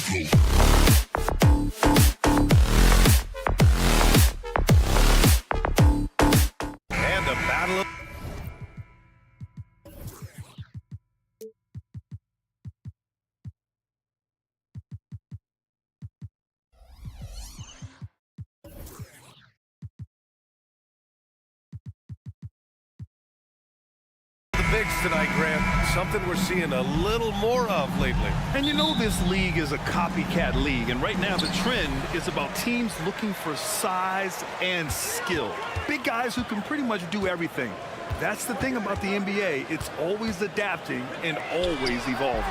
And a battle of... bigs tonight, Grant. Something we're seeing a little more of lately. And you know this league is a copycat league, and right now the trend is about teams looking for size and skill. Big guys who can pretty much do everything. That's the thing about the NBA. It's always adapting and always evolving.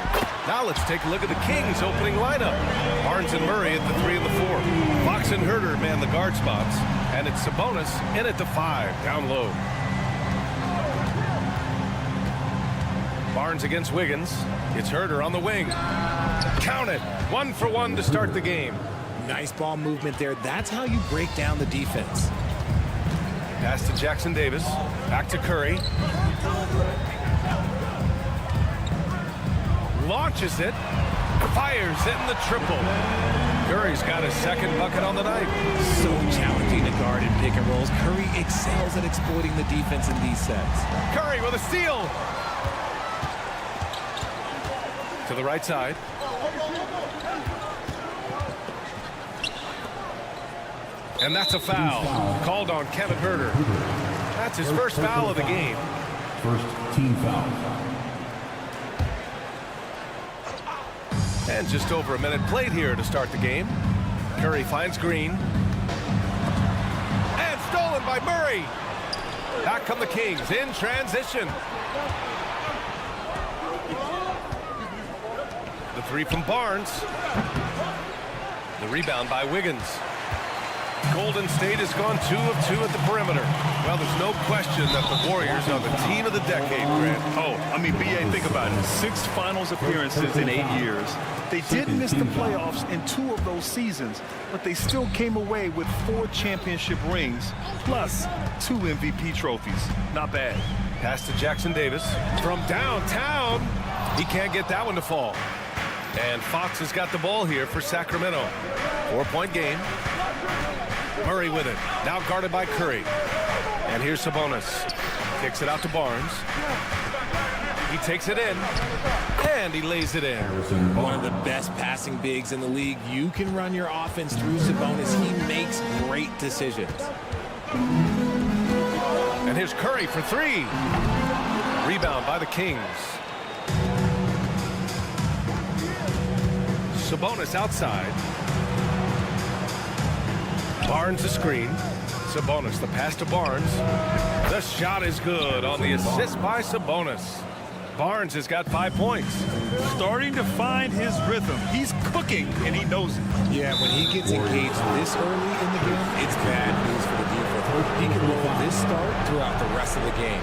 Now let's take a look at the Kings' opening lineup. Barnes and Murray at the 3 and the 4. Fox and Herter man the guard spots. And it's Sabonis in at the 5, down low. Barnes against Wiggins. It's Herter on the wing. Count it. 1 for 1 to start the game. Nice ball movement there. That's how you break down the defense. Pass to Jackson Davis. Back to Curry. Launches it. Fires it in the triple. Curry's got his second bucket on the night. So challenging to guard in pick and rolls. Curry excels at exploiting the defense in these sets. Curry with a steal. To the right side. And that's a foul. Called on Kevin Herter. That's his first foul of the game. First team foul. And just over a minute played here to start the game. Curry finds Green. And stolen by Murray. Back come the Kings in transition. The 3 from Barnes. The rebound by Wiggins. Golden State has gone 2 of 2 at the perimeter. Well, there's no question that the Warriors are the team of the decade, Grant. Oh, I mean, B.A., think about it. 6 finals appearances in 8 years. They did miss the playoffs in 2 of those seasons, but they still came away with 4 championship rings, plus 2 MVP trophies. Not bad. Pass to Jackson Davis from downtown. He can't get that one to fall. And Fox has got the ball here for Sacramento. 4-point game. Murray with it. Now guarded by Curry. And here's Sabonis. Kicks it out to Barnes. He takes it in. And he lays it in. One of the best passing bigs in the league. You can run your offense through Sabonis. He makes great decisions. And here's Curry for 3. Rebound by the Kings. Sabonis outside. Barnes the screen. Sabonis the pass to Barnes. The shot is good on the assist by Sabonis. Barnes has got 5 points. Starting to find his rhythm. He's cooking, and he knows it. Yeah, when he gets engaged this early in the game, it's bad news for the defense. He can roll this start throughout the rest of the game.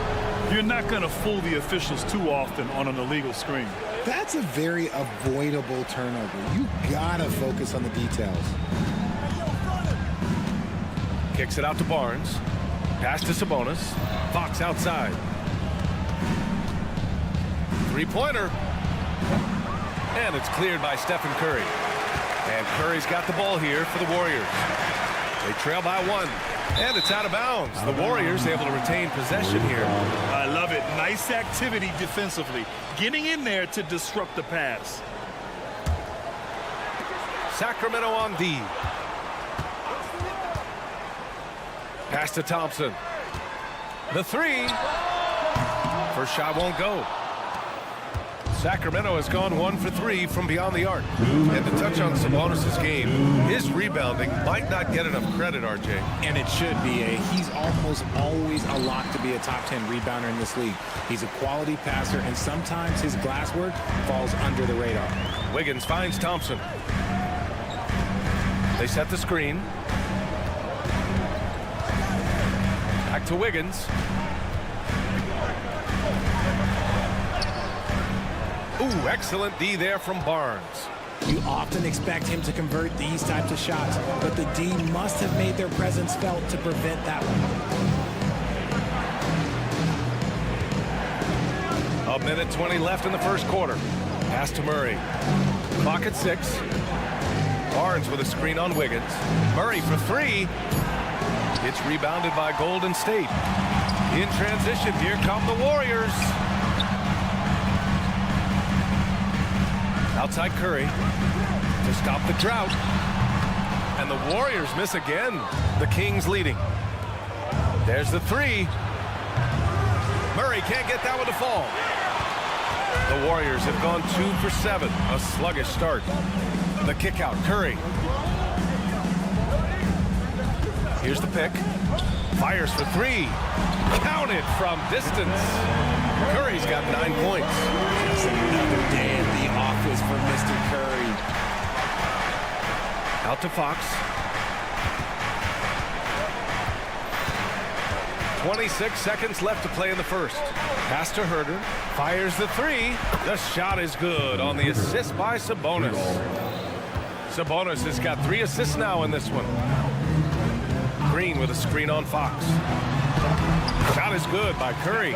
You're not going to fool the officials too often on an illegal screen. That's a very avoidable turnover. You gotta focus on the details. Kicks it out to Barnes. Pass to Sabonis. Fox outside. 3-pointer. And it's cleared by Stephen Curry. And Curry's got the ball here for the Warriors. They trail by 1. And it's out of bounds. The Warriors able to retain possession here. I love it. Nice activity defensively. Getting in there to disrupt the pass. Sacramento on D. Pass to Thompson. The 3. First shot won't go. Sacramento has gone 1 for 3 from beyond the arc. And to touch on Sabonis' game, his rebounding might not get enough credit, RJ. And it should be. He's almost always a lock to be a top 10 rebounder in this league. He's a quality passer, and sometimes his glass work falls under the radar. Wiggins finds Thompson. They set the screen. Back to Wiggins. Ooh, excellent D there from Barnes. You often expect him to convert these types of shots, but the D must have made their presence felt to prevent that one. A minute 20 left in the first quarter. Pass to Murray. Clock at 6. Barnes with a screen on Wiggins. Murray for 3. It's rebounded by Golden State. In transition, here come the Warriors. Outside Curry to stop the drought. And the Warriors miss again. The Kings leading. There's the 3. Murray can't get that one to fall. The Warriors have gone 2 for 7. A sluggish start. The kick out, Curry. Here's the pick. Fires for 3. Counted from distance. Curry's got 9 points. It's another day at the office for Mr. Curry. Out to Fox. 26 seconds left to play in the first. Pass to Herder. Fires the 3. The shot is good on the assist by Sabonis. Sabonis has got 3 assists now in this one. Green with a screen on Fox. Shot is good by Curry.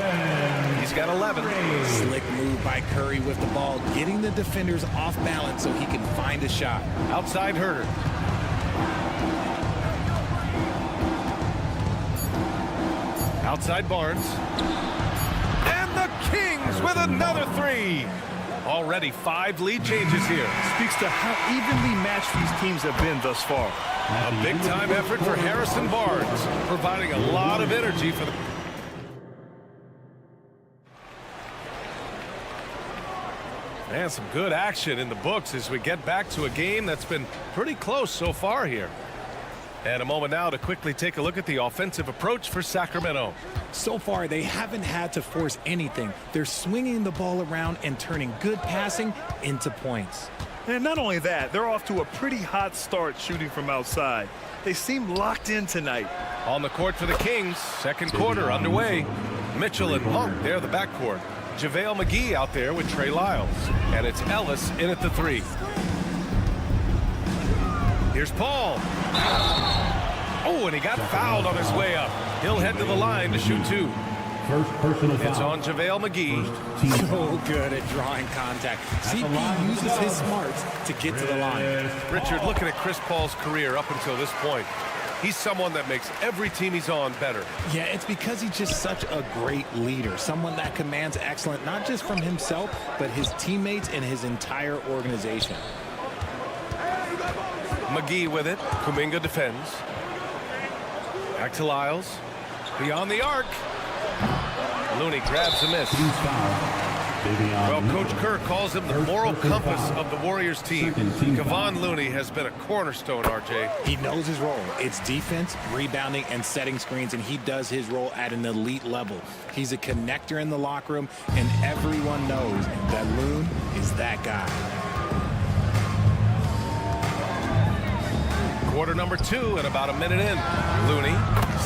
He's got 11. Slick move by Curry with the ball, getting the defenders off balance so he can find a shot. Outside Herder. Outside Barnes. And the Kings with another 3. Already 5 lead changes here. Speaks to how evenly matched these teams have been thus far. A big-time effort for Harrison Barnes, providing a lot of energy for the... And some good action in the books as we get back to a game that's been pretty close so far here. And a moment now to quickly take a look at the offensive approach for Sacramento. So far, they haven't had to force anything. They're swinging the ball around and turning good passing into points. And not only that, they're off to a pretty hot start shooting from outside. They seem locked in tonight. On the court for the Kings, second quarter underway. Mitchell and Monk, they're the backcourt. JaVale McGee out there with Trey Lyles. And it's Ellis in at the 3. Here's Paul. Oh, and he got fouled on his way up. He'll head to the line to shoot 2. First personal foul. It's on JaVale McGee. So good at drawing contact. CP uses his smarts to get to the line. Richard, looking at Chris Paul's career up until this point, he's someone that makes every team he's on better. Yeah, it's because he's just such a great leader. Someone that commands excellence, not just from himself, but his teammates and his entire organization. McGee with it. Kuminga defends. Back to Lyles. Beyond the arc. Looney grabs the miss. Well, Coach Kerr calls him the moral compass of the Warriors team. Kevon Looney has been a cornerstone, RJ. He knows his role. It's defense, rebounding, and setting screens, and he does his role at an elite level. He's a connector in the locker room, and everyone knows that Loon is that guy. Quarter number 2 and about a minute in. Looney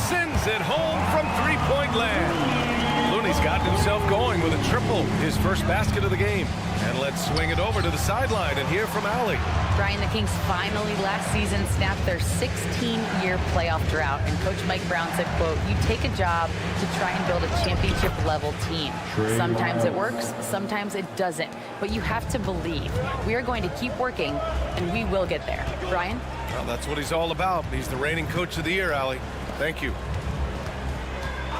sends it home from 3-point land. Looney's gotten himself going with a triple, his first basket of the game. And let's swing it over to the sideline and hear from Allie. Brian, the Kings finally last season snapped their 16-year playoff drought. And Coach Mike Brown said, quote, "You take a job to try and build a championship-level team. Sometimes it works, sometimes it doesn't. But you have to believe. We are going to keep working, and we will get there." Brian? Well, that's what he's all about. He's the reigning coach of the year, Allie. Thank you.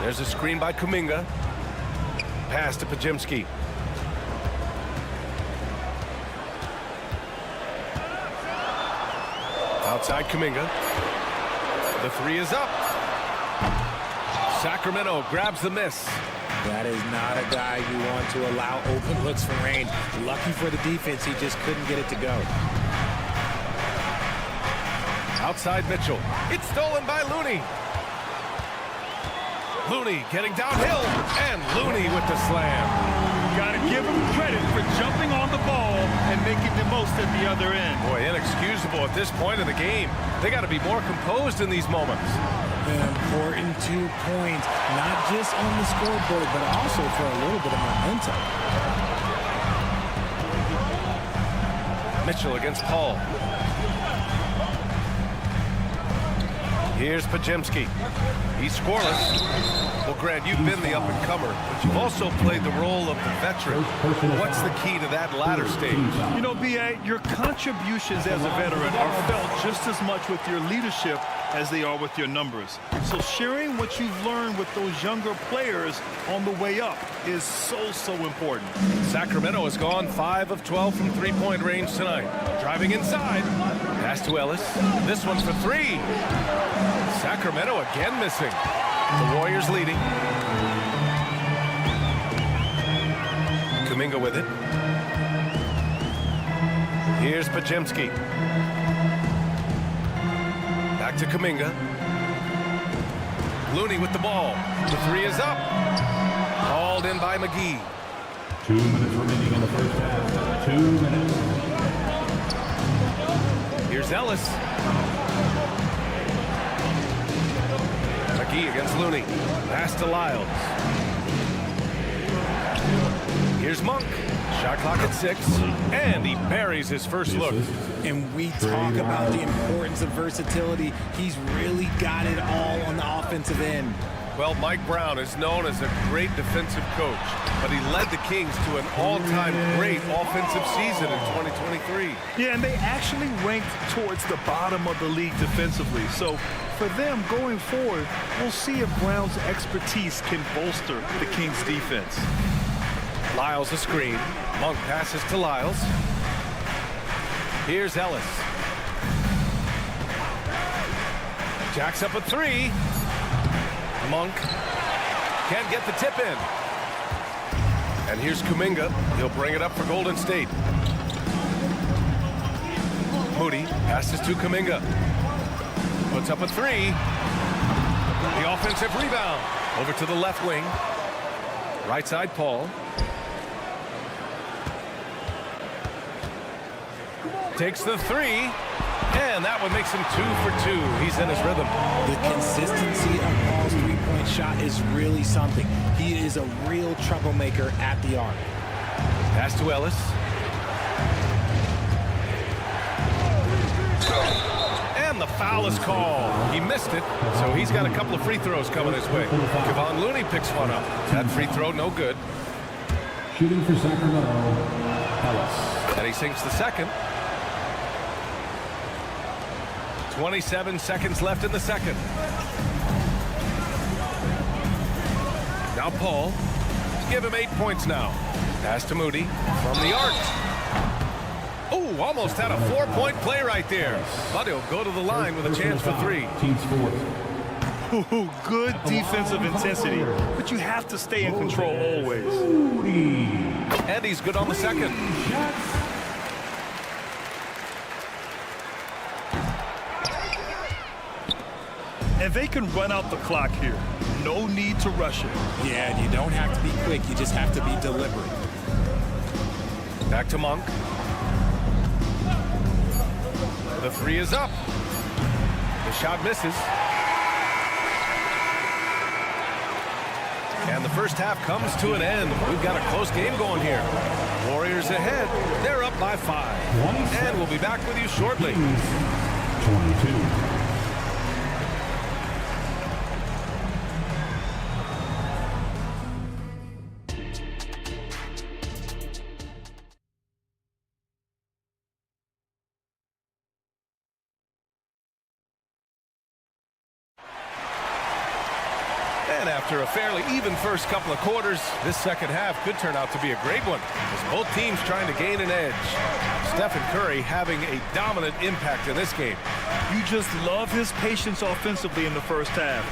There's a screen by Kuminga. Pass to Pajemski. Outside Kuminga. The 3 is up. Sacramento grabs the miss. That is not a guy you want to allow open looks from range. Lucky for the defense, he just couldn't get it to go. Outside Mitchell. It's stolen by Looney. Looney getting downhill, and Looney with the slam. Got to give him credit for jumping on the ball and making the most at the other end. Boy, inexcusable at this point of the game. They got to be more composed in these moments. An important 2 points, not just on the scoreboard, but also for a little bit of momentum. Mitchell against Paul. Here's Pajemski. He's scoreless. Well, Grant, you've been the up-and-comer, but you've also played the role of the veteran. What's the key to that latter stage? You know, B.A., your contributions as a veteran are felt just as much with your leadership as they are with your numbers. So sharing what you've learned with those younger players on the way up is so important. Sacramento has gone 5 of 12 from three-point range tonight. Driving inside. Pass to Ellis. This one for 3. Sacramento again missing. The Warriors leading. Kuminga with it. Here's Pajemski. Back to Kuminga. Looney with the ball. The 3 is up. Hauled in by McGee. 2 minutes remaining in the first half. 2 minutes. Here's Ellis. McGee against Looney. Pass to Lyles. Here's Monk. Shot clock at 6. And he buries his first look. And we talk about the importance of versatility. He's really got it all on the offensive end. Well, Mike Brown is known as a great defensive coach, but he led the Kings to an all-time great offensive season in 2023. Yeah, and they actually ranked towards the bottom of the league defensively. So for them going forward, we'll see if Brown's expertise can bolster the Kings defense. Lyles a screen. Monk passes to Lyles. Here's Ellis. Jacks up a 3. Monk can't get the tip in. And here's Kuminga. He'll bring it up for Golden State. Moody passes to Kuminga. Puts up a 3. The offensive rebound. Over to the left wing. Right side, Paul. Takes the 3. And that one makes him 2 for 2. He's in his rhythm. The consistency of Paul's three-point shot is really something. He is a real troublemaker at the arc. Pass to Ellis. And the foul is called. He missed it, so he's got a couple of free throws coming his way. Kevon Looney picks one up. That free throw, no good. Shooting for Sacramento, Ellis. And he sinks the second. 27 seconds left in the second. Now Paul. Give him 8 points now. Pass to Moody from the arc. Oh, almost had a 4-point play right there. But he'll go to the line with a chance for 3. Team's fourth. Ooh, good defensive intensity, but you have to stay in control always. And he's good on the second. And they can run out the clock here. No need to rush it. Yeah, you don't have to be quick. You just have to be deliberate. Back to Monk. The 3 is up. The shot misses. And the first half comes to an end. We've got a close game going here. Warriors ahead. They're up by 5. And we'll be back with you shortly. 22. And after a fairly even first couple of quarters, this second half could turn out to be a great one, as both teams trying to gain an edge. Stephen Curry having a dominant impact in this game. You just love his patience offensively in the first half.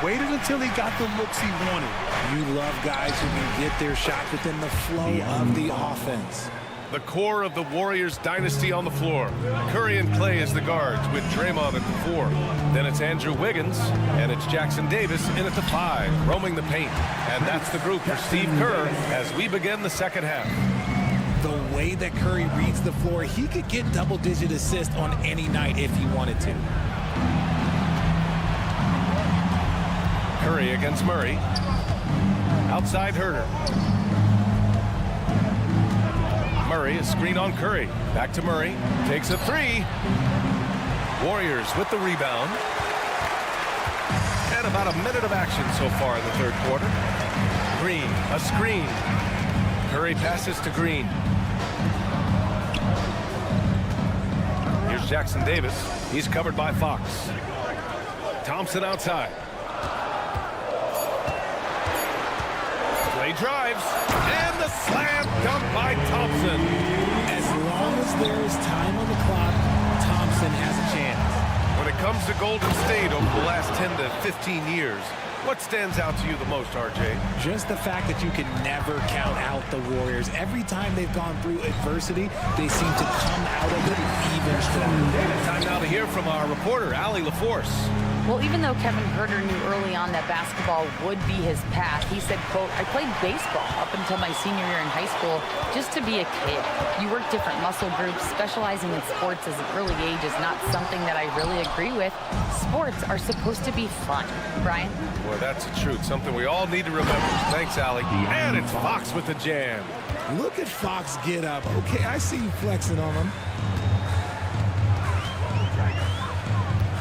Waited until he got the looks he wanted. You love guys who can get their shots within the flow of the offense. The core of the Warriors dynasty on the floor. Curry and Clay as the guards with Draymond at the 4. Then it's Andrew Wiggins, and it's Jackson Davis in at the 5, roaming the paint. And that's the group for Steve Kerr as we begin the second half. The way that Curry reads the floor, he could get double-digit assists on any night if he wanted to. Curry against Murray. Outside Herter. Murray, a screen on Curry. Back to Murray. Takes a 3. Warriors with the rebound. And about a minute of action so far in the third quarter. Green, a screen. Curry passes to Green. Here's Jackson Davis. He's covered by Fox. Thompson outside. Clay drives. And the slam dunk by Thompson. As long as there is time on the clock, Thompson has a chance. When it comes to Golden State over the last 10 to 15 years, what stands out to you the most, RJ? Just the fact that you can never count out the Warriors. Every time they've gone through adversity, they seem to come out of it even stronger. Time now to hear from our reporter, Allie LaForce. Well, even though Kevin Herter knew early on that basketball would be his path, he said, quote, I played baseball up until my senior year in high school just to be a kid. You work different muscle groups. Specializing in sports as an early age is not something that I really agree with. Sports are supposed to be fun. Brian? Boy, that's the truth. Something we all need to remember. Thanks, Allie. And it's Fox with the jam. Look at Fox get up. Okay, I see you flexing on him.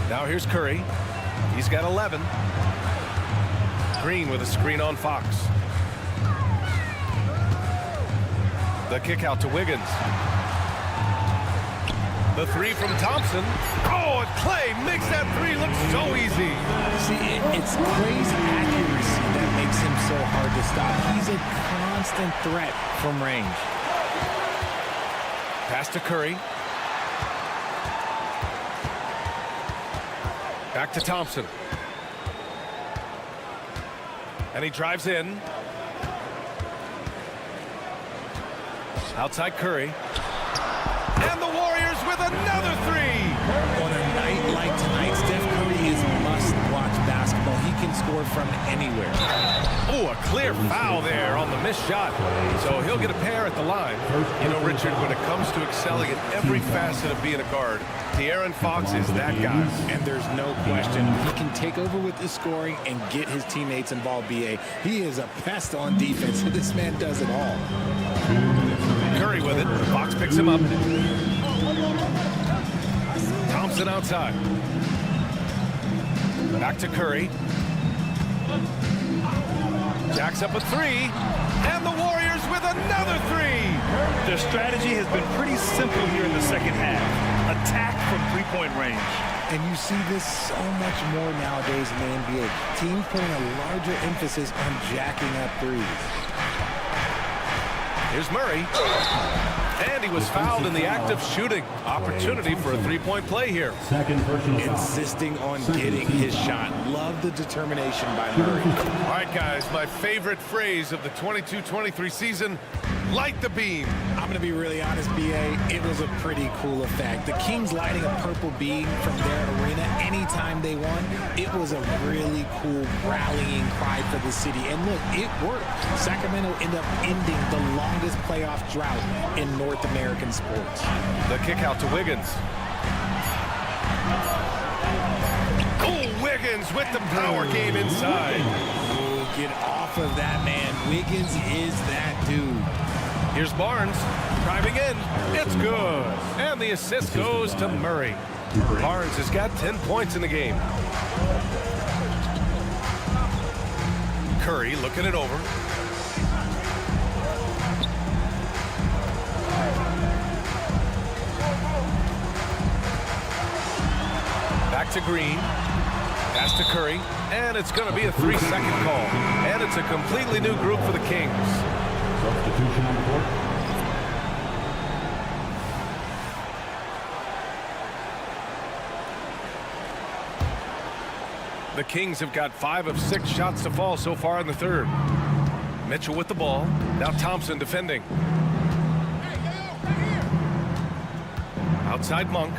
Now here's Curry. He's got 11. Green with a screen on Fox. The kick out to Wiggins. The three from Thompson. Oh, and Clay makes that three look so easy. See, it's Clay's accuracy that makes him so hard to stop. He's a constant threat from range. Pass to Curry. Back to Thompson. And he drives in. Outside Curry. And the Warriors with another three. On a night like tonight, Steph Curry is must-watch basketball. He can score from anywhere. Oh, a clear foul there on the missed shot. So he'll get a pair at the line. You know, Richard, when it comes to excelling in every facet of being a guard, De'Aaron Fox is that guy. And there's no question. He can take over with the scoring and get his teammates involved, B.A. He is a pest on defense. This man does it all. Curry with it. Fox picks him up. Thompson outside. Back to Curry. Jacks up a three. And the Warriors with another three. Their strategy has been pretty simple here in the second half. Attack from three-point range. And you see this so much more nowadays in the NBA. Teams putting a larger emphasis on jacking up threes. Here's Murray. And he was fouled in the act of shooting. Opportunity for a three-point play here. Second personal foul. Insisting on getting his shot. Love the determination by Murray. All right, guys, my favorite phrase of the 22-23 season, light the beam. I'm going to be really honest, B.A. It was a pretty cool effect. The Kings lighting a purple beam from their arena anytime they won. It was a really cool rallying cry for the city. And look, it worked. Sacramento ended up ending the longest playoff drought in North American sports. The kick out to Wiggins. Oh, Wiggins with the power game inside. Oh, get off of that, man. Wiggins is that dude. Here's Barnes driving in. It's good. And the assist goes to Murray. Barnes has got 10 points in the game. Curry looking it over. Back to Green. Pass to Curry. And it's going to be a 3-second call. And it's a completely new group for the Kings. Substitution on the court. The Kings have got 5 of 6 shots to fall so far in the third. Mitchell with the ball. Now Thompson defending. Outside Monk.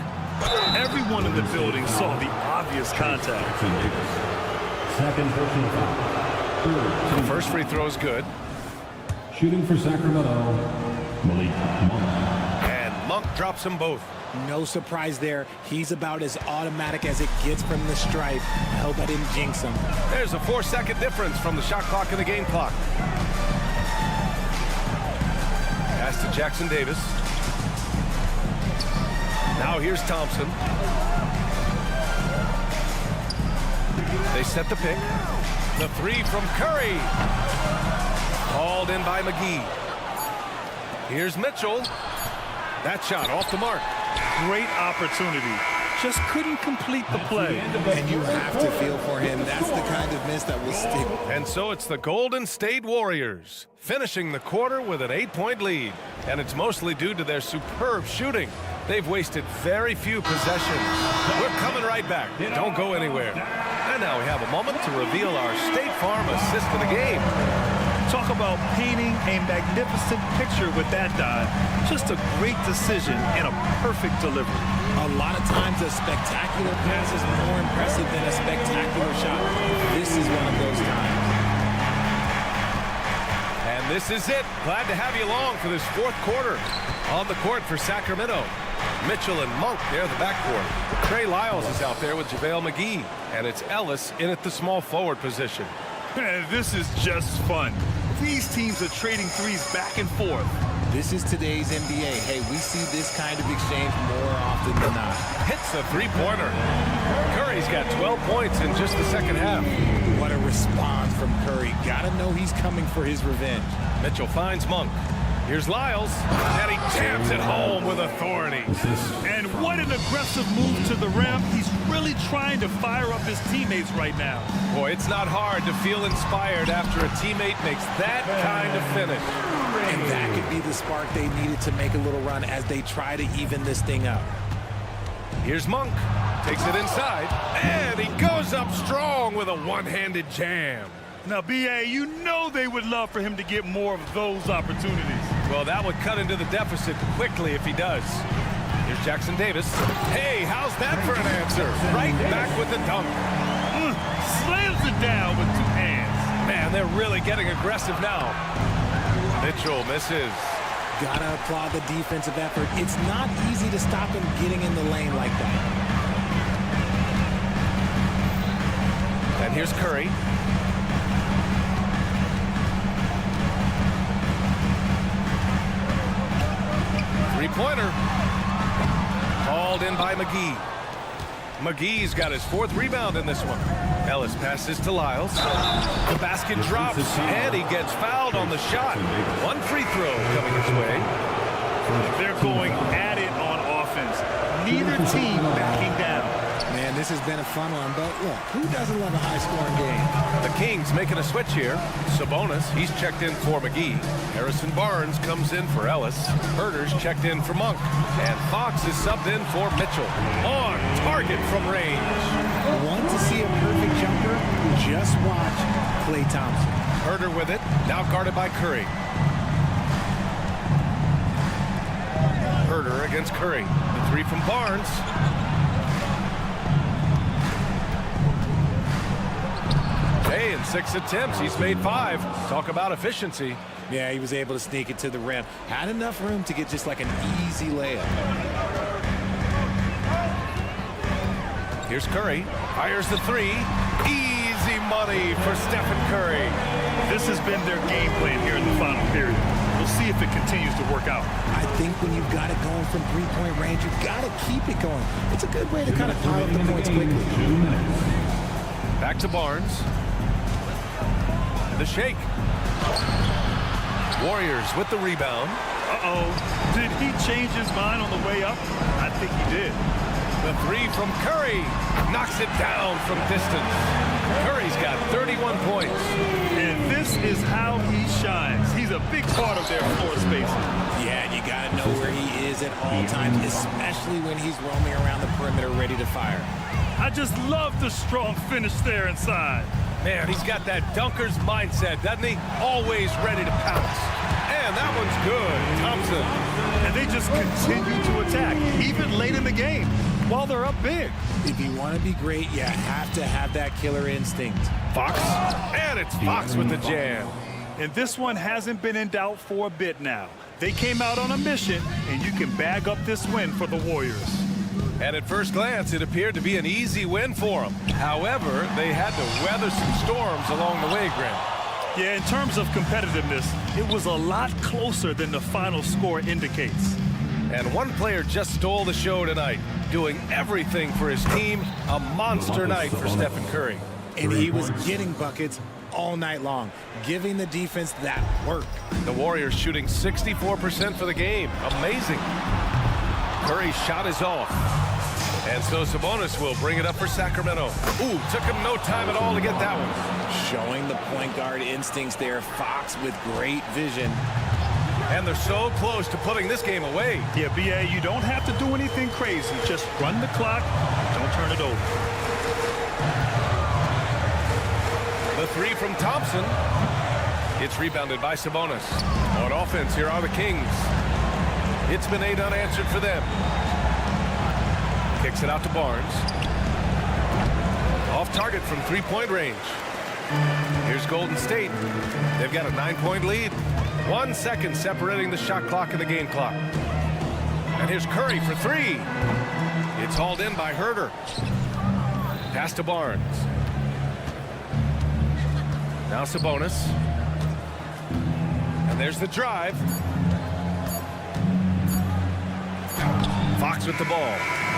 Everyone in the building saw the obvious contact. Second personal foul. The first free throw is good. Shooting for Sacramento, Malik Monk. And Monk drops them both. No surprise there. He's about as automatic as it gets from the stripe. I hope I didn't jinx him. There's a 4-second difference from the shot clock and the game clock. Pass to Jackson Davis. Now here's Thompson. They set the pick. The three from Curry. Called in by McGee. Here's Mitchell. That shot off the mark. Great opportunity. Just couldn't complete the play. And you have to feel for him. That's the kind of miss that will stick. And so it's the Golden State Warriors finishing the quarter with an 8-point lead. And it's mostly due to their superb shooting. They've wasted very few possessions. We're coming right back. Don't go anywhere. And now we have a moment to reveal our State Farm assist of the game. Talk about painting a magnificent picture with that dive. Just a great decision and a perfect delivery. A lot of times a spectacular pass is more impressive than a spectacular shot. This is one of those times. And this is it. Glad to have you along for this fourth quarter. On the court for Sacramento, Mitchell and Monk, they're the backcourt. Trey Lyles is out there with JaVale McGee. And it's Ellis in at the small forward position. This is just fun. These teams are trading threes back and forth. This is today's NBA. Hey, we see this kind of exchange more often than not. Hits a three-pointer. Curry's got 12 points in just the second half. What a response from Curry. Gotta know he's coming for his revenge. Mitchell finds Monk. Here's Lyles, and he jams it home with authority. And what an aggressive move to the rim. He's really trying to fire up his teammates right now. Boy, it's not hard to feel inspired after a teammate makes that kind of finish. And that could be the spark they needed to make a little run as they try to even this thing up. Here's Monk. Takes it inside, and he goes up strong with a one-handed jam. Now, B.A., you know they would love for him to get more of those opportunities. Well, that would cut into the deficit quickly if he does. Here's Jackson Davis. Hey, how's that for an answer? Right back with the dunk. Slams it down with two hands. Man, they're really getting aggressive now. Mitchell misses. Gotta applaud the defensive effort. It's not easy to stop him getting in the lane like that. And here's Curry. Three-pointer. Called in by McGee. McGee's got his fourth rebound in this one. Ellis passes to Lyles. The basket drops, and he gets fouled on the shot. One free throw coming his way. They're going at it on offense. Neither team backing down. Man, this has been a fun one, but look, who doesn't love a high-scoring game? The Kings making a switch here. Sabonis, he's checked in for McGee. Harrison Barnes comes in for Ellis. Herter's checked in for Monk. And Fox is subbed in for Mitchell. On target from range. Want to see a perfect jumper? Just watch Klay Thompson. Herter with it, now guarded by Curry. Herter against Curry. The three from Barnes. Hey, in 6 attempts, he's made 5. Talk about efficiency. Yeah, he was able to sneak it to the rim. Had enough room to get just like an easy layup. Here's Curry. Fires the three. Easy money for Stephen Curry. This has been their game plan here in the final period. We'll see if it continues to work out. I think when you've got it going from three-point range, you've got to keep it going. It's a good way to kind of pile up the points quickly. Back to Barnes. The shake. Warriors with the rebound. Uh-oh. Did he change his mind on the way up? I think he did. The three from Curry. Knocks it down from distance. Curry's got 31 points. And this is how he shines. He's a big part of their floor spacing. Yeah, and you got to know where he is at all times, especially when he's roaming around the perimeter ready to fire. I just love the strong finish there inside. Man, he's got that dunker's mindset, doesn't he? Always ready to pounce. And that one's good. Thompson. And they just continue to attack, even late in the game, while they're up big. If you want to be great, you have to have that killer instinct. Fox. And it's Fox with the jam. And this one hasn't been in doubt for a bit now. They came out on a mission, and you can bag up this win for the Warriors. And at first glance, it appeared to be an easy win for them. However, they had to weather some storms along the way, Grant. Yeah, in terms of competitiveness, it was a lot closer than the final score indicates. And one player just stole the show tonight, doing everything for his team. A monster night for Stephen Curry. and he was getting buckets all night long, giving the defense that work. The Warriors shooting 64% for the game. Amazing. Curry's shot is off. And so Sabonis will bring it up for Sacramento. Ooh, took him no time at all to get that one. Showing the point guard instincts there. Fox with great vision. And they're so close to putting this game away. Yeah, BA, you don't have to do anything crazy. Just run the clock. Don't turn it over. The three from Thompson. It's rebounded by Sabonis. On offense, here are the Kings. It's been 8 unanswered for them. Kicks it out to Barnes. Off target from three-point range. Here's Golden State. They've got a 9-point lead. 1 second separating the shot clock and the game clock. And here's Curry for three. It's hauled in by Herter. Pass to Barnes. Now Sabonis. And there's the drive. Fox with the ball.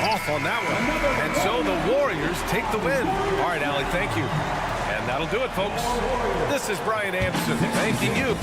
Off on that one. And so the Warriors take the win. All right, Allie, thank you. And that'll do it, folks. This is Brian Anderson thanking you.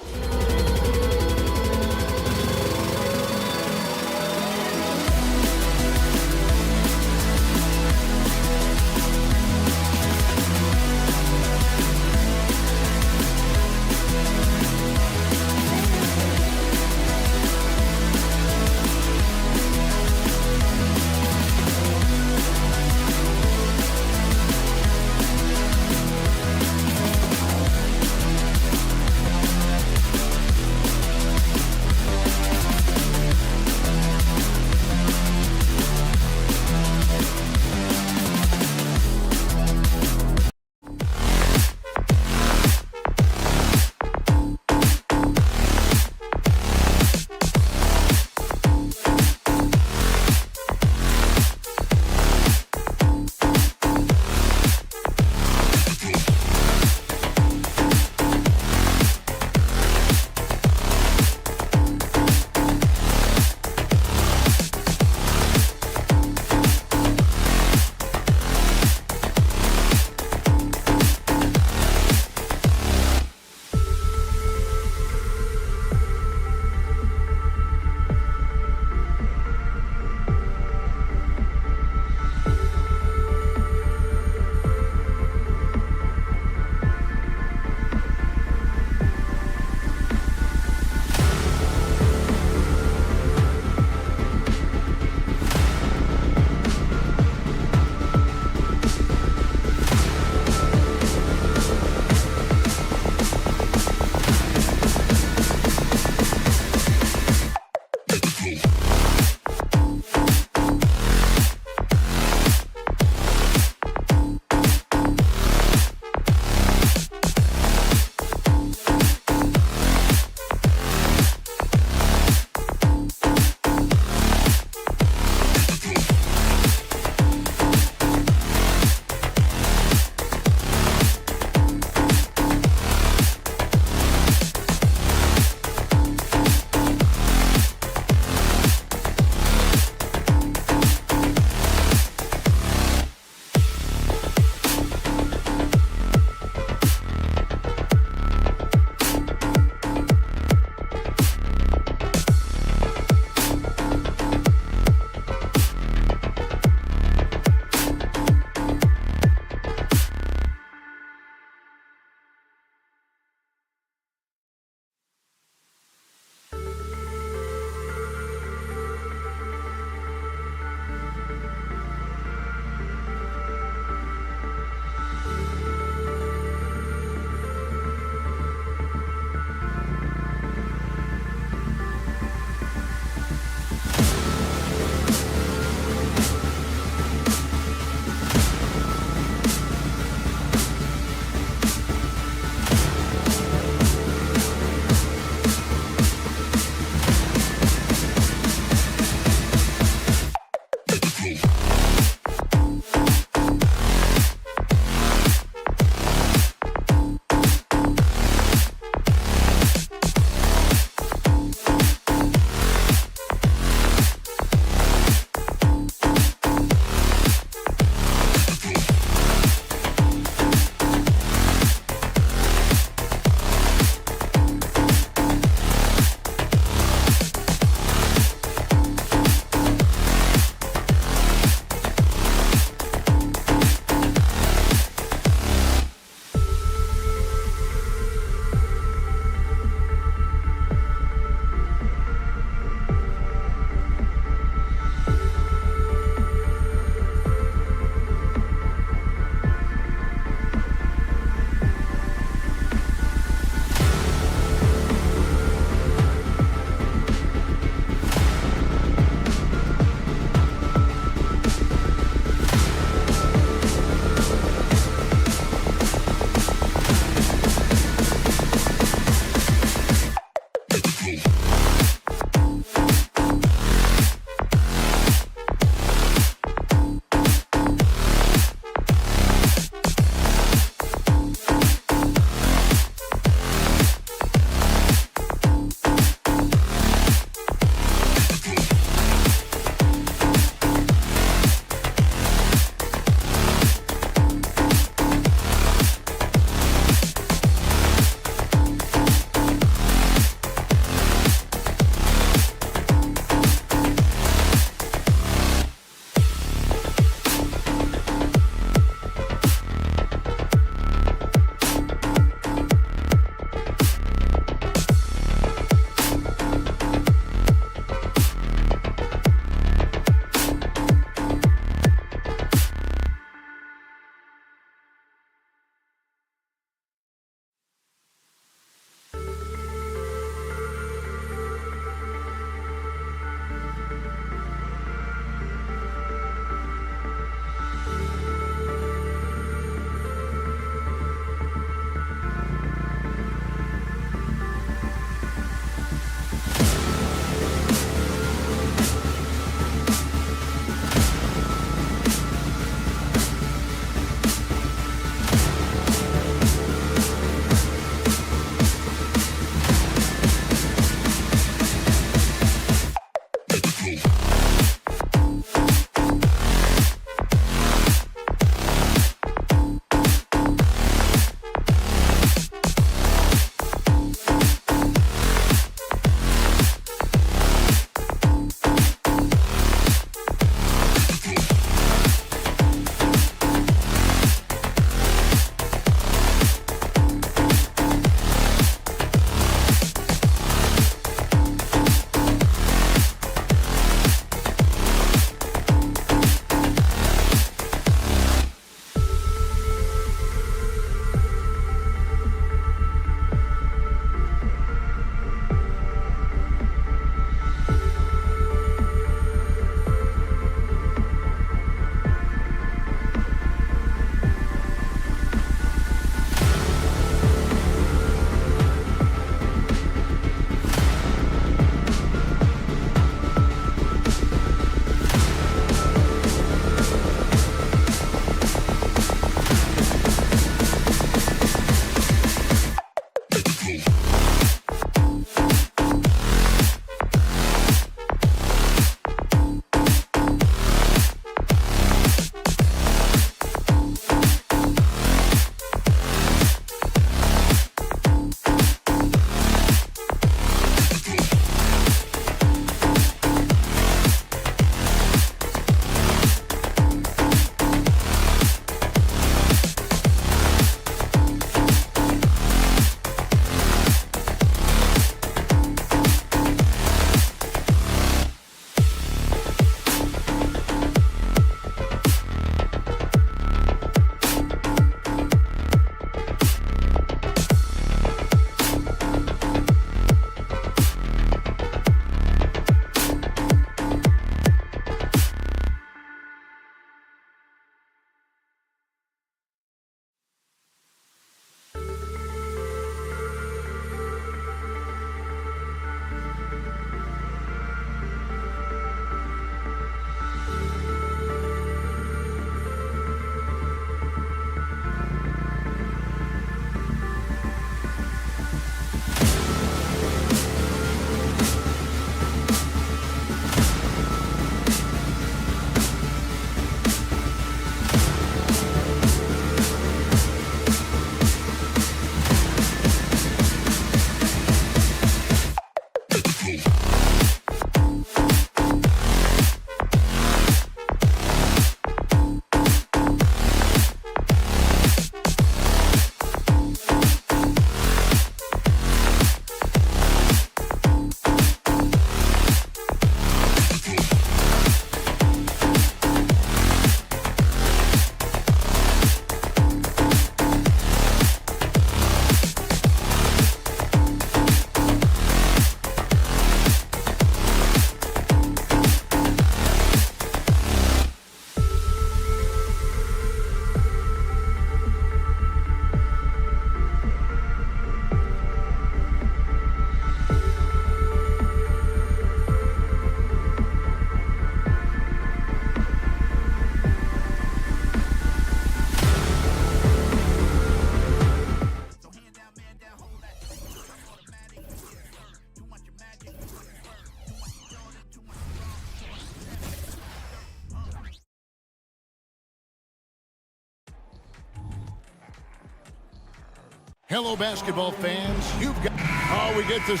Hello, basketball fans. You've got... Oh, we get this...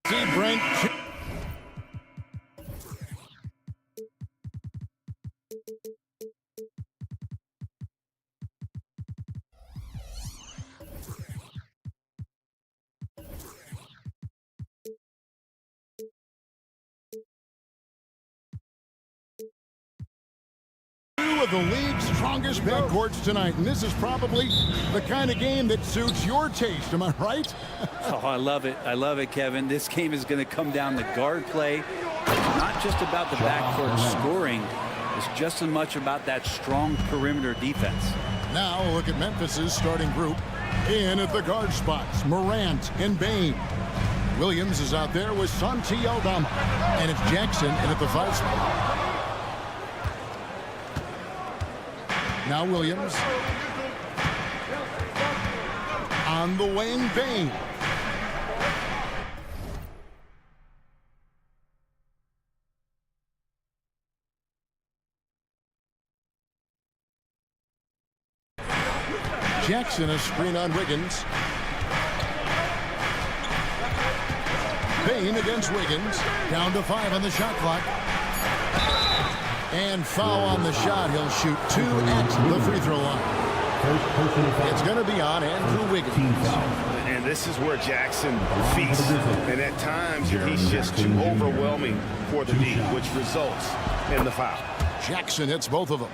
See Brent... Two of the league's strongest backcourts tonight, and this is probably the kind of game that suits your taste. Am I right? Oh, I love it. I love it, Kevin. This game is going to come down to guard play. It's not just about the backcourt scoring. It's just as much about that strong perimeter defense. Now look at Memphis's starting group. In at the guard spots, Morant and Bain. Williams is out there with Santi Aldama. And it's Jackson in at the 5 spot. Now Williams. On the wing, Bain. Jackson, a screen on Wiggins. Bain against Wiggins. Down to 5 on the shot clock. And foul on the shot. He'll shoot 2 at the free throw line. It's going to be on Andrew Wiggins. And this is where Jackson feasts. And at times, he's just too overwhelming for the D, which results in the foul. Jackson hits both of them.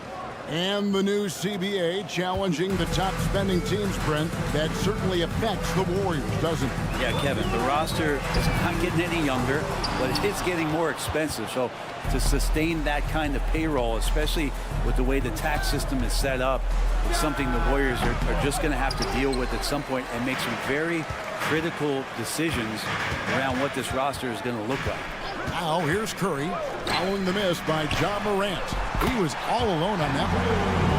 And the new CBA challenging the top spending teams, Brent. That certainly affects the Warriors, doesn't it? Yeah, Kevin, the roster is not getting any younger, but it's getting more expensive. So to sustain that kind of payroll, especially with the way the tax system is set up, it's something the Warriors are just going to have to deal with at some point and make some very critical decisions around what this roster is going to look like. Now here's Curry following the miss by Ja Morant. He was all alone on that one.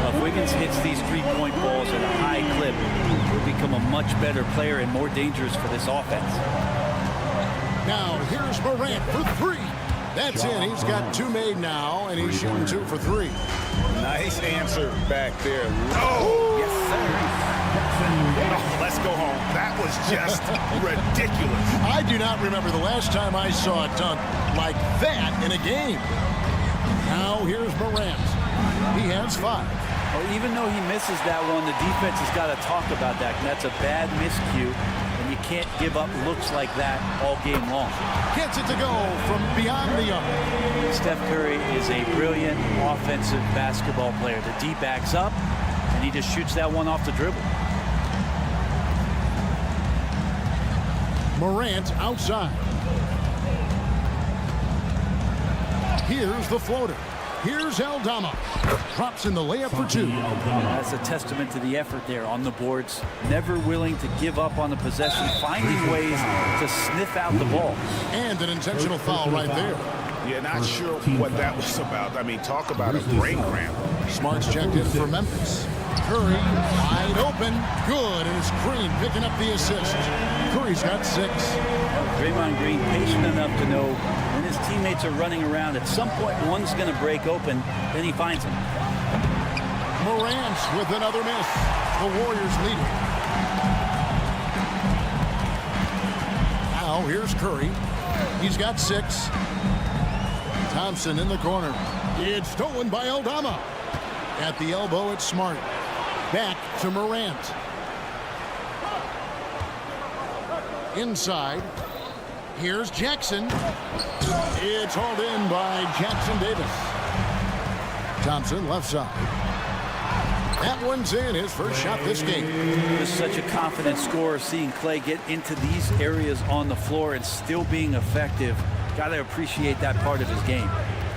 Well, if Wiggins hits these three-point balls at a high clip, he'll become a much better player and more dangerous for this offense. Now here's Morant for 3. That's in. He's got 2 made now, and he's shooting 2 for 3. Nice answer back there. Oh, yes, sir. Oh, let's go home. That was just ridiculous. I do not remember the last time I saw a dunk like that in a game. Now here's Morant. He has 5. Well, even though he misses that one, the defense has got to talk about that. And that's a bad miscue, and you can't give up looks like that all game long. Gets it to go from beyond the arc. Steph Curry is a brilliant offensive basketball player. The D backs up, and he just shoots that one off the dribble. Morant outside. Here's the floater. Here's Aldama. Drops in the layup for 2. That's a testament to the effort there on the boards. Never willing to give up on the possession, finding ways to sniff out the ball. And an intentional foul right there. Yeah, not sure what that was about. I mean, talk about a brain cramp. Smart's checked in for Memphis. Curry wide open. Good. And it's Green picking up the assist. Curry's got 6. Draymond Green patient enough to know when his teammates are running around, at some point one's going to break open, then he finds him. Morant with another miss. The Warriors lead it. Now here's Curry. He's got 6. Thompson in the corner. It's stolen by Aldama. At the elbow, it's Smart. Back to Morant. Inside. Here's Jackson. It's hauled in by Jackson Davis. Thompson left side. That one's in, his first shot this game. Just such a confident scorer, seeing Clay get into these areas on the floor and still being effective. Got to appreciate that part of his game.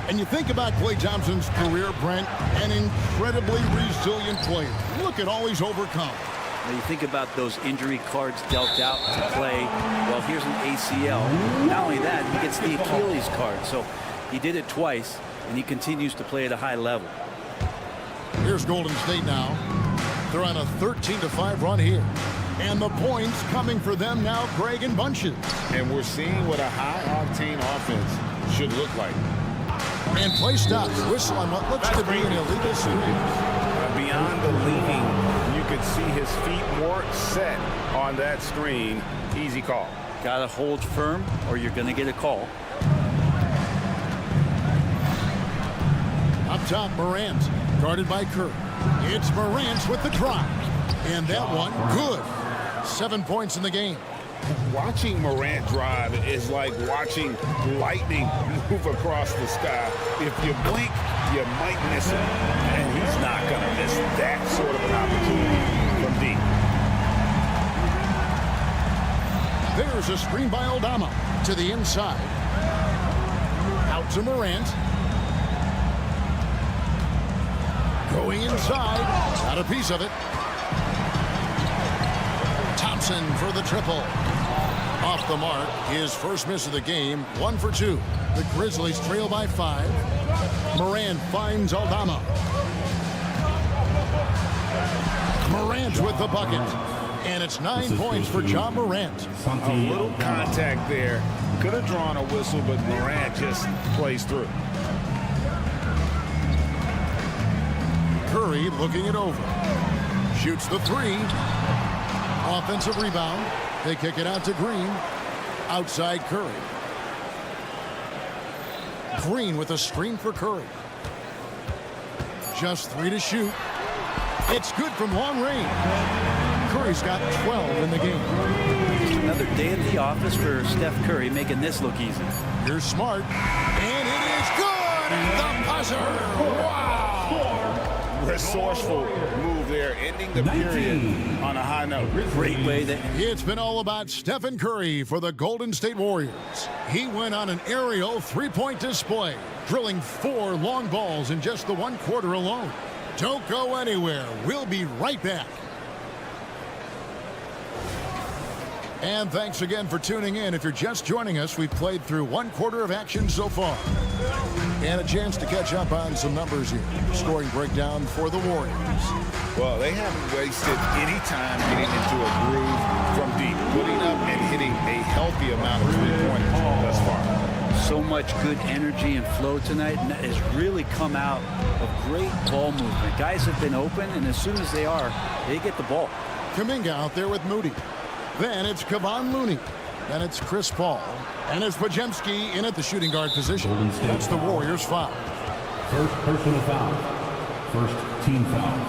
And you think about Klay Thompson's career, Brent, an incredibly resilient player. Look at all he's overcome. Now you think about those injury cards dealt out to Clay. Well, here's an ACL. Not only that, he gets the Achilles card. So he did it twice, and he continues to play at a high level. Here's Golden State now. They're on a 13-5 run here. And the points coming for them now, Greg, in bunches. And we're seeing what a high-octane offense should look like. And play stops. Whistle on what looks to be an illegal screen. Beyond the leaning, you could see his feet more set on that screen. Easy call. Got to hold firm or you're going to get a call. Up top, Morant, guarded by Curry. It's Morant with the drive. And that one, good. 7 points in the game. Watching Morant drive is like watching lightning move across the sky. If you blink, you might miss it. And he's not going to miss that sort of an opportunity from deep. There's a screen by Aldama to the inside. Out to Morant. Going inside. Got a piece of it. Thompson for the triple. Off the mark. His first miss of the game. 1 for 2. The Grizzlies trail by 5. Morant finds Aldama. Morant with the bucket. And it's 9 points for John Morant. A little contact there. Could have drawn a whistle, but Morant just plays through. Curry looking it over. Shoots the 3. Offensive rebound. They kick it out to Green. Outside Curry. Green with a screen for Curry. Just 3 to shoot. It's good from long range. Curry's got 12 in the game. Just another day at the office for Steph Curry, making this look easy. You're smart. And it is good. The buzzer. Wow. Resourceful move there, ending the period on a high note. Great way that It's been all about Stephen Curry for the Golden State Warriors. He went on an aerial 3-point display, drilling 4 long balls in just the 1 quarter alone. Don't go anywhere. We'll be right back. And thanks again for tuning in. If you're just joining us, we've played through 1 quarter of action so far. And a chance to catch up on some numbers here. Scoring breakdown for the Warriors. Well, they haven't wasted any time getting into a groove from deep, putting up and hitting a healthy amount of three-pointers thus far. so much good energy and flow tonight, and that has really come out of great ball movement. Guys have been open, and as soon as they are, they get the ball. Kuminga out there with Moody. Then it's Kevon Looney. Then it's Chris Paul. And it's Podziemski in at the shooting guard position. That's the Warriors foul. First personal foul. First team foul.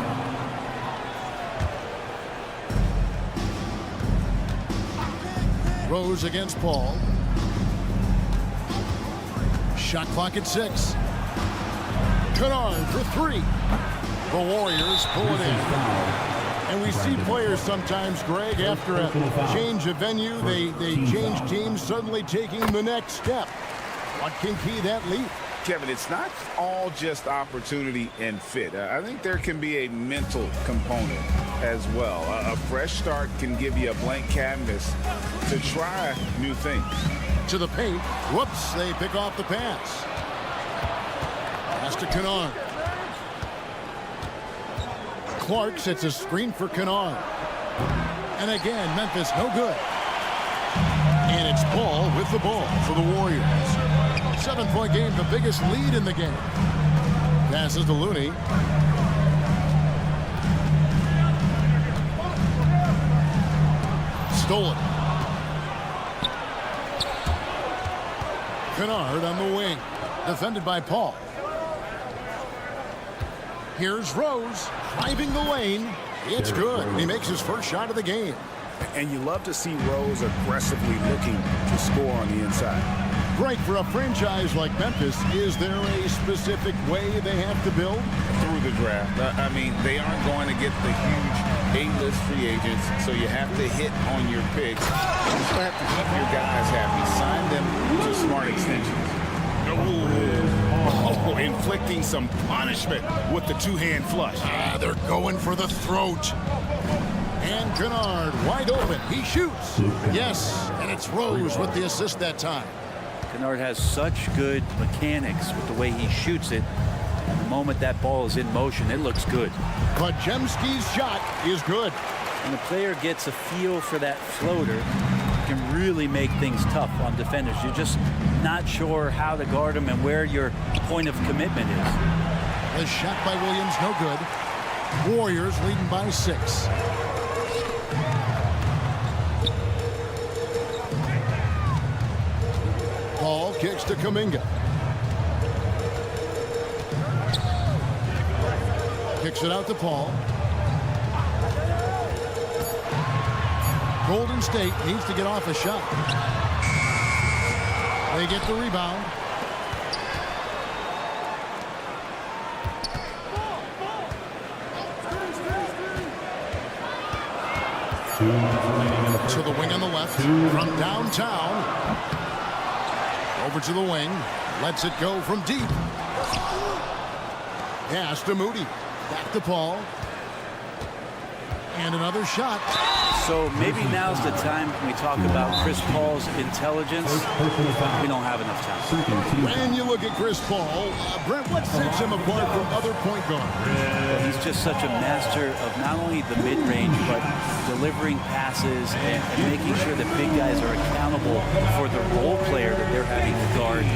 Rose against Paul. Shot clock at 6. Kennard for 3. The Warriors pull it in. And we see players sometimes, Greg, after a change of venue, they change teams, suddenly taking the next step. What can key that leap? Kevin, it's not all just opportunity and fit. I think there can be a mental component as well. A fresh start can give you a blank canvas to try new things. To the paint. Whoops, they pick off the pass. Pass to Kennard. Clark sets a screen for Kennard. And again, Memphis no good. And it's Paul with the ball for the Warriors. 7-point game, the biggest lead in the game. Passes to Looney. Stolen. Kennard on the wing. Defended by Paul. Here's Rose driving the lane. It's good. He makes his first shot of the game. And you love to see Rose aggressively looking to score on the inside. Greg, for a franchise like Memphis, is there a specific way they have to build? Through the draft. I mean, they aren't going to get the huge A-list free agents, so you have to hit on your picks. You also have to keep your guys happy. Sign them to smart extensions. Oh, inflicting some punishment with the two-hand flush. They're going for the throat. And Kennard wide open. He shoots. Yes, and it's Rose with the assist that time. Kennard has such good mechanics with the way he shoots it. And the moment that ball is in motion, it looks good. Podziemski's shot is good. When the player gets a feel for that floater, can really make things tough on defenders. You're just not sure how to guard them and where your point of commitment is. The shot by Williams, no good. Warriors leading by 6. Paul kicks to Kuminga. Kicks it out to Paul. Golden State needs to get off a shot. They get the rebound. To the wing on the left. From downtown. Over to the wing. Lets it go from deep. Pass to Moody. Back to Paul. And another shot. So maybe now's the time when we talk about Chris Paul's intelligence. We don't have enough time. When you look at Chris Paul, Brent, what sets him apart from other point guards? He's just such a master of not only the mid-range, but delivering passes and making sure that big guys are accountable for the role player that they're having to guard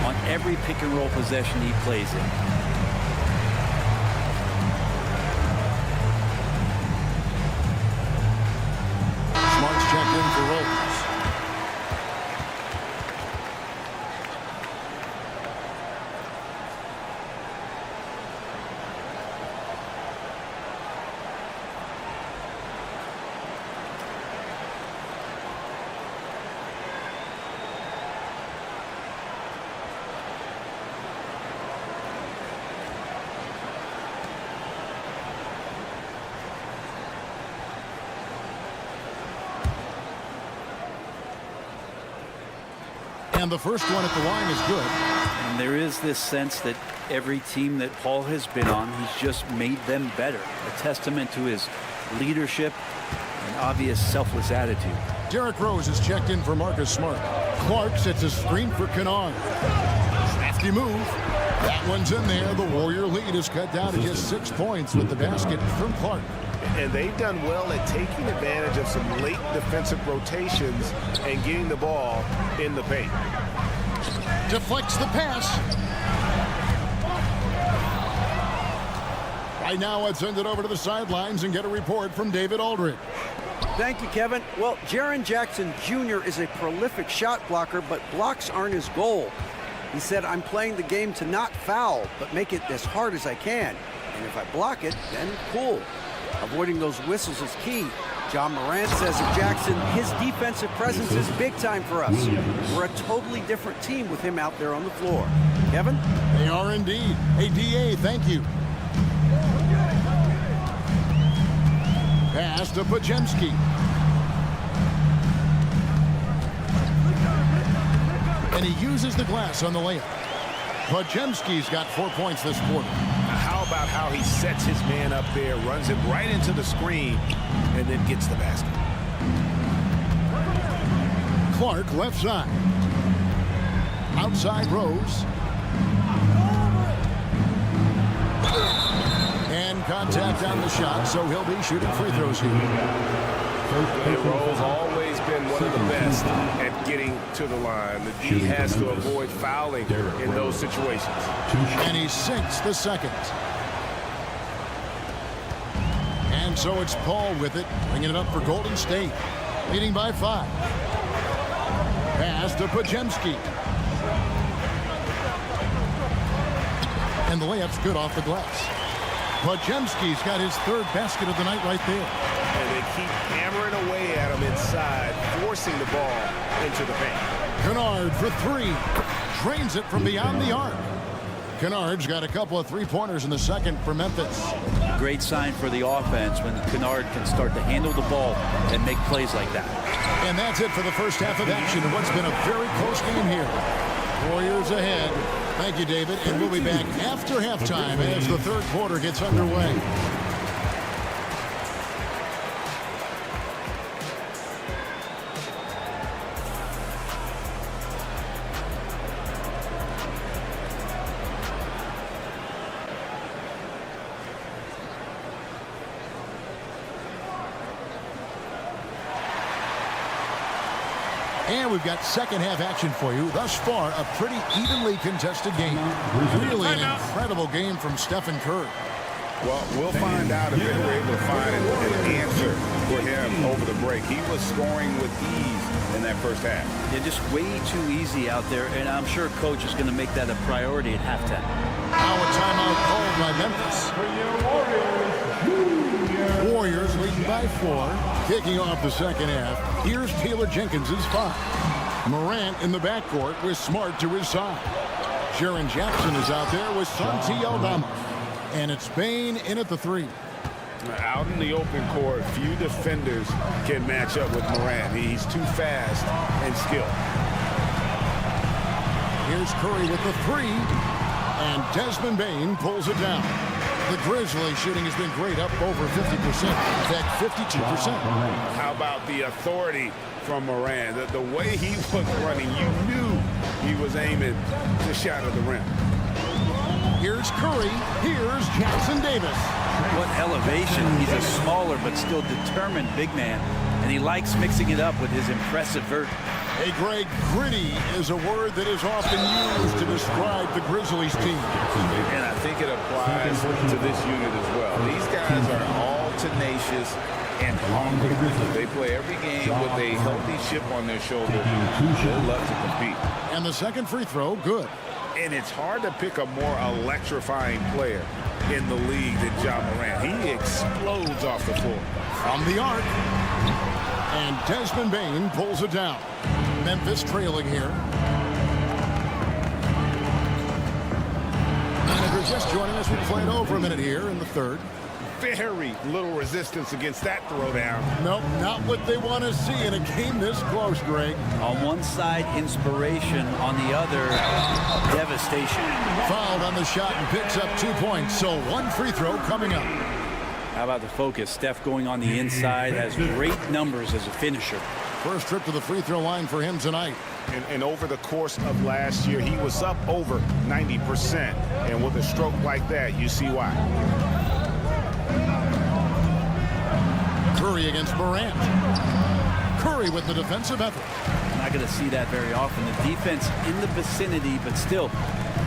on every pick-and-roll possession he plays in. Checked in for Rose. And the first one at the line is good. And there is this sense that every team that Paul has been on, he's just made them better. A testament to his leadership and obvious selfless attitude. Derrick Rose is checked in for Marcus Smart. Clark sets a screen for Kennard. Crafty move. That one's in there. The Warrior lead is cut down to just 6 points with the basket from Clark. And they've done well at taking advantage of some late defensive rotations and getting the ball in the paint. Deflects the pass. Right now, let's send it over to the sidelines and get a report from David Aldridge. Thank you, Kevin. Well, Jaren Jackson Jr. is a prolific shot blocker, but blocks aren't his goal. He said, I'm playing the game to not foul, but make it as hard as I can. And if I block it, then cool. Avoiding those whistles is key. John Morant says of Jackson, his defensive presence is big time for us. We're a totally different team with him out there on the floor. Kevin? They are indeed. Hey, DA, thank you. Pass to Podziemski. And he uses the glass on the layup. Podziemski's got 4 points this quarter. How about how he sets his man up there, runs it right into the screen, and then gets the basket. Clark left side. Outside Rose. And contact on the shot, so he'll be shooting free throws here. And Rose always been one of the best at getting to the line. The D has to avoid fouling in those situations. And he sinks the second. And so it's Paul with it, bringing it up for Golden State, leading by 5. Pass to Podziemski. And the layup's good off the glass. Podziemski's got his 3rd basket of the night right there. And they keep hammering away at him inside, forcing the ball into the paint. Kennard for 3. Drains it from beyond the arc. Kennard's got a couple of 3-pointers in the second for Memphis. Great sign for the offense when Kennard can start to handle the ball and make plays like that. And that's it for the first half of action in what's been a very close game here. Warriors ahead. Thank you, David. And we'll be back after halftime as the 3rd quarter gets underway. And we've got second half action for you. Thus far, a pretty evenly contested game. Really an incredible game from Stephen Curry. Well, we'll find out if they were able to find an answer for him over the break. He was scoring with ease in that first half. They're just way too easy out there, and I'm sure coach is going to make that a priority at halftime. Now a timeout called by Memphis. Warriors leading by 4. Kicking off the second half. Here's Taylor Jenkins' 5. Morant in the backcourt with Smart to his side. Jaren Jackson is out there with Santi Aldama. And it's Bane in at the 3. Out in the open court, few defenders can match up with Morant. He's too fast and skilled. Here's Curry with the 3. And Desmond Bane pulls it down. The Grizzlies shooting has been great, up over 50%. In fact, 52%. How about the authority from Morant? The way he was running, you knew he was aiming to shatter the rim. Here's Curry. Here's Jackson Davis. What elevation. He's a smaller but still determined big man, and he likes mixing it up with his impressive vert. Hey, Greg, gritty is a word that is often used to describe the Grizzlies team. And I think it applies to this unit as well. These guys are all tenacious and hungry. They play every game with a healthy chip on their shoulder. They love to compete. And the second free throw, good. And it's hard to pick a more electrifying player in the league than Ja Morant. He explodes off the floor. From the arc. And Desmond Bane pulls it down. Memphis trailing here. And if you're just joining us, we played over a minute here in the third. Very little resistance against that throwdown. Nope, not what they want to see in a game this close, Greg. On one side, inspiration. On the other, devastation. Fouled on the shot and picks up 2 points. So one free throw coming up. How about the focus? Steph going on the inside, has great numbers as a finisher. First trip to the free throw line for him tonight. And over the course of last year, he was up over 90%. And with a stroke like that, you see why. Curry against Morant. Curry with the defensive effort. Not going to see that very often. The defense in the vicinity, but still,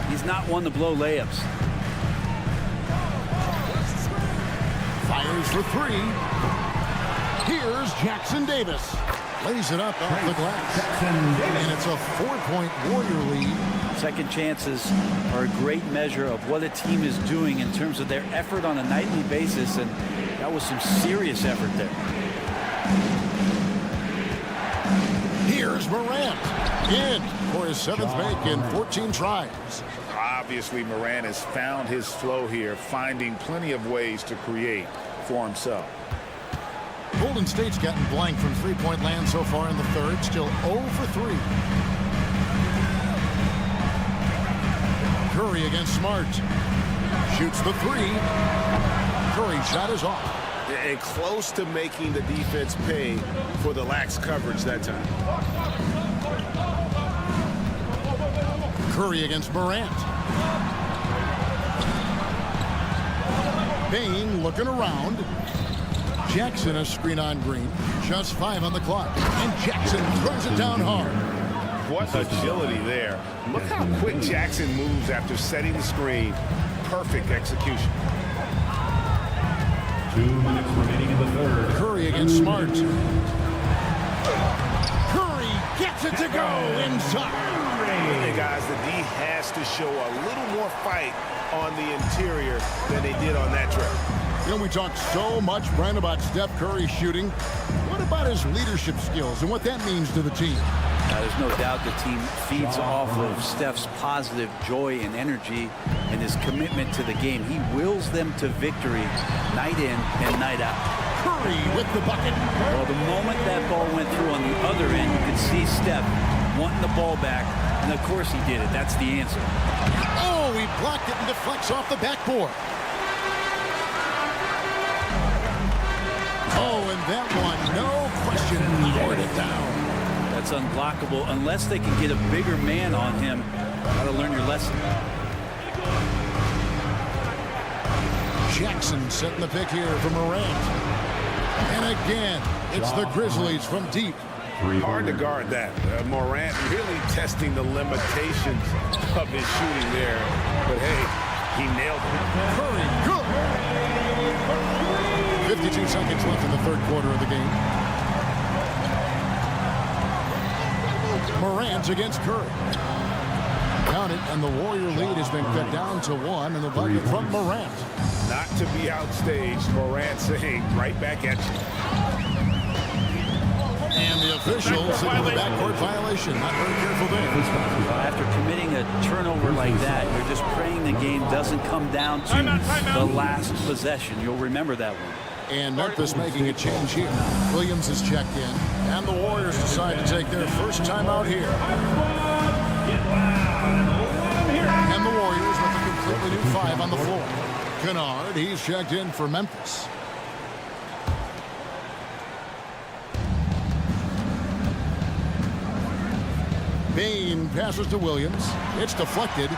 he's not one to blow layups. Fires for 3. Here's Jackson Davis. Lays it up off the glass. And it's a 4-point Warrior lead. Second chances are a great measure of what a team is doing in terms of their effort on a nightly basis, and that was some serious effort there. Here's Morant. In for his 7th make in 14 tries. Obviously, Morant has found his flow here, finding plenty of ways to create for himself. Golden State's gotten blank from three-point land so far in the third. Still 0 for 3. Curry against Smart. Shoots the 3. Curry's shot is off. And close to making the defense pay for the lax coverage that time. Curry against Morant. Bane looking around. Jackson a screen on Green. Just 5 on the clock. And Jackson throws it down hard. What agility there. Look how quick Jackson moves after setting the screen. Perfect execution. 2 minutes remaining in the third. Curry against Smart. Curry gets it to go inside. Hey guys, the D has to show a little more fight on the interior than they did on that trip. You know, we talk so much, Brian, about Steph Curry shooting. What about his leadership skills and what that means to the team? There's no doubt the team feeds off of Steph's positive joy and energy and his commitment to the game. He wills them to victory night in and night out. Curry with the bucket. Well, the moment that ball went through on the other end, you could see Steph wanting the ball back, and of course he did it. That's the answer. Oh, he blocked it and deflects off the backboard. Oh, and that one, no question, poured it down. That's unblockable unless they can get a bigger man on him. Gotta learn your lesson. Jackson setting the pick here for Morant. And again, it's the Grizzlies from deep. Hard to guard that. Morant really testing the limitations of his shooting there. But hey, he nailed it. Curry, good. 52 seconds left in the third quarter of the game. Morant against Curry. Count it, and the Warrior lead has been cut down to 1, and the bucket from Morant. Not to be outstaged, Morant saying, right back at you. And the officials signal the backcourt violation. Not very careful there. After committing a turnover like that, you're just praying the game doesn't come down to the last possession. You'll remember that one. And Memphis making a change here. Williams is checked in, and the Warriors decide to take their first time out here. And the Warriors with a completely new 5 on the floor. Kennard, he's checked in for Memphis. Bain passes to Williams. It's deflected.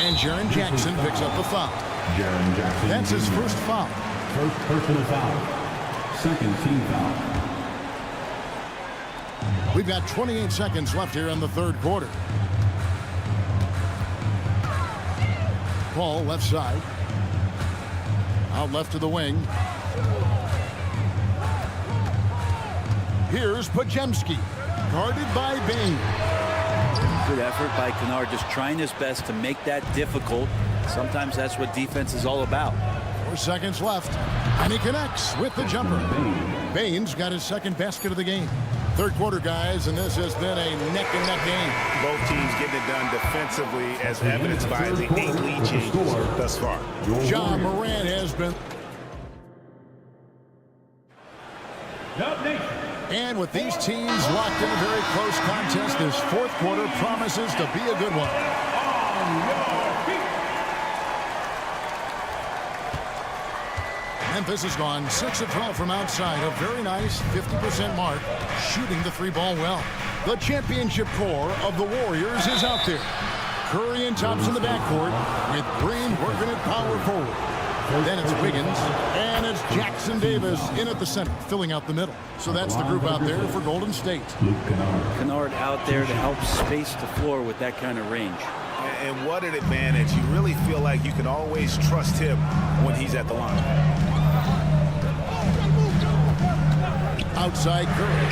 And Jaren Jackson picks up the foul. Jaren Jackson. That's his first foul. First personal foul. Second team foul. We've got 28 seconds left here in the third quarter. Paul left side. Out left to the wing. Here's Podziemski. Guarded by Bain. Good effort by Kennard, just trying his best to make that difficult. Sometimes that's what defense is all about. 4 seconds left. And he connects with the jumper. Bain's got his second basket of the game. Third quarter, guys, and this has been a neck-and-neck game. Both teams getting it done defensively, as evidenced by the 8 lead changes thus far. Ja Morant has been. And with these teams locked in a very close contest, this fourth quarter promises to be a good one. Memphis has gone 6 of 12 from outside, a very nice 50% mark, shooting the 3-ball well. The championship core of the Warriors is out there. Curry and Thompson in the backcourt, with Green working at power forward. Then it's Wiggins, and it's Jackson Davis in at the center, filling out the middle. So that's the group out there for Golden State. Kennard out there to help space the floor with that kind of range. And what an advantage. You really feel like you can always trust him when he's at the line. Outside Curry.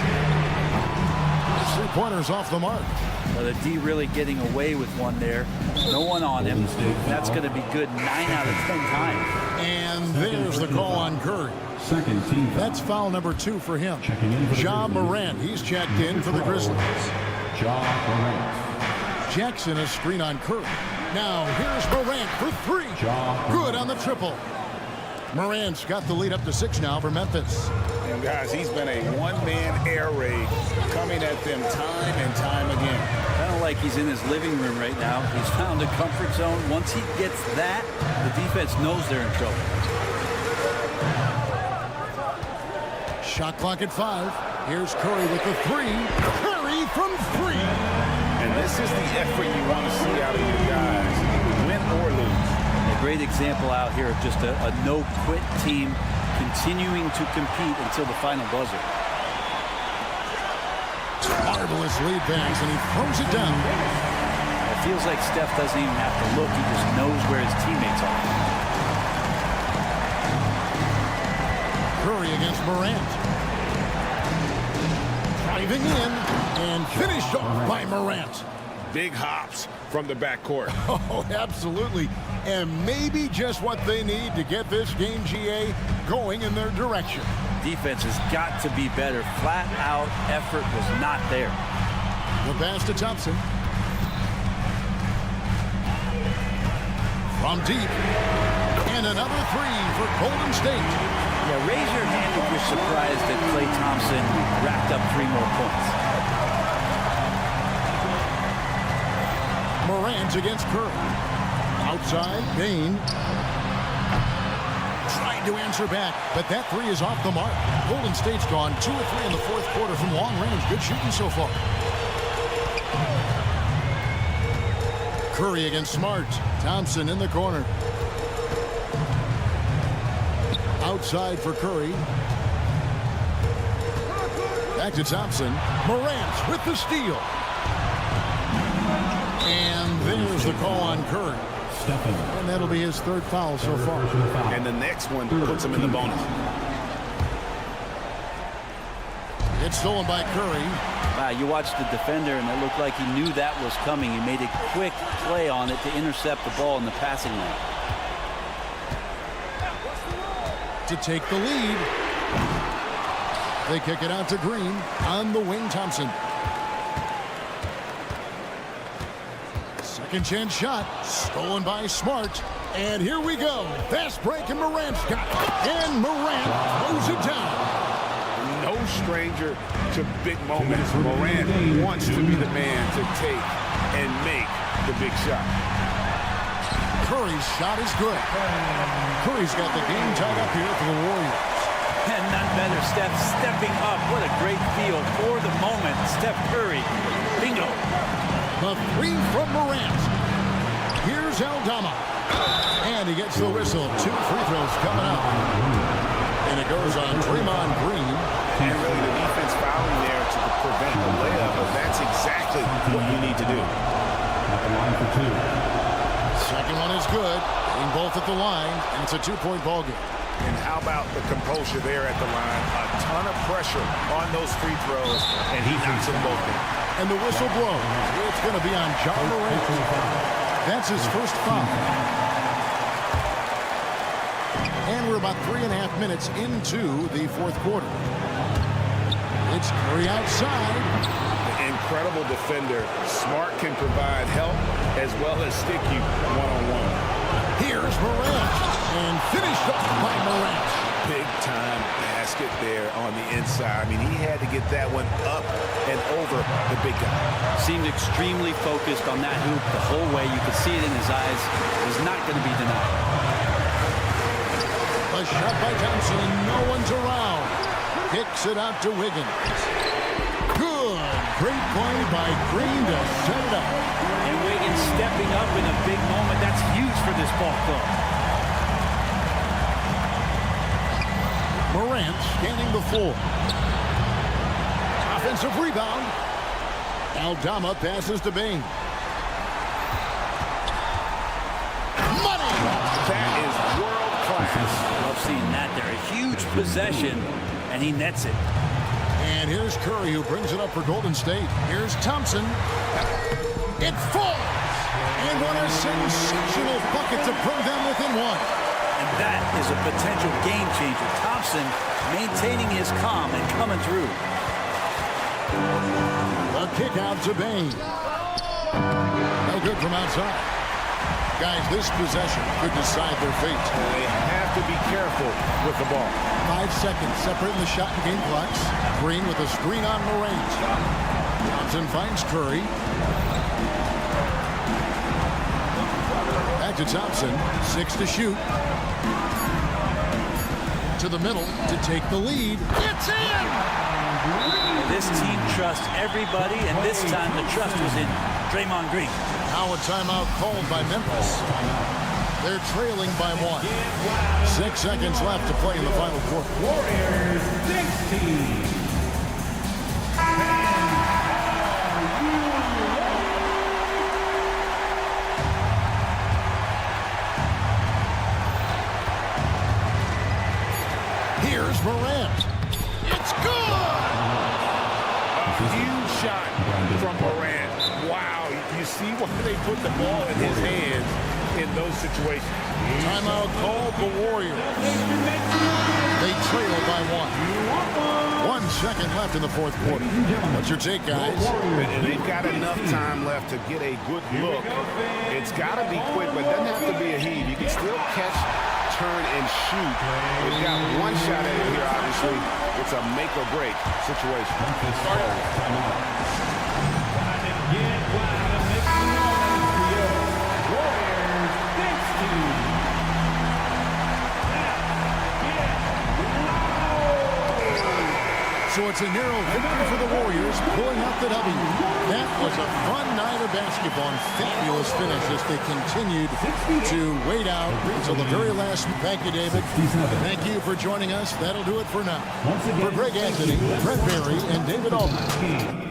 3-pointers off the mark. Well, the D really getting away with one there. No one on him. That's going to be good 9 out of 10 times. And there's the call on Curry. Second team foul. That's foul number 2 for him. Ja Morant, he's checked in for the Grizzlies. Ja Morant. Jackson, a screen on Curry. Now here's Morant for 3. Good on the triple. Morant's got the lead up to 6 now for Memphis. And guys, he's been a one-man air raid coming at them time and time again. Kind of like he's in his living room right now. He's found a comfort zone. Once he gets that, the defense knows they're in trouble. Shot clock at 5. Here's Curry with the 3. Curry from 3. And this is the effort you want to see out of your guys, win or lose. A great example out here of just a no-quit team continuing to compete until the final buzzer. Marvelous lead pass, and he throws it down. It feels like Steph doesn't even have to look. He just knows where his teammates are. Curry against Morant. Driving in and finished off by Morant. Big hops from the backcourt. Oh, absolutely. And maybe just what they need to get this game, GA, going in their direction. Defense has got to be better. Flat out effort was not there. The pass to Thompson. From deep. And another 3 for Golden State. Yeah, raise your hand if you're surprised that Klay Thompson racked up 3 more points. Morant against Curry. Outside, Bain. Trying to answer back, but that 3 is off the mark. Golden State's gone 2 of 3 in the fourth quarter from long range. Good shooting so far. Curry against Smart. Thompson in the corner. Outside for Curry. Back to Thompson. Morant with the steal. And there's the call on Curry. And that'll be his third foul so far. And the next one puts him in the bonus. It's stolen by Curry. Wow, you watched the defender, and it looked like he knew that was coming. He made a quick play on it to intercept the ball in the passing lane. To take the lead. They kick it out to Green. On the wing, Thompson. Second chance shot. Stolen by Smart. And here we go. Fast break, and Morant's got it. And Morant throws it down. No stranger to big moments. Morant wants to be the man to take and make the big shot. Curry's shot is good. Curry's got the game tied up here for the Warriors. And none better, Steph stepping up. What a great feel for the moment. Steph Curry. Bingo. The three from Morant. Here's Aldama. And he gets the whistle. 2 free throws coming up. And it goes on Draymond Green. And really the defense fouling there to prevent the layup, but that's exactly what you need to do. At the line for 2. Second one is good. Being both at the line, and it's a 2-point ball game. And how about the composure there at the line? A ton of pressure on those free throws, and he knocks them both in. And the whistle blows. It's going to be on John Morant. That's his first foul. And we're about 3.5 minutes into the fourth quarter. It's Curry outside. Incredible defender. Smart can provide help as well as stick you one-on-one. Here's Morant. And finished off by Morant. Big-time basket there on the inside. I mean, he had to get that one up and over the big guy. Seemed extremely focused on that hoop the whole way. You could see it in his eyes. It was not going to be denied. A shot by Thompson. No one's around. Kicks it out to Wiggins. Good. Great play by Green to set it up. And Wiggins stepping up in a big moment. That's huge for this ball club. Morant scanning the floor. Offensive rebound. Aldama passes to Bing. Money! That is world class. Love seeing that there. A huge possession, and he nets it. And here's Curry, who brings it up for Golden State. Here's Thompson. It falls! And what a sensational bucket to bring them within one. And that is a potential game changer. Thompson maintaining his calm and coming through. A kick out to Bain. No good from outside. Guys, this possession could decide their fate. They have to be careful with the ball. 5 seconds separating the shot and game clocks. Green with a screen on Morant. Thompson finds Curry. Back to Thompson. 6 to shoot. To the middle to take the lead. It's in! This team trusts everybody, and this time the trust was in Draymond Green. Now a timeout called by Memphis. They're trailing by 1. 6 seconds left to play in the final quarter. Warriors 16. Here's Morant. It's good! A huge shot from Morant. Wow, you see why they put the ball in his hands in those situations. Timeout called the Warriors. They trail by 1. 1 second left in the fourth quarter. What's your take, guys? And they've got enough time left to get a good look. It's got to be quick, but it doesn't have to be a heave. You can still catch, turn, and shoot. They've got one shot at it here, obviously. It's a make-or-break situation. So it's a narrow victory for the Warriors, pulling out the W. That was a fun night of basketball and fabulous finish as they continued to wait out until the very last. Thank you, David. Thank you for joining us. That'll do it for now. For Greg Anthony, Brett Berry, and David Aldridge.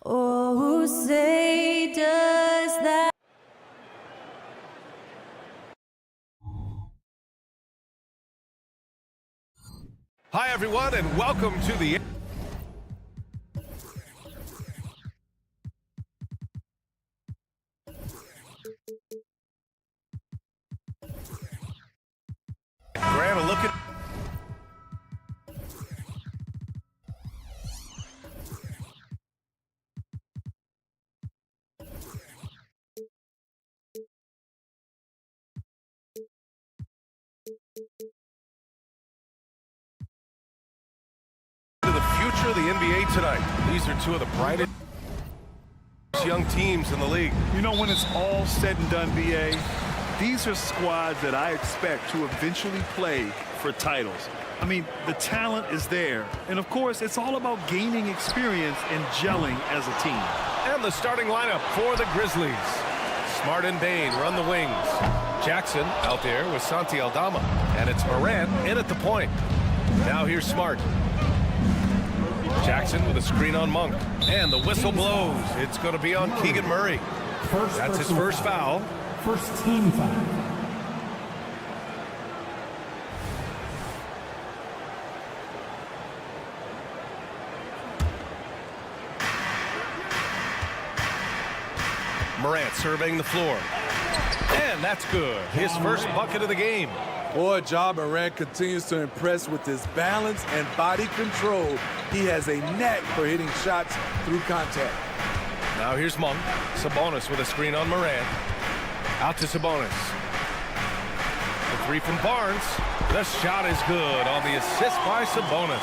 Oh, who say does that? Hi, everyone, and welcome to the Grant, a look at the future of the NBA tonight. These are two of the brightest young teams in the league. You know, when it's all said and done, BA, these are squads that I expect to eventually play for titles. I mean, the talent is there. And, of course, it's all about gaining experience and gelling as a team. And the starting lineup for the Grizzlies. Smart and Bain run the wings. Jackson out there with Santi Aldama. And it's Morant in at the point. Now here's Smart. Jackson with a screen on Monk. And the whistle blows. It's going to be on Keegan Murray. That's his first foul. First team foul. Morant surveying the floor. And that's good. His first bucket of the game. Boy, Ja Morant continues to impress with his balance and body control. He has a knack for hitting shots through contact. Now here's Monk. Sabonis with a screen on Morant. Out to Sabonis. The three from Barnes. The shot is good on the assist by Sabonis.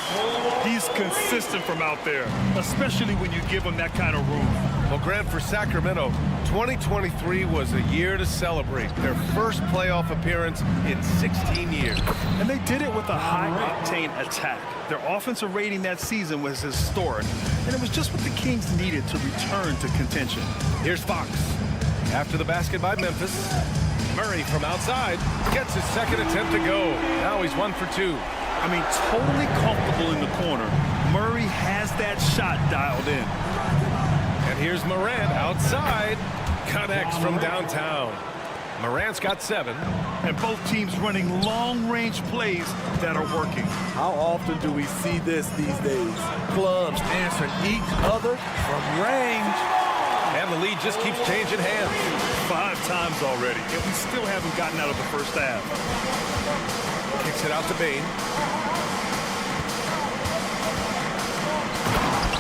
He's consistent from out there, especially when you give him that kind of room. Well, Grant, for Sacramento, 2023 was a year to celebrate. Their first playoff appearance in 16 years. And they did it with a high-octane attack. Their offensive rating that season was historic, and it was just what the Kings needed to return to contention. Here's Fox. After the basket by Memphis, Murray from outside gets his second attempt to go. Now he's 1 for 2. I mean, totally comfortable in the corner. Murray has that shot dialed in. And here's Morant outside. Connects from downtown. Morant's got 7. And both teams running long-range plays that are working. How often do we see this these days? Clubs answering each other from range. And the lead just keeps changing hands. 5 times already, and we still haven't gotten out of the first half. Kicks it out to Bain.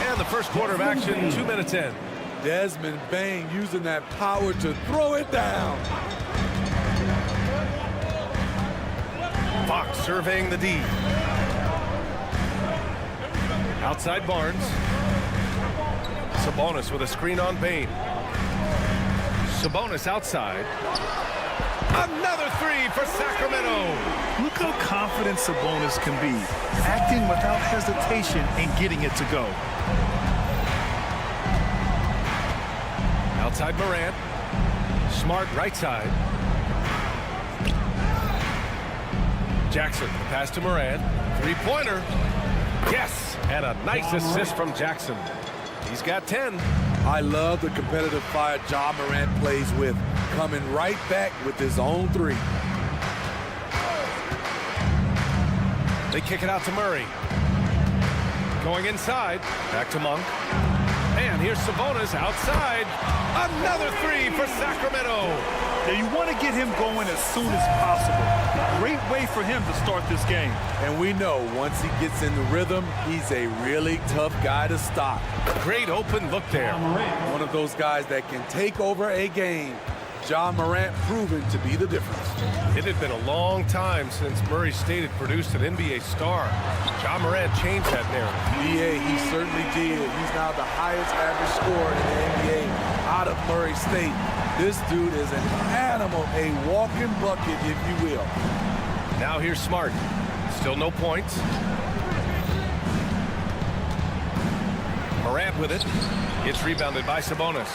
And the first quarter of action, 2 minutes in. Desmond Bain using that power to throw it down. Fox surveying the D. Outside Barnes. Sabonis with a screen on Bain. Sabonis outside. Another 3 for Sacramento. Look how confident Sabonis can be, acting without hesitation and getting it to go. Outside Morant. Smart right side. Jackson, the pass to Morant. 3-pointer. Yes, and a nice assist from Jackson. He's got 10. I love the competitive fire Ja Morant plays with, coming right back with his own 3. They kick it out to Murray. Going inside. Back to Monk. And here's Sabonis outside. Another 3 for Sacramento. Yeah, you want to get him going as soon as possible. Great way for him to start this game. And we know once he gets in the rhythm, he's a really tough guy to stop. Great open look there. One of those guys that can take over a game. Ja Morant proven to be the difference. It had been a long time since Murray State had produced an NBA star. Ja Morant changed that narrative. BA, he certainly did. He's now the highest average scorer in the NBA out of Murray State. This dude is an animal, a walking bucket, if you will. Now here's Smart. Still no points. Morant with it. It's rebounded by Sabonis.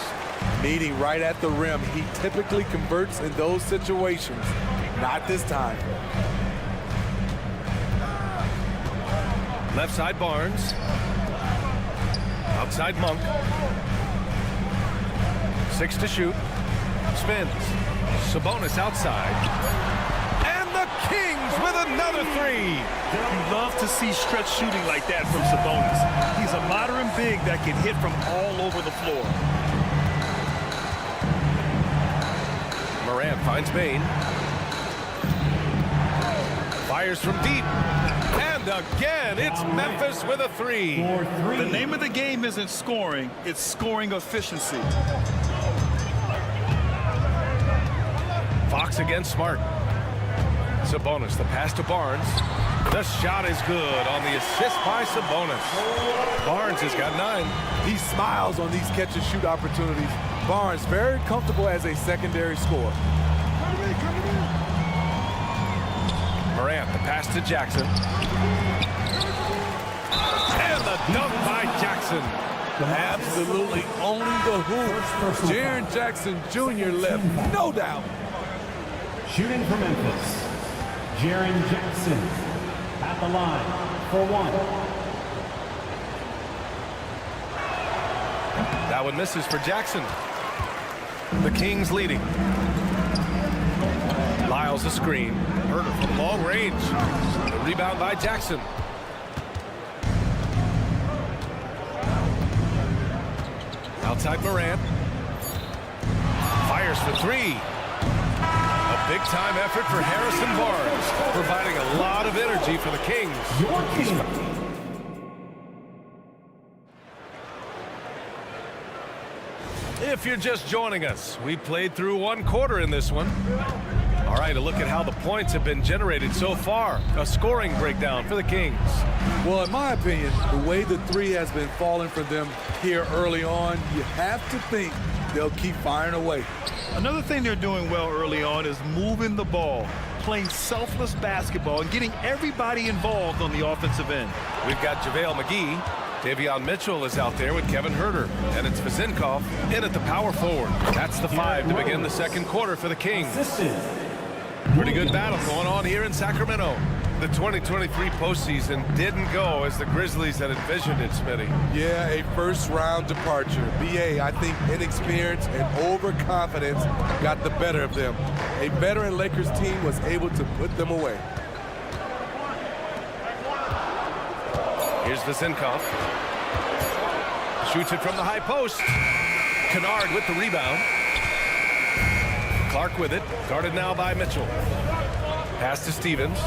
Meeting right at the rim. He typically converts in those situations. Not this time. Left side Barnes. Outside Monk. 6 to shoot. Spins. Sabonis outside. And the Kings with another 3. You love to see stretch shooting like that from Sabonis. He's a modern big that can hit from all over the floor. Morant finds Bain. Fires from deep. And again, it's Memphis with a 3. The name of the game isn't scoring, it's scoring efficiency. Fox against Smart. Sabonis, the pass to Barnes. The shot is good on the assist by Sabonis. Barnes has got 9. He smiles on these catch-and-shoot opportunities. Barnes very comfortable as a secondary scorer. Morant, the pass to Jackson. And the dunk by Jackson. Absolutely owning the hoop. Jaren Jackson Jr. left, no doubt. Shooting for Memphis, Jaren Jackson at the line for 1. That one misses for Jackson. The Kings leading. Lyles a screen. Herter from long range. The rebound by Jackson. Outside Morant. Fires for 3. A big-time effort for Harrison Barnes, providing a lot of energy for the Kings. If you're just joining us, we played through 1 quarter in this one. All right, a look at how the points have been generated so far. A scoring breakdown for the Kings. Well, in my opinion, the way the 3 has been falling for them here early on, you have to think they'll keep firing away. Another thing they're doing well early on is moving the ball, playing selfless basketball, and getting everybody involved on the offensive end. We've got JaVale McGee. Davion Mitchell is out there with Kevin Herter. And it's Vezinkov in at the power forward. That's the 5 to begin the second quarter for the Kings. Pretty good battle going on here in Sacramento. The 2023 postseason didn't go as the Grizzlies had envisioned it, Smitty. Yeah, a first-round departure. BA, I think inexperience and overconfidence got the better of them. A veteran Lakers team was able to put them away. Here's Vezinkov. Shoots it from the high post. Kennard with the rebound. Clark with it. Guarded now by Mitchell. Pass to Stevens.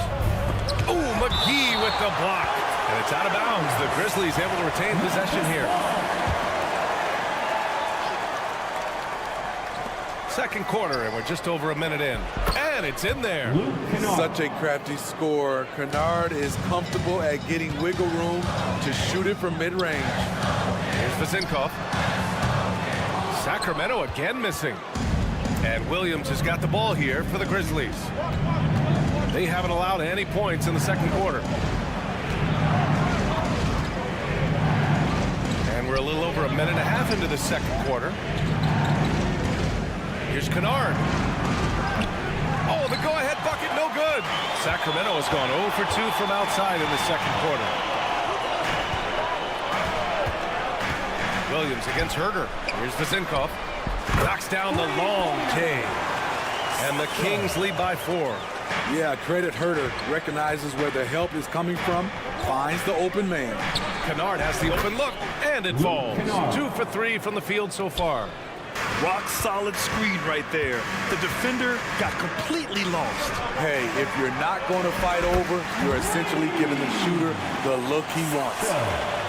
Oh, McGee with the block. And it's out of bounds. The Grizzlies able to retain possession here. Second quarter, and we're just over a minute in. And it's in there. Such a crafty scorer. Kennard is comfortable at getting wiggle room to shoot it from mid-range. Here's Vezinkov. Sacramento again missing. And Williams has got the ball here for the Grizzlies. They haven't allowed any points in the second quarter. And we're a little over a minute and a half into the second quarter. Here's Kennard. Oh, the go-ahead bucket, no good. Sacramento has gone 0 for 2 from outside in the second quarter. Williams against Herter. Here's Vezinkov. Knocks down the long J. And the Kings lead by 4. Yeah, credit Herter. Recognizes where the help is coming from. Finds the open man. Kennard has the open look. And it falls. 2 for 3 from the field so far. Rock solid screen right there. The defender got completely lost. Hey, if you're not going to fight over, you're essentially giving the shooter the look he wants.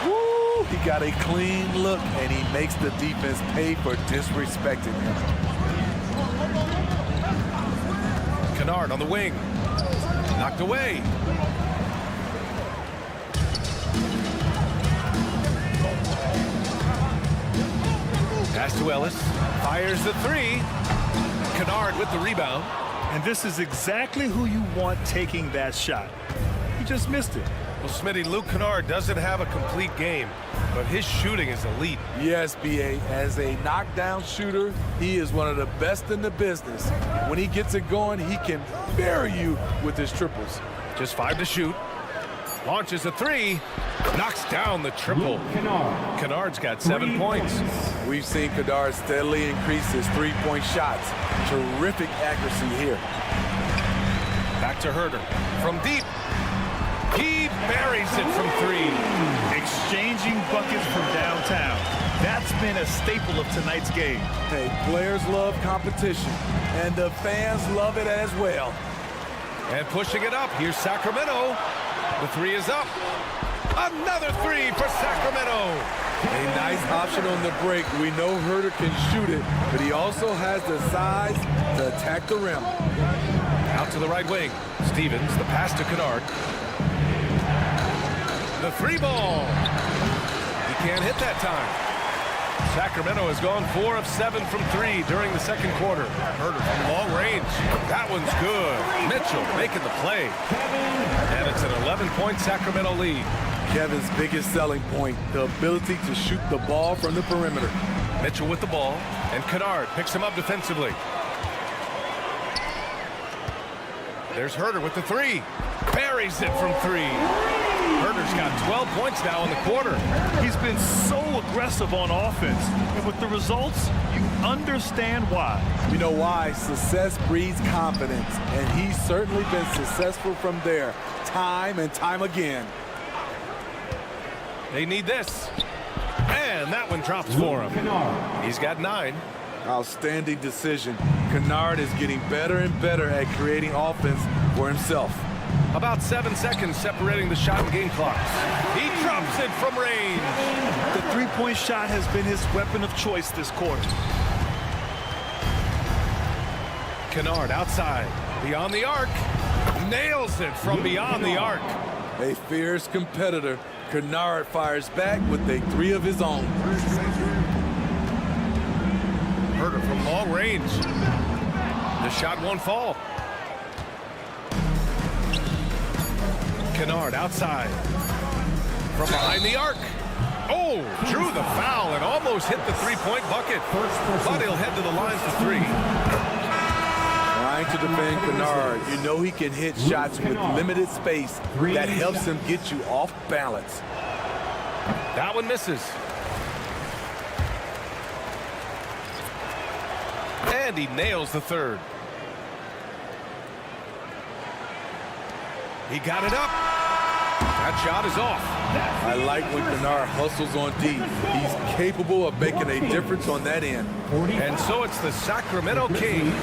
Woo! He got a clean look, and he makes the defense pay for disrespecting him. Kennard on the wing. Knocked away. Pass to Ellis. Fires the 3. Kennard with the rebound. And this is exactly who you want taking that shot. He just missed it. Well, Smitty, Luke Kennard doesn't have a complete game, but his shooting is elite. Yes, B.A. As a knockdown shooter, he is one of the best in the business. When he gets it going, he can bury you with his triples. Just 5 to shoot. Launches a 3. Knocks down the triple. Kennard's got 7 points. We've seen Kennard steadily increase his three-point shots. Terrific accuracy here. Back to Herder. From deep. He buries it from three. Exchanging buckets from downtown. That's been a staple of tonight's game. Hey, players love competition, and the fans love it as well. And pushing it up. Here's Sacramento. The three is up. Another three for Sacramento. A nice option on the break. We know Herder can shoot it, but he also has the size to attack the rim. Out to the right wing. Stevens, the pass to Kennard. The three ball. He can't hit that time. Sacramento has gone 4 of 7 from 3 during the second quarter. Herder from long range. That one's good. Mitchell making the play. And it's an 11-point Sacramento lead. Kevin's biggest selling point, the ability to shoot the ball from the perimeter. Mitchell with the ball, and Kennard picks him up defensively. There's Herder with the three. Buries it from 3. Herder's got 12 points now in the quarter. He's been so aggressive on offense, and with the results, you understand why. You know why? Success breeds confidence, and he's certainly been successful from there, time and time again. They need this. And that one drops for him. He's got 9. Outstanding decision. Kennard is getting better and better at creating offense for himself. About 7 seconds separating the shot and game clocks. He drops it from range. The three-point shot has been his weapon of choice this quarter. Kennard outside. Beyond the arc. Nails it from beyond the arc. A fierce competitor. Kennard fires back with a 3 of his own. Herder from long range. The shot won't fall. Kennard outside. From behind the arc. Oh, drew the foul and almost hit the three-point bucket. But he'll head to the line for 3. Trying to defend Kennard. You know he can hit shots with limited space. That helps him get you off balance. That one misses. And he nails the third. He got it up. That shot is off. I like when Kennard hustles on D. He's capable of making a difference on that end. And so it's the Sacramento Kings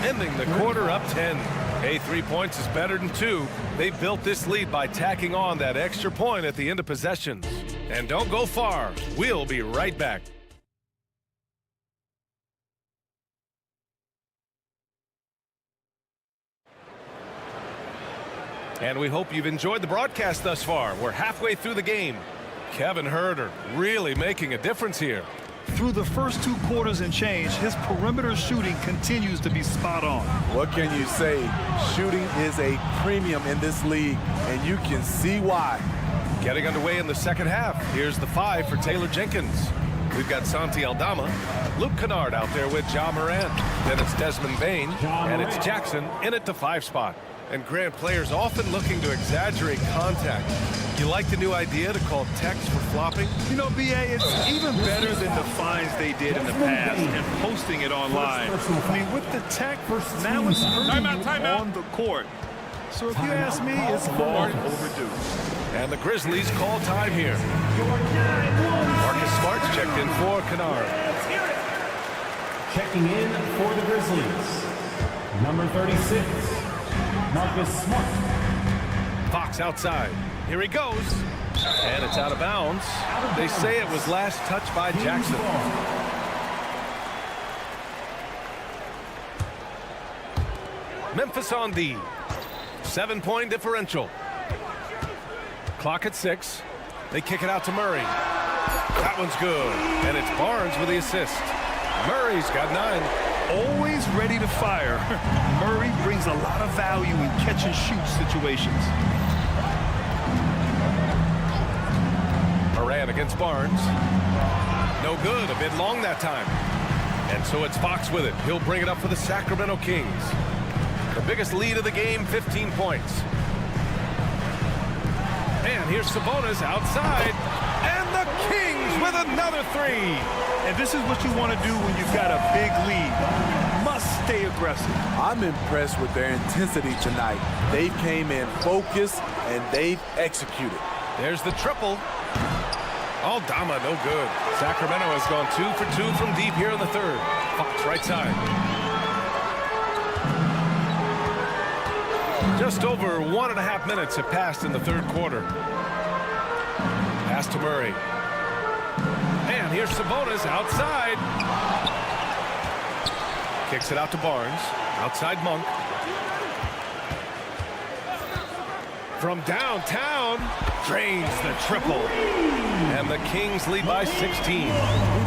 ending the quarter up 10. Hey, 3 points is better than 2. They built this lead by tacking on that extra point at the end of possessions. And don't go far. We'll be right back. And we hope you've enjoyed the broadcast thus far. We're halfway through the game. Kevin Herder really making a difference here. Through the first 2 quarters and change, his perimeter shooting continues to be spot on. What can you say? Shooting is a premium in this league, and you can see why. Getting underway in the second half. Here's the 5 for Taylor Jenkins. We've got Santi Aldama, Luke Kennard out there with Ja Morant. Then it's Desmond Bain, and it's Jackson in at the 5 spot. And Grant, players often looking to exaggerate contact. You like the new idea to call text for flopping? You know, BA, it's even better than the fines they did in the past and posting it online. I mean, with the tech, now it's hurting on the court. So if you ask me, it's long overdue. And the Grizzlies call time here. Marcus Smart's checked in for Kennard. Checking in for the Grizzlies, number 36, Marcus Smart. Fox outside. Here he goes. And it's out of bounds. They say it was last touched by Jackson. Memphis on D. 7-point differential. Clock at 6. They kick it out to Murray. That one's good. And it's Barnes with the assist. Murray's got 9. Always ready to fire. Murray brings a lot of value in catch-and-shoot situations. Moran against Barnes. No good. A bit long that time. And so it's Fox with it. He'll bring it up for the Sacramento Kings. The biggest lead of the game, 15 points. And here's Sabonis outside. And the Kings with another three. And this is what you want to do when you've got a big lead. You must stay aggressive. I'm impressed with their intensity tonight. They came in focused and they've executed. There's the triple. Aldama, no good. Sacramento has gone 2 for 2 from deep here in the third. Fox right side. Just over 1.5 minutes have passed in the third quarter. Pass to Murray. And here's Sabonis outside. Kicks it out to Barnes. Outside Monk. From downtown, drains the triple. And the Kings lead by 16. He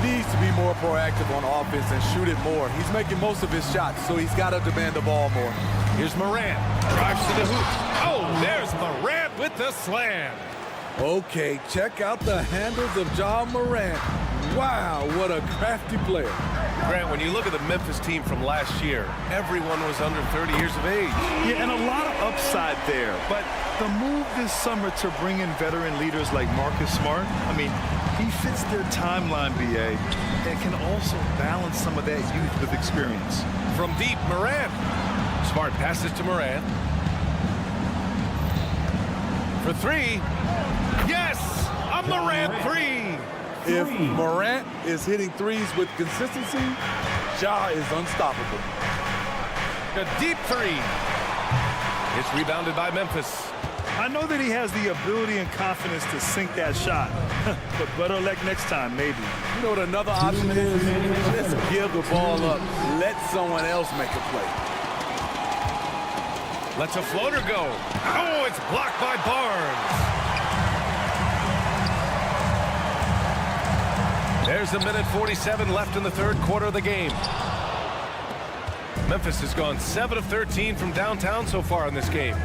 needs to be more proactive on offense and shoot it more. He's making most of his shots, so he's got to demand the ball more. Here's Morant. Drives to the hoop. Oh, there's Morant with the slam. Okay, check out the handles of John Morant. Wow, what a crafty player. Grant, when you look at the Memphis team from last year, everyone was under 30 years of age. Yeah, and a lot of upside there. But the move this summer to bring in veteran leaders like Marcus Smart, I mean, he fits their timeline, BA, and can also balance some of that youth with experience. From deep, Morant. Smart passes to Morant. For three. Yes! A Morant three! If Morant is hitting threes with consistency, Ja is unstoppable. A deep three. It's rebounded by Memphis. I know that he has the ability and confidence to sink that shot, but better luck next time, maybe. You know what another option is? Just give the ball up. Let someone else make a play. Lets a floater go. Oh, it's blocked by Barnes. There's a minute 47 left in the third quarter of the game. Memphis has gone 7 of 13 from downtown so far in this game.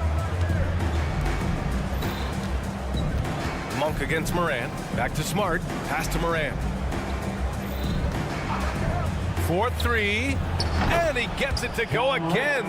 Monk against Morant. Back to Smart. Pass to Morant. 4-3. And he gets it to go again.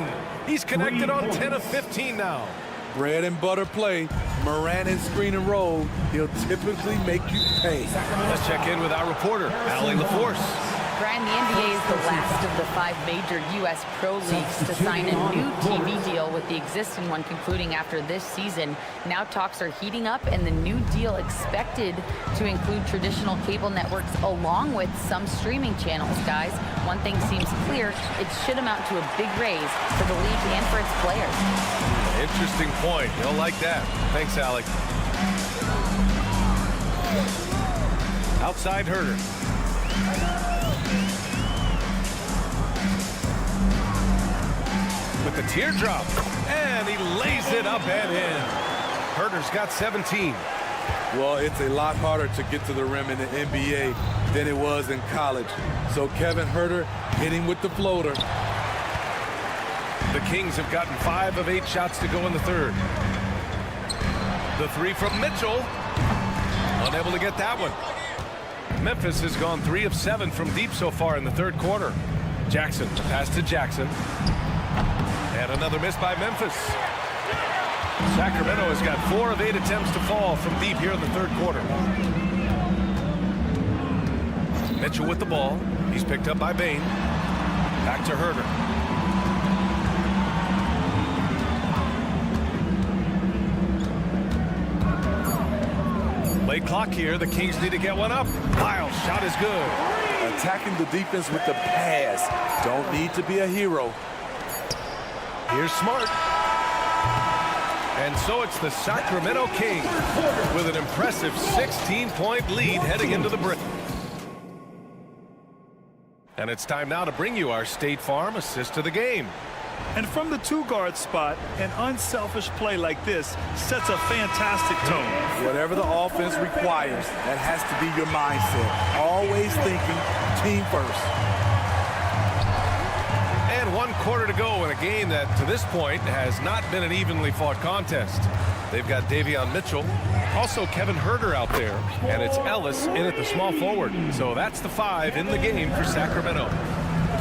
He's connected on 10 of 15 now. Bread and butter play. Morant and screen and roll. He'll typically make you pay. Let's check in with our reporter, Allie LaForce. Brian, the NBA is the last of the 5 major U.S. pro leagues to sign a new TV deal, with the existing one concluding after this season. Now talks are heating up, and the new deal expected to include traditional cable networks along with some streaming channels. Guys, one thing seems clear: it should amount to a big raise for the league and for its players. Interesting point. You'll like that. Thanks, Alec. Outside Herter. With the teardrop. And he lays it up and in. Herter's got 17. Well, it's a lot harder to get to the rim in the NBA than it was in college. So Kevin Herter hitting with the floater. The Kings have gotten 5 of 8 shots to go in the third. The three from Mitchell. Unable to get that one. Memphis has gone 3 of 7 from deep so far in the third quarter. Jackson, the pass to Jackson. And another miss by Memphis. Sacramento has got 4 of 8 attempts to fall from deep here in the third quarter. Mitchell with the ball. He's picked up by Bain. Back to Herter. Late clock here. The Kings need to get one up. Lyles' shot is good. Attacking the defense with the pass. Don't need to be a hero. Here's Smart. And so it's the Sacramento Kings with an impressive 16-point lead heading into the break. And it's time now to bring you our State Farm assist of the game. And from the 2-guard spot, an unselfish play like this sets a fantastic tone. Whatever the offense requires, that has to be your mindset. Always thinking team first. And 1 quarter to go in a game that, to this point, has not been an evenly fought contest. They've got Davion Mitchell, also Kevin Herter out there, and it's Ellis in at the small forward. So that's the 5 in the game for Sacramento.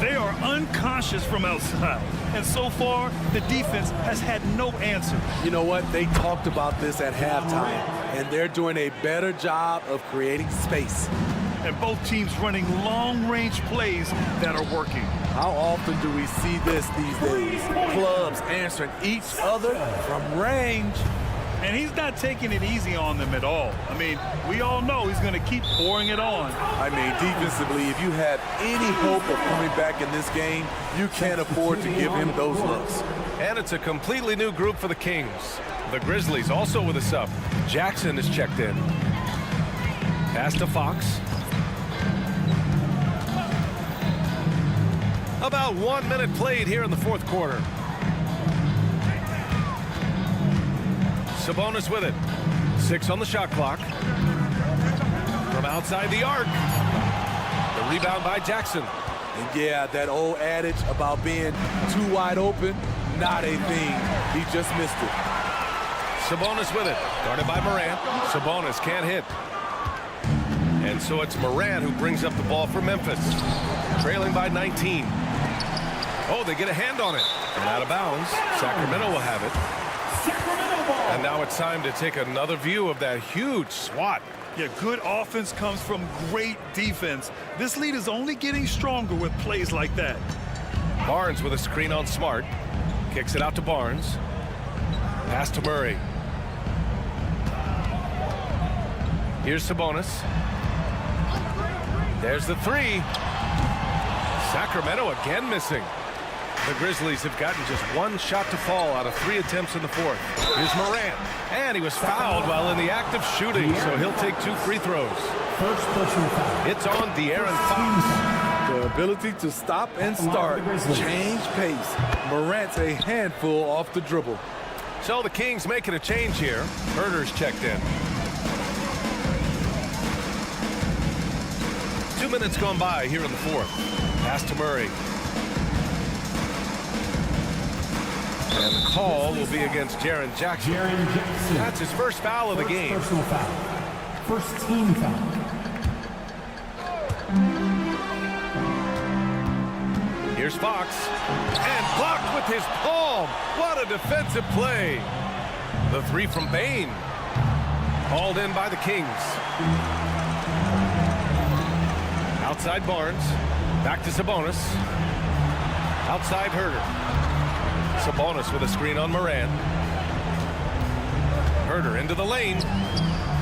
They are unconscious from outside. And so far, the defense has had no answer. You know what? They talked about this at halftime, and they're doing a better job of creating space. And both teams running long-range plays that are working. How often do we see this these days? Clubs answering each other from range. And he's not taking it easy on them at all. I mean, we all know he's going to keep pouring it on. I mean, defensively, if you have any hope of coming back in this game, you can't afford to give him those looks. And it's a completely new group for the Kings. The Grizzlies also with a sub. Jackson is checked in. Pass to Fox. About 1 minute played here in the fourth quarter. Sabonis with it. 6 on the shot clock. From outside the arc. The rebound by Jackson. And yeah, that old adage about being too wide open, not a thing. He just missed it. Sabonis with it. Guarded by Morant. Sabonis can't hit. And so it's Morant who brings up the ball for Memphis. Trailing by 19. Oh, they get a hand on it. And out of bounds. Sacramento will have it. And now it's time to take another view of that huge swat. Yeah, good offense comes from great defense. This lead is only getting stronger with plays like that. Barnes with a screen on Smart. Kicks it out to Barnes. Pass to Murray. Here's Sabonis. There's the 3. Sacramento again missing. The Grizzlies have gotten just 1 shot to fall out of 3 attempts in the fourth. Here's Morant. And he was fouled while in the act of shooting, so he'll take 2 free throws. First personal foul. It's on De'Aaron Fox. The ability to stop and start, change pace. Morant's a handful off the dribble. So the Kings making a change here. Herder's checked in. 2 minutes gone by here in the fourth. Pass to Murray. And the call will be against Jaren Jackson. That's his first foul of the game. Personal foul. First team foul. Here's Fox. And blocked with his palm. What a defensive play. The 3 from Bain. Called in by the Kings. Outside Barnes. Back to Sabonis. Outside Herder. Sabonis with a screen on Morant. Herder into the lane.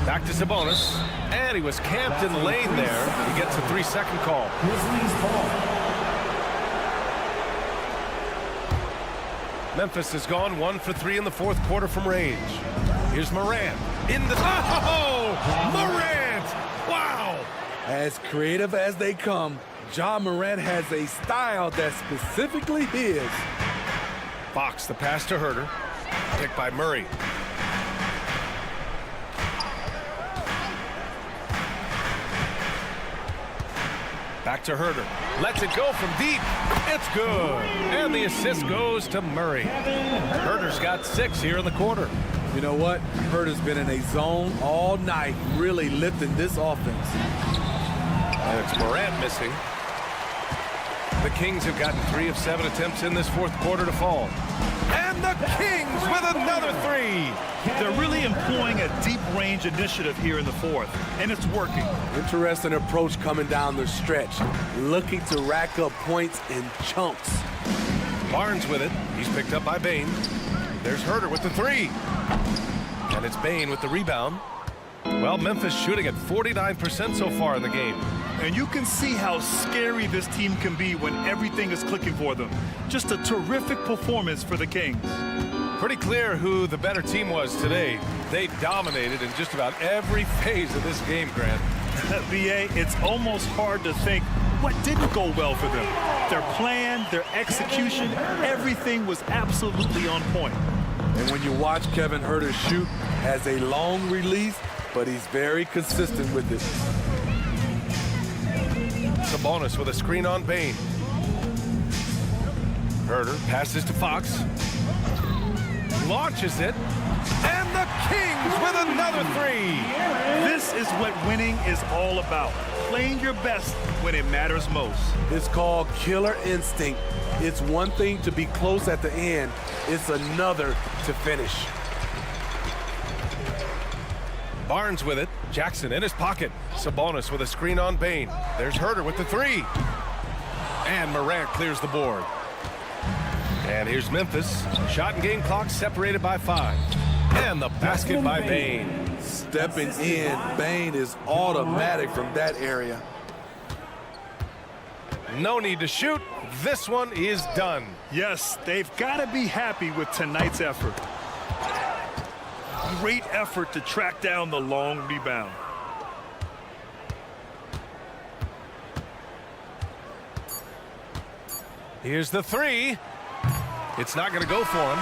Back to Sabonis. And he was camped in the lane there. He gets a 3-second call. Grizzlies ball. Memphis has gone 1 for 3 in the fourth quarter from range. Here's Morant. In the... Oh! Morant! Wow! As creative as they come, Ja Morant has a style that's specifically his. Fox, the pass to Herder. Picked by Murray. Back to Herder. Lets it go from deep. It's good. And the assist goes to Murray. Herder's got 6 here in the quarter. You know what? Herder's been in a zone all night, really lifting this offense. And it's Morant missing. The Kings have gotten 3 of 7 attempts in this fourth quarter to fall. And the Kings with another 3. They're really employing a deep range initiative here in the fourth, and it's working. Interesting approach coming down the stretch, looking to rack up points in chunks. Barnes with it. He's picked up by Bain. There's Herder with the 3. And it's Bain with the rebound. Well, Memphis shooting at 49% so far in the game. And you can see how scary this team can be when everything is clicking for them. Just a terrific performance for the Kings. Pretty clear who the better team was today. They dominated in just about every phase of this game, Grant. B.A., it's almost hard to think what didn't go well for them. Their plan, their execution, everything was absolutely on point. And when you watch Kevin Herter shoot, has a long release, but he's very consistent with it. Sabonis with a screen on Bain. Herder passes to Fox. launches it. And the Kings with another three. This is what winning is all about. Playing your best when it matters most. It's called killer instinct. It's one thing to be close at the end. It's another to finish. Barnes with it. Jackson in his pocket. Sabonis with a screen on Bane. There's Herter with the three. And Morant clears the board. And here's Memphis. Shot and game clock separated by 5. And the basket by Bane. Stepping in, Bane is automatic from that area. No need to shoot. This one is done. Yes, they've got to be happy with tonight's effort. Great effort to track down the long rebound. Here's the three. It's not going to go for him.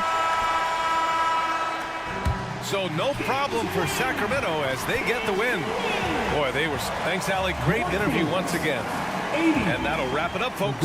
So no problem for Sacramento as they get the win. Boy, they were. Thanks, Alec. Great interview once again. And that'll wrap it up, folks.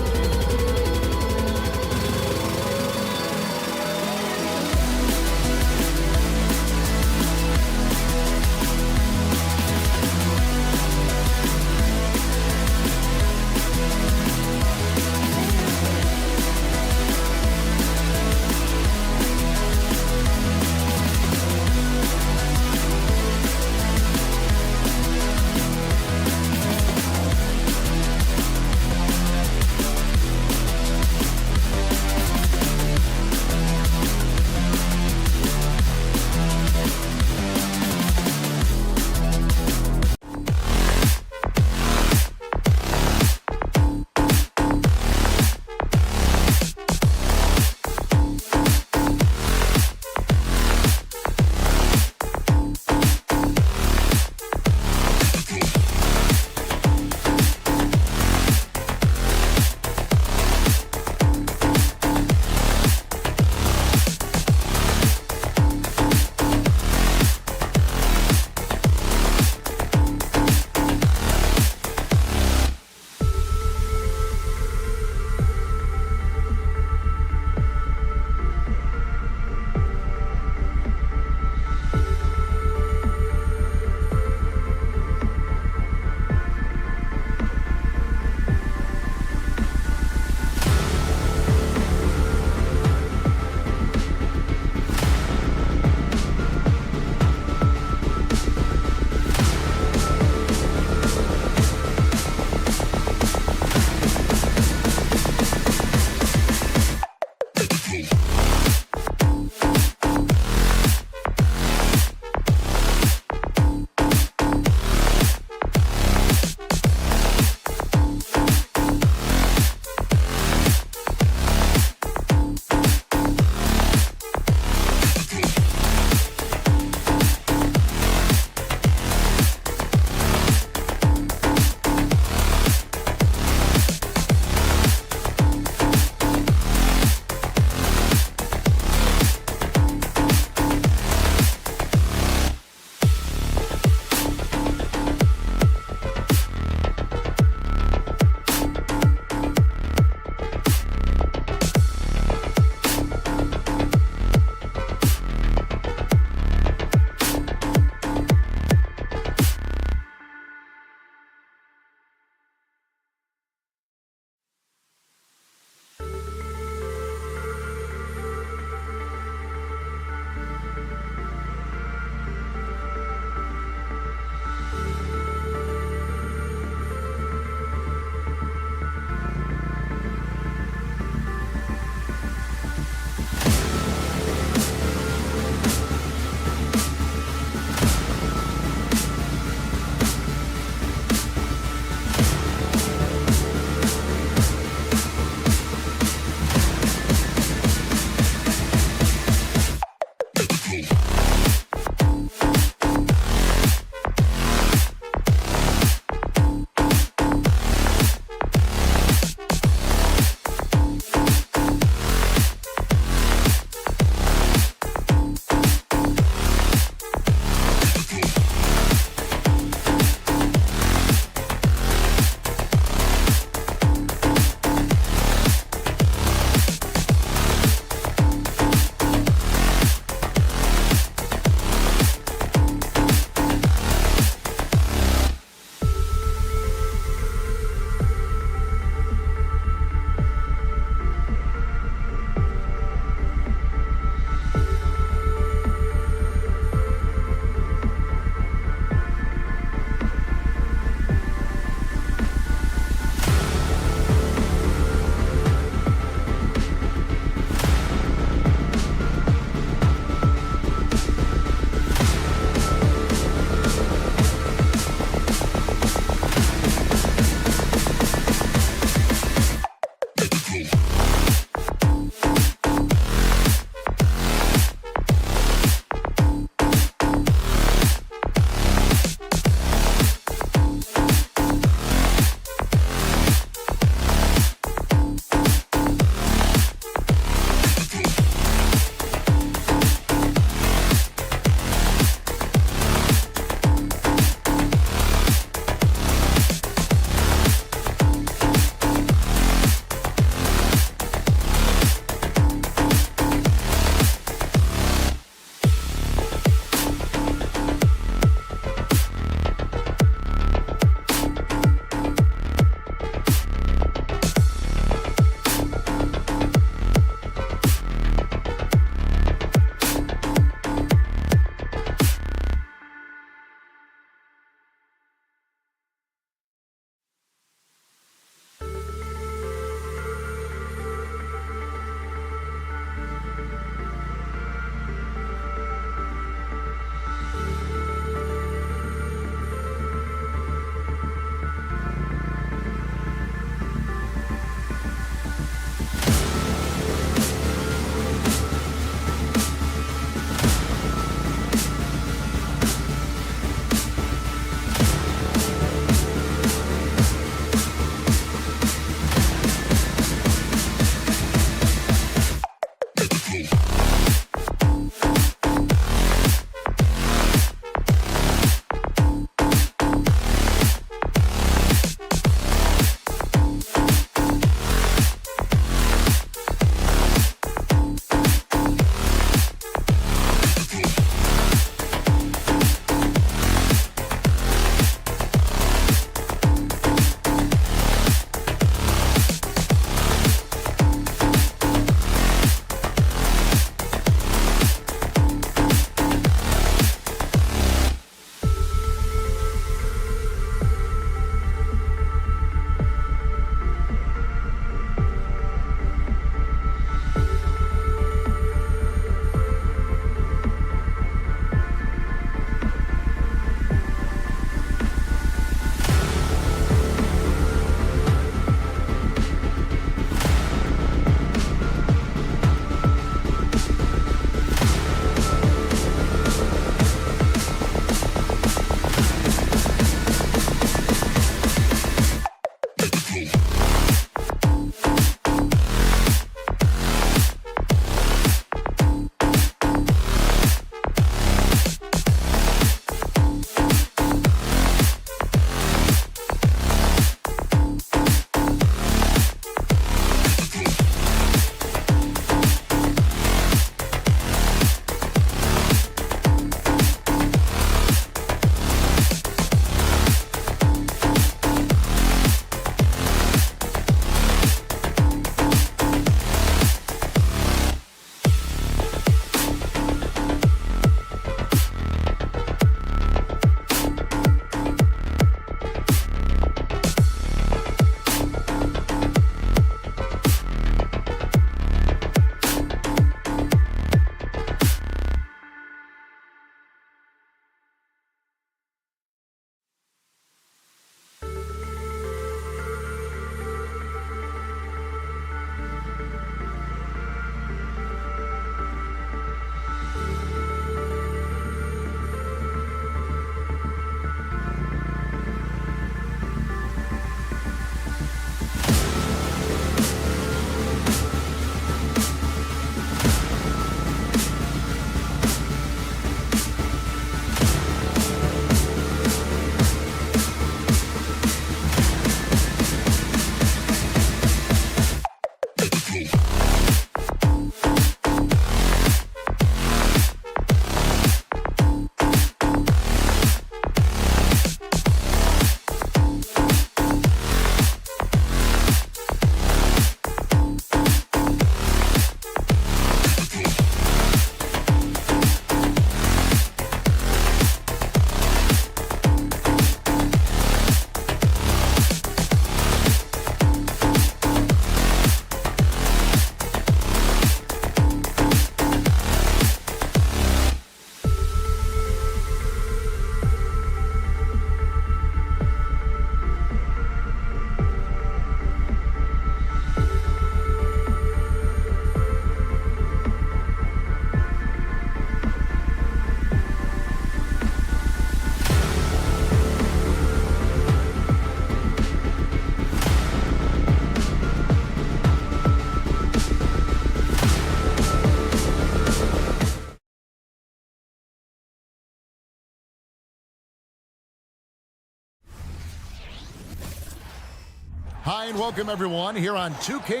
Hi, and welcome, everyone, here on 2K.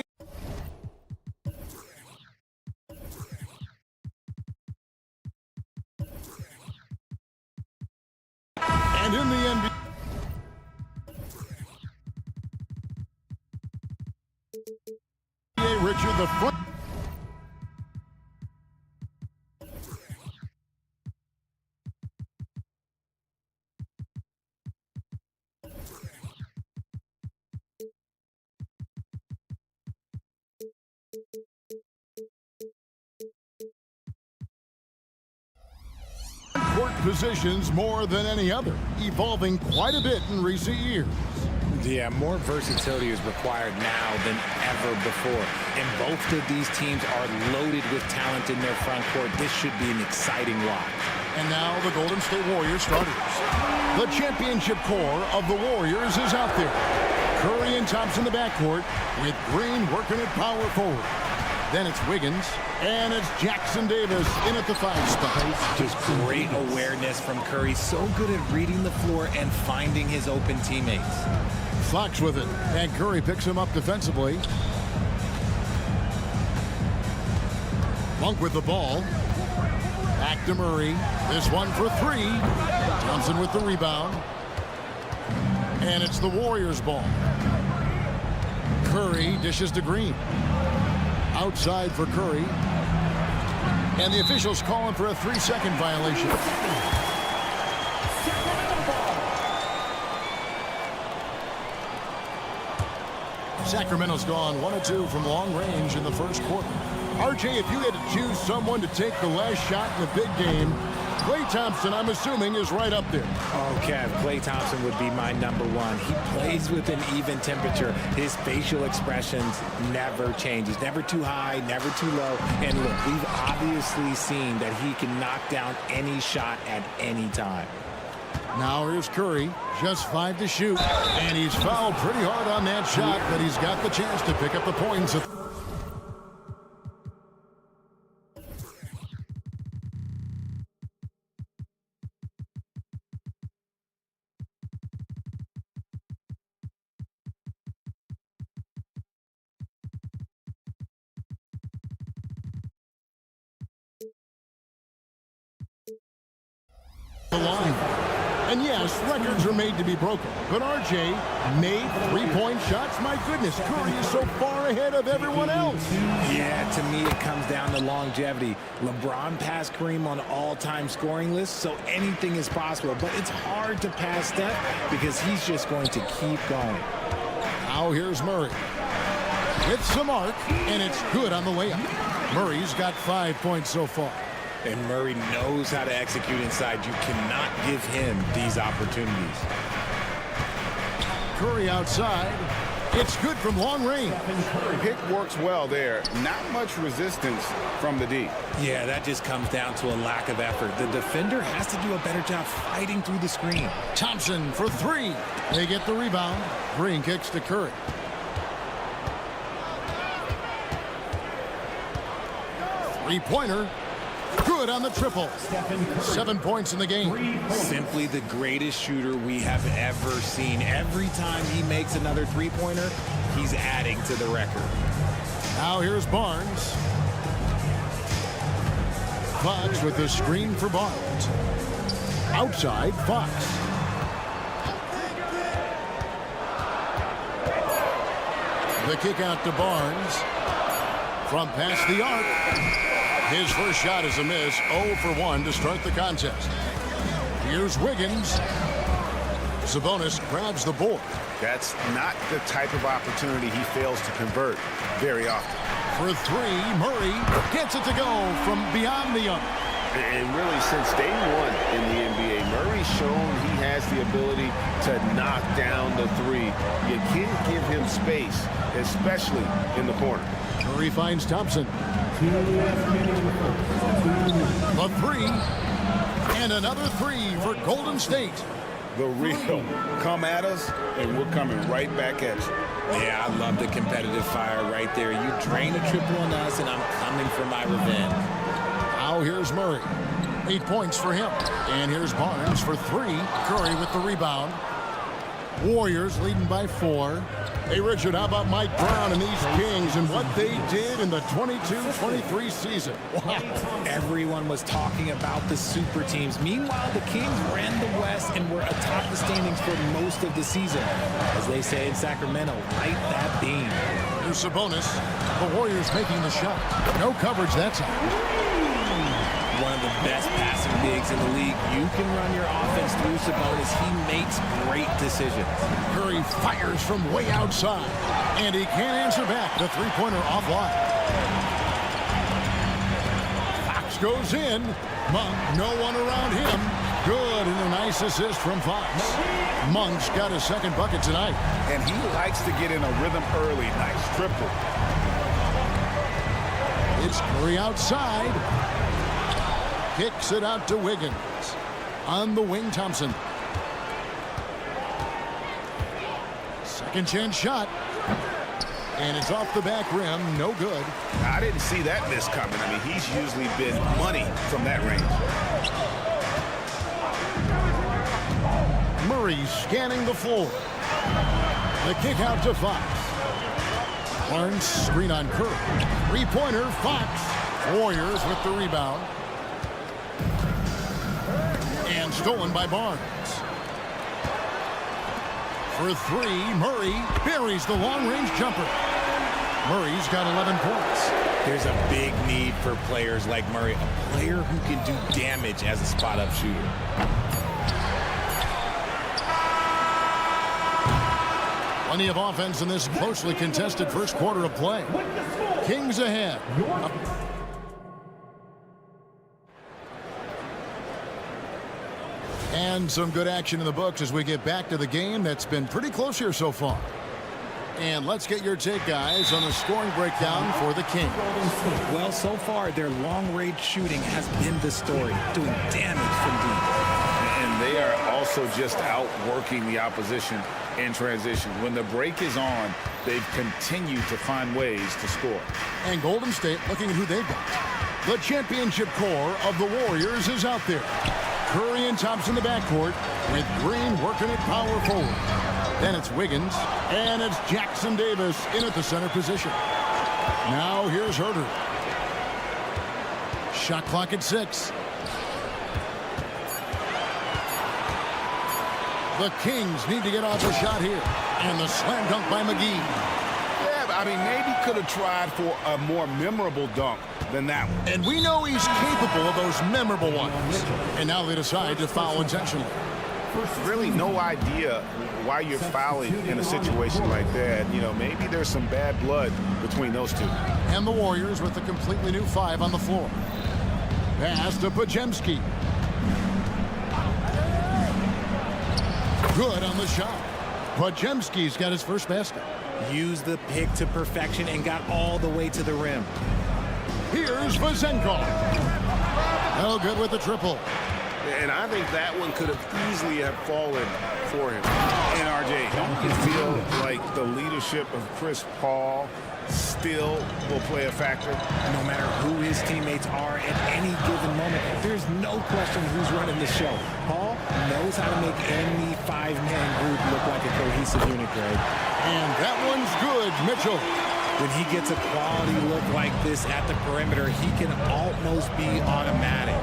And in the NBA, Richard, the front. Court positions more than any other, evolving quite a bit in recent years. Yeah, more versatility is required now than ever before. And both of these teams are loaded with talent in their front court. This should be an exciting watch. And now the Golden State Warriors starters. The championship core of the Warriors is out there. Curry and Thompson in the backcourt, with Green working at power forward. Then it's Wiggins, and it's Jackson Davis in at the 5 spot. Just great awareness from Curry. So good at reading the floor and finding his open teammates. Fox with it, and Curry picks him up defensively. Monk with the ball. Back to Murray. This one for 3. Thompson with the rebound. And it's the Warriors' ball. Curry dishes to Green. Outside for Curry. And the officials calling for a 3-second violation. Sacramento's gone 1 of 2 from long range in the first quarter. RJ, if you had to choose someone to take the last shot in the big game, Klay Thompson, I'm assuming, is right up there. Oh, Kev, Klay Thompson would be my #1. He plays with an even temperature. His facial expressions never change. He's never too high, never too low. And look, we've obviously seen that he can knock down any shot at any time. Now here's Curry, just 5 to shoot. And he's fouled pretty hard on that shot, but he's got the chance to pick up the points. The line. And yes, records are made to be broken. But RJ made 3-point shots. My goodness, Curry is so far ahead of everyone else. Yeah, to me it comes down to longevity. LeBron passed Kareem on all-time scoring lists, so anything is possible. But it's hard to pass Steph because he's just going to keep going. Now here's Murray. Hits the mark, and it's good on the layup. Murray's got 5 points so far. And Murray knows how to execute inside. You cannot give him these opportunities. Curry outside. It's good from long range. Pick works well there. Not much resistance from the D. Yeah, that just comes down to a lack of effort. The defender has to do a better job fighting through the screen. Thompson for 3. They get the rebound. Green kicks to Curry. Three-pointer. Good on the triple. 7 points in the game. Simply the greatest shooter we have ever seen. Every time he makes another three-pointer, he's adding to the record. Now here's Barnes. Fox with the screen for Barnes. Outside, Fox. The kick out to Barnes. From past the arc. His first shot is a miss. 0 for 1 to start the contest. Here's Wiggins. Sabonis grabs the board. That's not the type of opportunity he fails to convert very often. For 3, Murray gets it to go from beyond the arc. And really, since day 1 in the NBA, Murray's shown he has the ability to knock down the 3. You can't give him space, especially in the corner. Curry finds Thompson. The 3. And another 3 for Golden State. The real. Come at us, and we're coming right back at you. Yeah, I love the competitive fire right there. You drain a triple on us, and I'm coming for my revenge. Now here's Murray. 8 points for him. And here's Barnes for 3. Curry with the rebound. Warriors leading by 4. Hey, Richard, how about Mike Brown and these Kings and what they did in the 22-23 season? Wow. Everyone was talking about the super teams. Meanwhile, the Kings ran the West and were atop the standings for most of the season. As they say in Sacramento, light that beam. Here's Sabonis. The Warriors making the shot. No coverage that time. One of the best passing bigs in the league. You can run your offense through Sabonis. He makes great decisions. Curry fires from way outside. And he can't answer back. The three-pointer offline. Fox goes in. Monk, no one around him. Good, and a nice assist from Fox. Monk's got his second bucket tonight. And he likes to get in a rhythm early. Nice triple. It's Curry outside. Kicks it out to Wiggins. On the wing, Thompson. Second chance shot. And it's off the back rim. No good. I didn't see that miss coming. I mean, he's usually been money from that range. Murray scanning the floor. The kick out to Fox. Barnes screen on Curry. Three-pointer, Fox. Warriors with the rebound. And stolen by Barnes. For 3, Murray buries the long-range jumper. Murray's got 11 points. There's a big need for players like Murray, a player who can do damage as a spot-up shooter. Plenty of offense in this closely contested first quarter of play. Kings ahead. And some good action in the books as we get back to the game that's been pretty close here so far. And let's get your take, guys, on the scoring breakdown for the Kings. Well, so far, their long-range shooting has been the story, doing damage from deep. And they are also just outworking the opposition in transition. When the break is on, they've continued to find ways to score. And Golden State looking at who they've got. The championship core of the Warriors is out there. Curry and Thompson in the backcourt with Green working at power forward. Then it's Wiggins, and it's Jackson Davis in at the center position. Now here's Herter. Shot clock at 6. The Kings need to get off a shot here. And the slam dunk by McGee. Yeah, I mean, maybe could have tried for a more memorable dunk than that one. And we know he's capable of those memorable ones. And now they decide to foul intentionally. Really no idea why you're fouling in a situation like that. You know, maybe there's some bad blood between those two. And the Warriors with a completely new 5 on the floor. Pass to Podziemski. Good on the shot. Podziemski's got his first basket. Used the pick to perfection and got all the way to the rim. Here's Vazenkov. No good with the triple. And I think that one could have easily have fallen for him. And RJ, don't you feel like the leadership of Chris Paul still will play a factor? No matter who his teammates are at any given moment, there's no question who's running the show. Paul knows how to make any 5-man group look like a cohesive unit, Greg. And that one's good, Mitchell. When he gets a quality look like this at the perimeter, he can almost be automatic.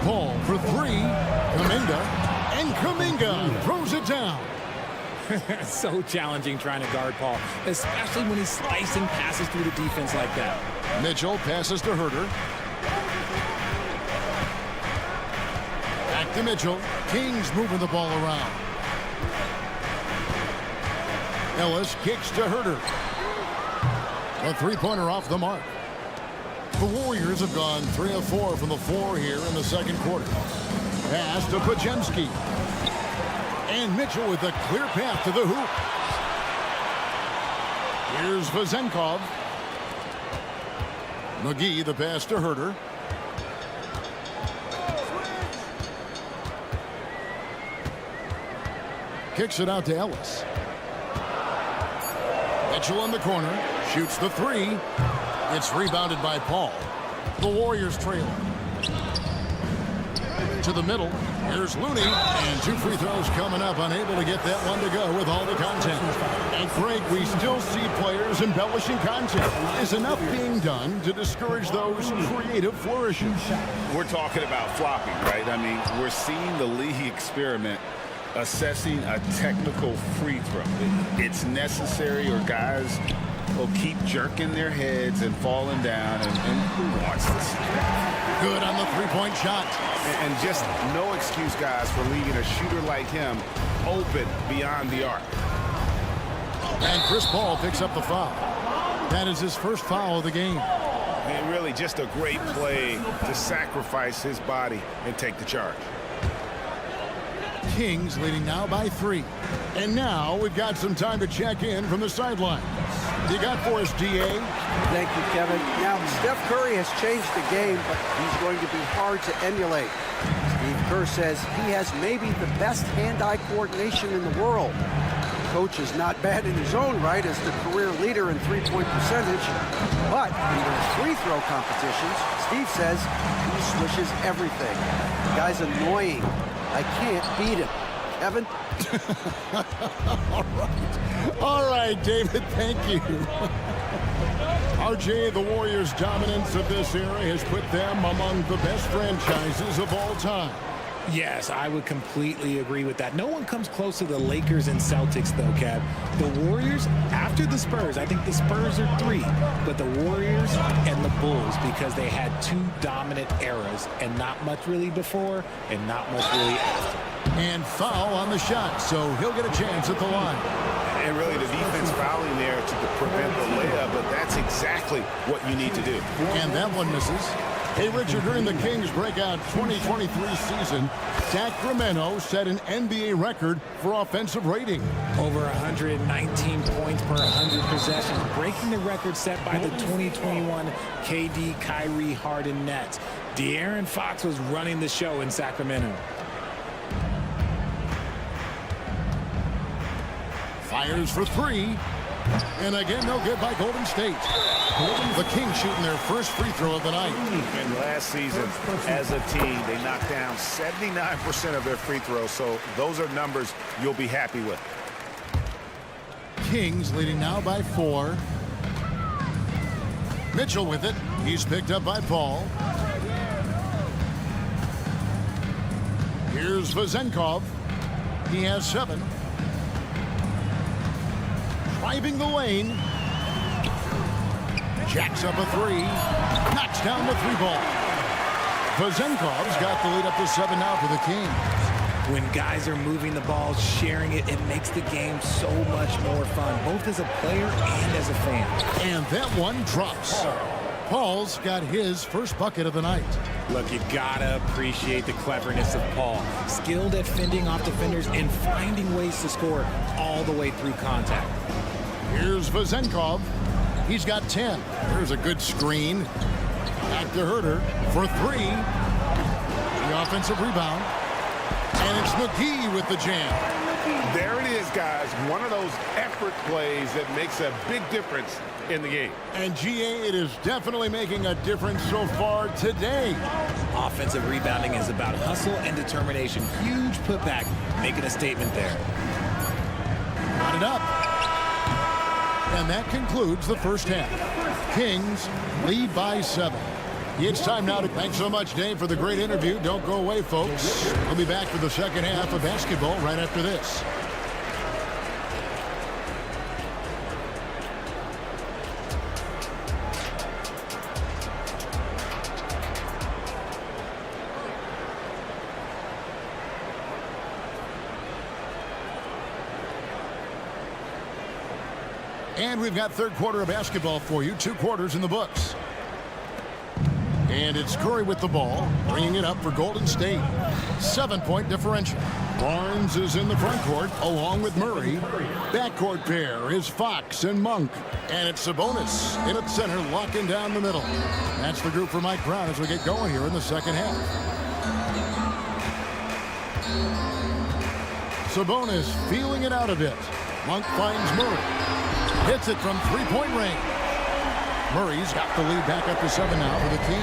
Paul for 3. Kuminga. And Kuminga throws it down. So challenging trying to guard Paul, especially when he's slicing passes through the defense like that. Mitchell passes to Herter. Back to Mitchell. Kings moving the ball around. Ellis kicks to Herter. A three-pointer off the mark. The Warriors have gone 3 of 4 from the floor here in the second quarter. Pass to Podziemski. And Mitchell with a clear path to the hoop. Here's Vazenkov. McGee the pass to Herter. Kicks it out to Ellis. Mitchell in the corner. Shoots the 3. It's rebounded by Paul. The Warriors trail. to the middle. Here's Looney, and 2 free throws coming up, unable to get that one to go with all the contact. And Greg, we still see players embellishing contact. Is enough being done to discourage those creative flourishes? We're talking about flopping, right? I mean, we're seeing the league experiment assessing a technical free throw. It's necessary, or guys will keep jerking their heads and falling down, and who wants this? Good on the three-point shot. And just no excuse, guys, for leaving a shooter like him open beyond the arc. And Chris Paul picks up the foul. That is his first foul of the game. And really just a great play to sacrifice his body and take the charge. Kings leading now by 3. And now we've got some time to check in from the sideline. You got for us, DA? Thank you, Kevin. Now, Steph Curry has changed the game, but he's going to be hard to emulate. Steve Kerr says he has maybe the best hand-eye coordination in the world. The coach is not bad in his own right as the career leader in three-point percentage, but in the free throw competitions, Steve says he swishes everything. The guy's annoying. I can't beat him. Kevin? All right, David, thank you. RJ, the Warriors' dominance of this era has put them among the best franchises of all time. Yes, I would completely agree with that. No one comes close to the Lakers and Celtics, though, Kev. The Warriors, after the Spurs, I think the Spurs are 3, but the Warriors and the Bulls, because they had 2 dominant eras, and not much really before and not much really after. And foul on the shot, so he'll get a chance at the line. And really the defense fouling there to prevent the layup, but that's exactly what you need to do. And that one misses. Hey, Richard, during the Kings' breakout 2023 season, Sacramento set an NBA record for offensive rating. Over 119 points per 100 possessions, breaking the record set by the 2021 KD Kyrie Harden Nets. De'Aaron Fox was running the show in Sacramento. Fires for 3. And again, no good by Golden State. The Kings shooting their first free throw of the night. And last season, as a team, they knocked down 79% of their free throws, so those are numbers you'll be happy with. Kings leading now by 4. Mitchell with it. He's picked up by Paul. Here's Vezenkov. He has 7. Driving the lane. Jacks up a 3. Knocks down the 3 ball. Vezenkov's got the lead up to 7 now for the Kings. When guys are moving the ball, sharing it, it makes the game so much more fun, both as a player and as a fan. And that one drops. Paul's got his first bucket of the night. Look, you gotta appreciate the cleverness of Paul. Skilled at fending off defenders and finding ways to score all the way through contact. Here's Vezenkov. He's got 10. There's a good screen. Back to Herter for 3. The offensive rebound. And it's McGee with the jam. There it is, guys. One of those effort plays that makes a big difference in the game. And GA, it is definitely making a difference so far today. Offensive rebounding is about hustle and determination. Huge putback, making a statement there. Got it up. And that concludes the first half. Kings lead by 7. It's time now to thanks so much, Dave, for the great interview. Don't go away, folks. We'll be back for the second half of basketball right after this. And we've got third quarter of basketball for you. 2 quarters in the books. And it's Curry with the ball, bringing it up for Golden State. 7-point differential. Barnes is in the front court, along with Murray. Backcourt pair is Fox and Monk. And it's Sabonis in at center, locking down the middle. That's the group for Mike Brown as we get going here in the second half. Sabonis feeling it out a bit. Monk finds Murray. Hits it from 3-point range. Murray's got the lead back up to 7 now for the Kings.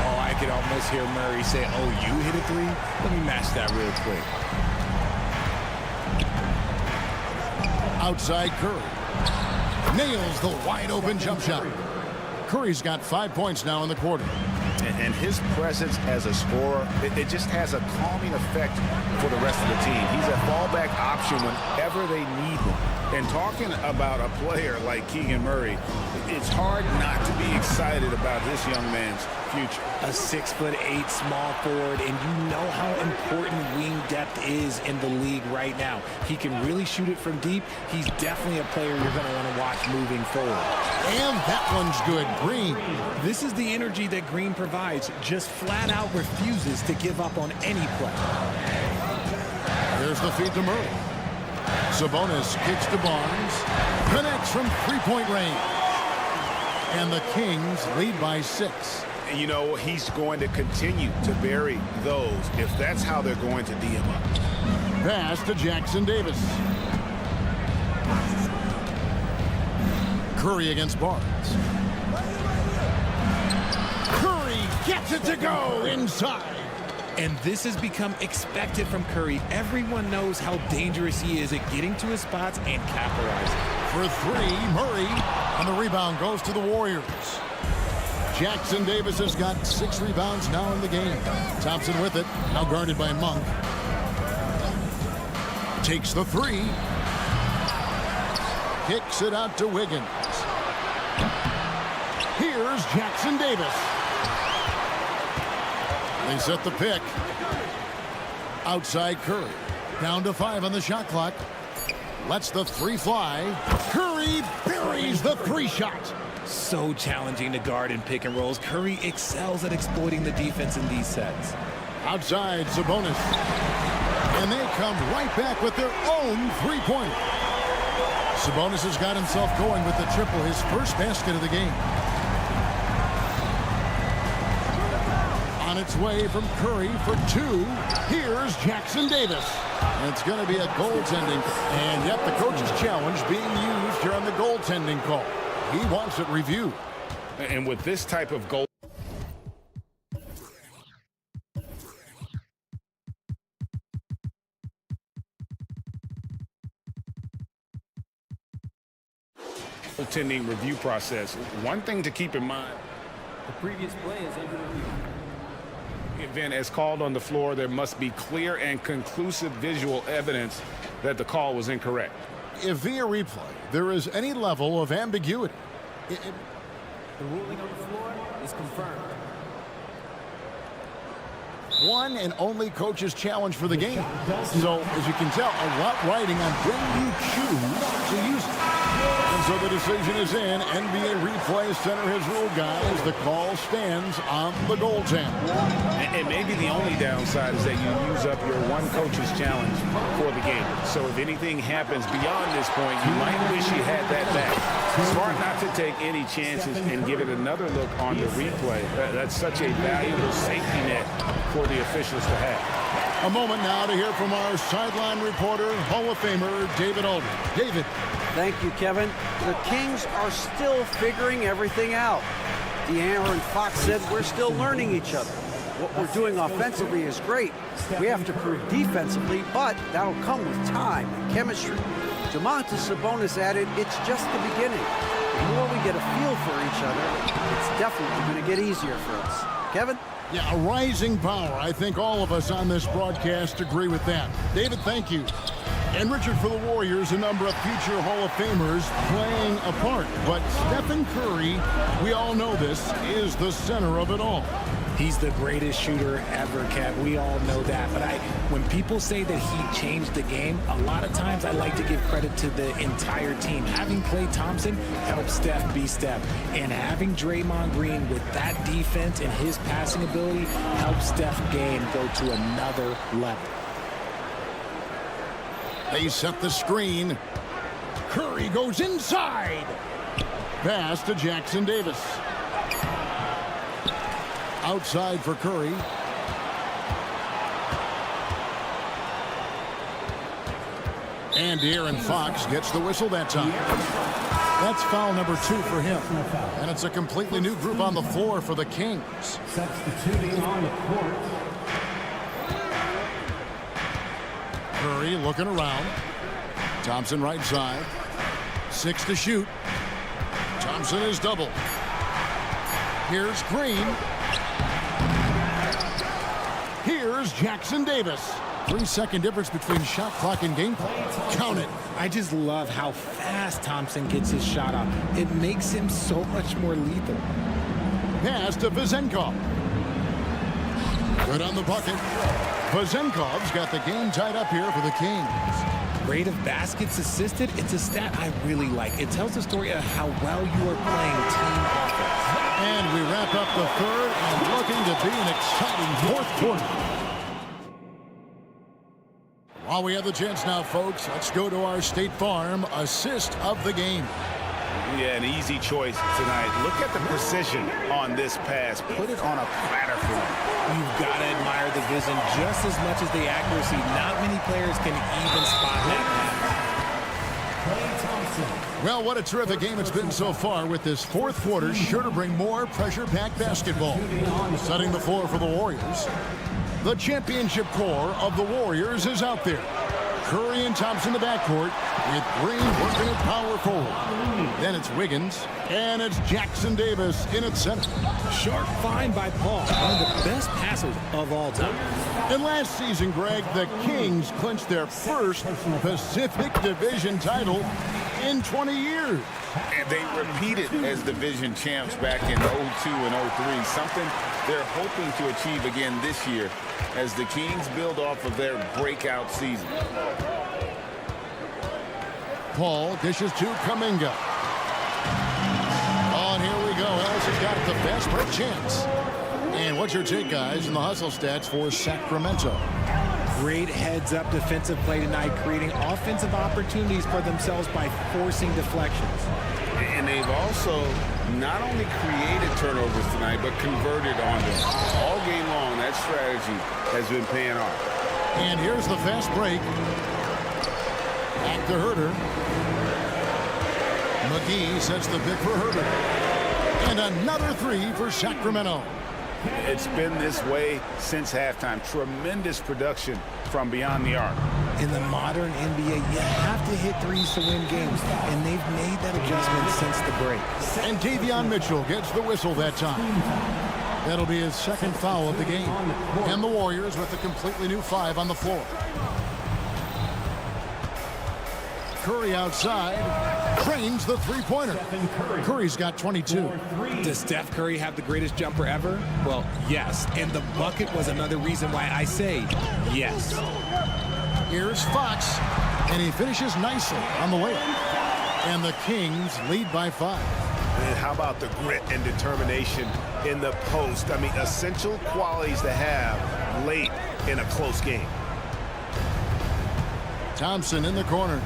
Oh, I could almost hear Murray say, oh, you hit a three? Let me match that real quick. Outside Curry. Nails the wide open jump shot. Curry's got 5 points now in the quarter. And his presence as a scorer, it just has a calming effect for the rest of the team. He's a fallback option whenever they need him. And talking about a player like Keegan Murray, it's hard not to be excited about this young man's future. A 6'8" small forward, and you know how important wing depth is in the league right now. He can really shoot it from deep. He's definitely a player you're going to want to watch moving forward. And that one's good. Green. This is the energy that Green provides. Just flat out refuses to give up on any play. There's the feed to Murray. Sabonis kicks to Barnes. Connects from three-point range. And the Kings lead by 6. You know, he's going to continue to bury those if that's how they're going to D him up. Pass to Jackson Davis. Curry against Barnes. Curry gets it to go inside. And this has become expected from Curry. Everyone knows how dangerous he is at getting to his spots and capitalizing. For three, Murray on the rebound goes to the Warriors. Jackson Davis has got 6 rebounds now in the game. Thompson with it, now guarded by Monk. Takes the three. Kicks it out to Wiggins. Here's Jackson Davis. They set the pick. Outside Curry. Down to 5 on the shot clock. Lets the three fly. Curry buries the three shot. So challenging to guard in pick and rolls. Curry excels at exploiting the defense in these sets. Outside Sabonis. And they come right back with their own three-pointer. Sabonis has got himself going with the triple, his first basket of the game. On its way from Curry for 2. Here's Jackson Davis. And it's going to be a goaltending. And yet the coach's challenge being used here on the goaltending call. He wants it reviewed. And with this type of goal, goaltending review process, one thing to keep in mind, the previous play is under review. Event as called on the floor, there must be clear and conclusive visual evidence that the call was incorrect. If via replay there is any level of ambiguity, the ruling on the floor is confirmed. One and only coach's challenge for the game. So, as you can tell, a lot riding on when you choose to use it. And so the decision is in. NBA Replay Center has ruled, guys. The call stands on the goaltender. And maybe the only downside is that you use up your one coach's challenge for the game. So if anything happens beyond this point, you might wish you had that back. Smart not to take any chances and give it another look on the replay. That's such a valuable safety net for the officials to have. A moment now to hear from our sideline reporter, Hall of Famer David Aldridge. David. Thank you, Kevin. The Kings are still figuring everything out. De'Aaron Fox said we're still learning each other. What we're doing offensively is great. We have to prove defensively, but that'll come with time and chemistry. Domantas Sabonis added, it's just the beginning. The more we get a feel for each other, it's definitely going to get easier for us. Kevin? Yeah, a rising power. I think all of us on this broadcast agree with that. David, thank you. And Richard, for the Warriors, a number of future Hall of Famers playing a part. But Stephen Curry, we all know this, is the center of it all. He's the greatest shooter ever, Kev. We all know that. But when people say that he changed the game, a lot of times I like to give credit to the entire team. Having Klay Thompson helped Steph be Steph. And having Draymond Green with that defense and his passing ability helped Steph's game go to another level. They set the screen. Curry goes inside. Pass to Jackson Davis. Outside for Curry. And De'Aaron Fox gets the whistle that time. That's foul number 2 for him. And it's a completely new group on the floor for the Kings. Substituting on the court. Curry looking around. Thompson right side. 6 to shoot. Thompson is doubled. Here's Green. Here's Jackson Davis. 3-second difference between shot clock and game clock. Count it. I just love how fast Thompson gets his shot off. It makes him so much more lethal. Pass to Vezenkov. Good on the bucket. Vezenkov's got the game tied up here for the Kings. Rate of baskets assisted, it's a stat I really like. It tells the story of how well you are playing team offense. And we wrap up the third and looking to be an exciting fourth quarter. While we have the chance now, folks, let's go to our State Farm assist of the game. Yeah, an easy choice tonight. Look at the precision on this pass. Put it on a platter for him. You've got to admire the vision just as much as the accuracy. Not many players can even spot that pass. Well, what a terrific game it's been so far, with this fourth quarter sure to bring more pressure-packed basketball. Setting the floor for the Warriors. The championship core of the Warriors is out there. Curry and Thompson in the backcourt, with Green working at power forward. Then it's Wiggins, and it's Jackson Davis in at center. Sharp find by Paul, one of the best passers of all time. And last season, Greg, the Kings clinched their first Pacific Division title in 20 years. And they repeated as division champs back in 02 and 03, something they're hoping to achieve again this year as the Kings build off of their breakout season. Paul dishes to Kuminga. Oh, and here we go. Ellis has got the fast break chance. And what's your take, guys, in the hustle stats for Sacramento? Great heads-up defensive play tonight, creating offensive opportunities for themselves by forcing deflections. And they've also not only created turnovers tonight, but converted on them. All game long, that strategy has been paying off. And here's the fast break. Back to Herter. McGee sets the pick for Herter. And another three for Sacramento. It's been this way since halftime. Tremendous production from beyond the arc. In the modern NBA, you have to hit threes to win games, and they've made that adjustment since the break. And Davion Mitchell gets the whistle that time. That'll be his second foul of the game. And the Warriors with a completely new 5 on the floor. Curry outside, trains the three-pointer. Curry's got 22. Does Steph Curry have the greatest jumper ever? Well, yes. And the bucket was another reason why I say yes. Here's Fox, and he finishes nicely on the layup. And the Kings lead by 5. And how about the grit and determination in the post? I mean, essential qualities to have late in a close game. Thompson in the corner.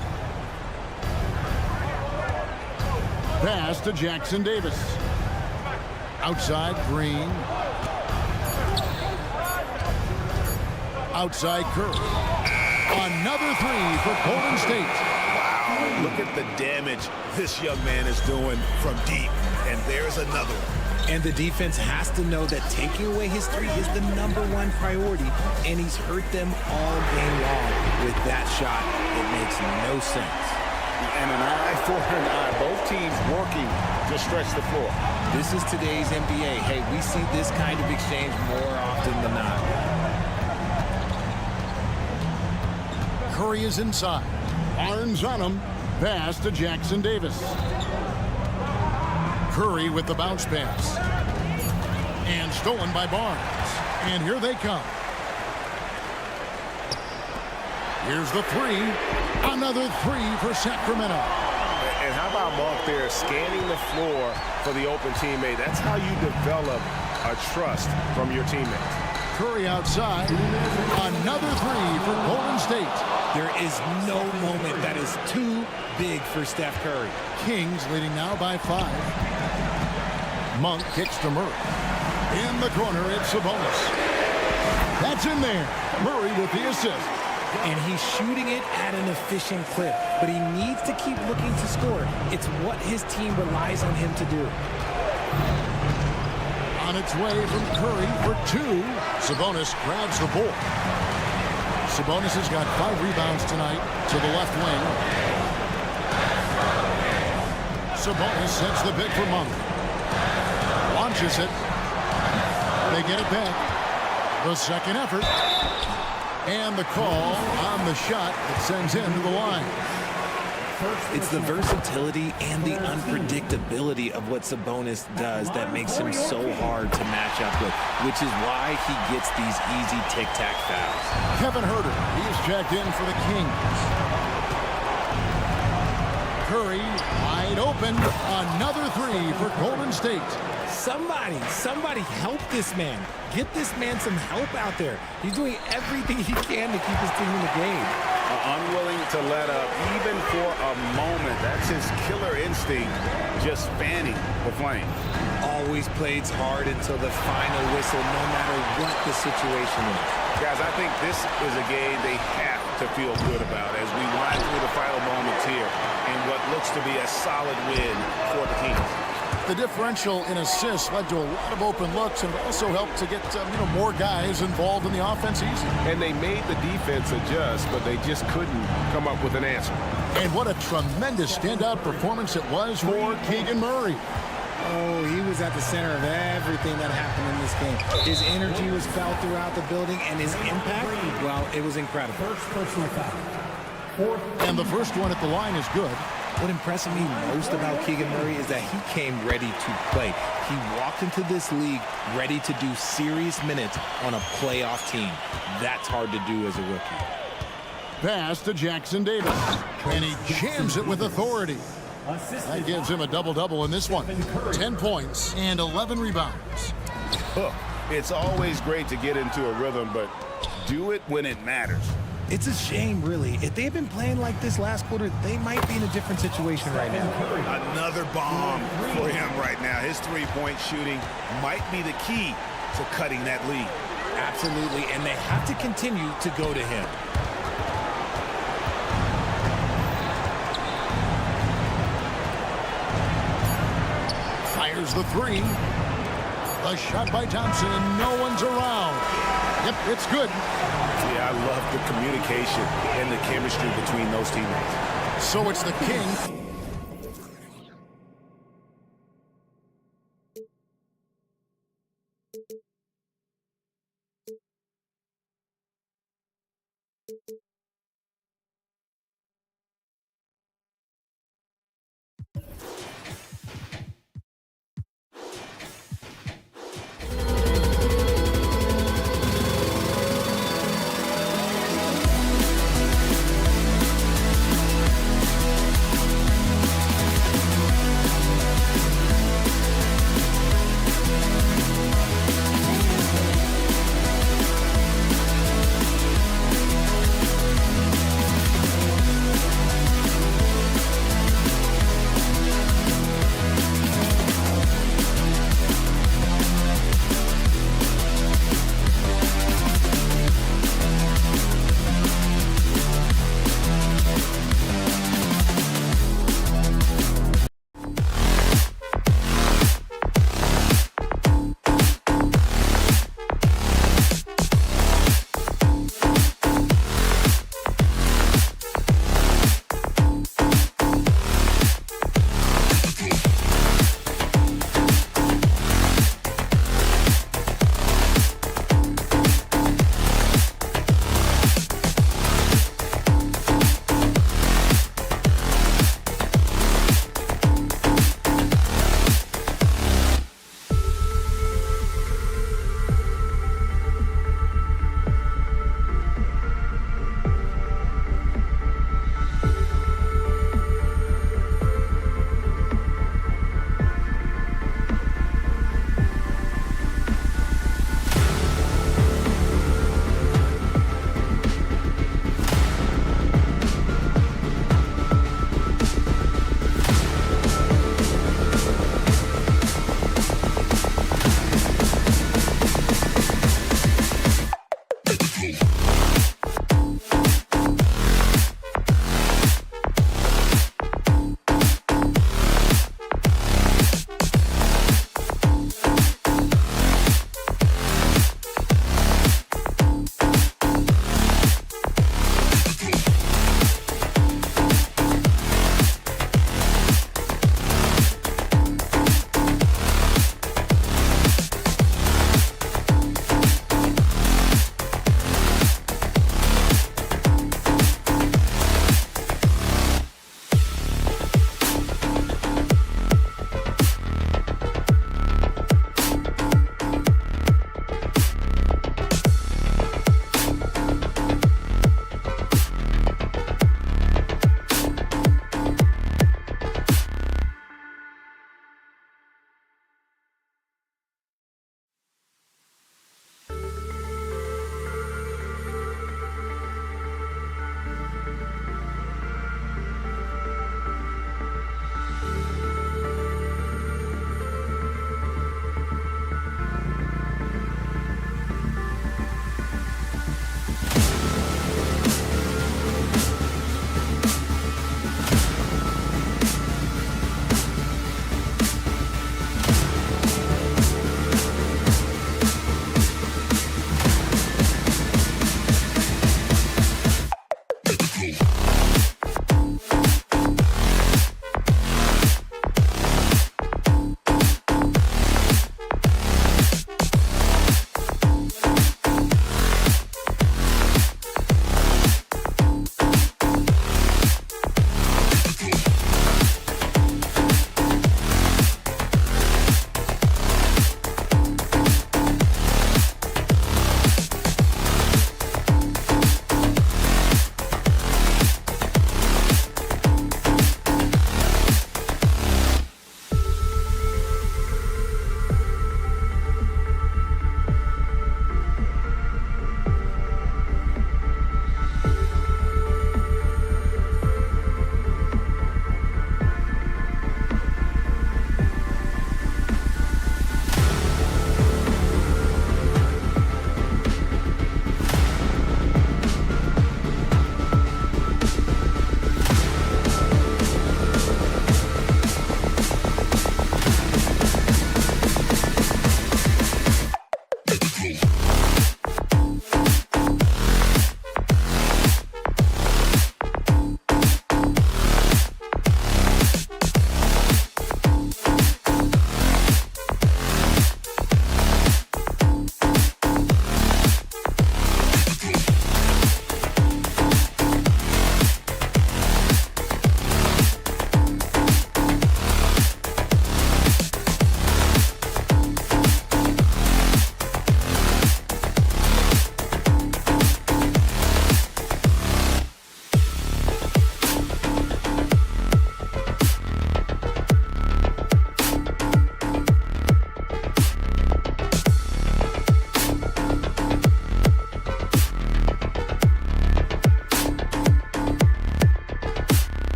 Pass to Jackson Davis. Outside, Green. Outside, Curry. Another three for Golden State. Wow, look at the damage this young man is doing from deep. And there's another one. And the defense has to know that taking away his three is the #1 priority, and he's hurt them all game long with that shot. It makes no sense. And an eye for an eye. Both teams working to stretch the floor. This is today's NBA. Hey, we see this kind of exchange more often than not. Curry is inside. Arms on him. Pass to Jackson Davis. Curry with the bounce pass. And stolen by Barnes. And here they come. Here's the three. Another three for Sacramento. And how about Monk there scanning the floor for the open teammate? That's how you develop a trust from your teammates. Curry outside. Another three for Golden State. There is no moment that is too big for Steph Curry. Kings leading now by 5. Monk kicks to Murray. In the corner, it's Sabonis. That's in there. Murray with the assist. and he's shooting it at an efficient clip. But he needs to keep looking to score. It's what his team relies on him to do. On its way from Curry for 2. Sabonis grabs the board. Sabonis has got 5 rebounds tonight to the left wing. Sabonis sets the big for Monk. Launches it. They get it back. The second effort. And the call on the shot that sends him to the line. It's the versatility and the unpredictability of what Sabonis does that makes him so hard to match up with, which is why he gets these easy tic-tac fouls. Kevin Huerter, he's checked in for the Kings. Curry, wide open. Another 3 for Golden State. Somebody help this man. Get this man some help out there. He's doing everything he can to keep his team in the game. Unwilling to let up even for a moment. That's his killer instinct, just fanning the flame. Always plays hard until the final whistle, no matter what the situation is. Guys, I think this is a game they have to feel good about as we wind through the final moments here in what looks to be a solid win for the Kings. The differential in assists led to a lot of open looks and also helped to get more guys involved in the offense easy. And they made the defense adjust, but they just couldn't come up with an answer. And what a tremendous standout performance it was for Keegan Murray. Oh, he was at the center of everything that happened in this game. His energy was felt throughout the building, and his impact, well, it was incredible. First personal foul. And the first one at the line is good. What impressed me most about Keegan Murray is that he came ready to play. He walked into this league ready to do serious minutes on a playoff team. That's hard to do as a rookie. Pass to Jackson Davis. And he jams it with authority. That gives him a double-double in this one. 10 points and 11 rebounds. It's always great to get into a rhythm, but do it when it matters. It's a shame, really. If they had been playing like this last quarter, they might be in a different situation right now. Another bomb for him right now. His three-point shooting might be the key to cutting that lead. Absolutely, and they have to continue to go to him. Fires the 3. A shot by Thompson, and no one's around. Yep, it's good. Yeah, I love the communication and the chemistry between those teammates. So it's the Kings.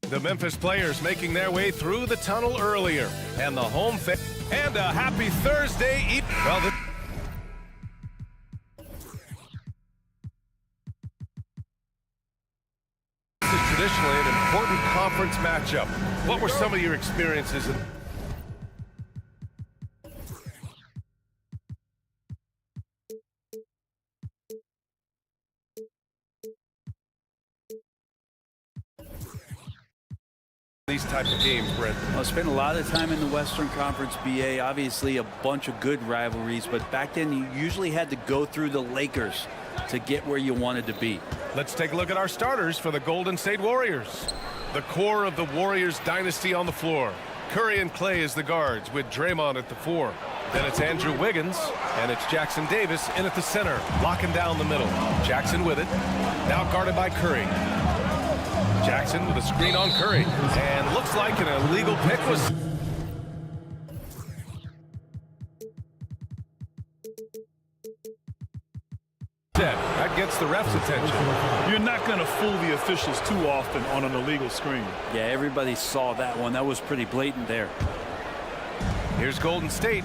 The Memphis players making their way through the tunnel earlier. And the home fan. And a happy Thursday evening. Well, this is traditionally an important conference matchup. What were some of your experiences in these type of games, Brent? Well, I spent a lot of time in the Western Conference, BA. Obviously, a bunch of good rivalries, but back then you usually had to go through the Lakers to get where you wanted to be. Let's take a look at our starters for the Golden State Warriors. The core of the Warriors dynasty on the floor. Curry and Clay as the guards with Draymond at the 4. Then it's Andrew Wiggins, and it's Jackson Davis in at the center, locking down the middle. Jackson with it, now guarded by Curry. Jackson with a screen on Curry, and looks like an illegal pick was... That gets the ref's attention. You're not going to fool the officials too often on an illegal screen. Yeah, everybody saw that one. That was pretty blatant there. Here's Golden State.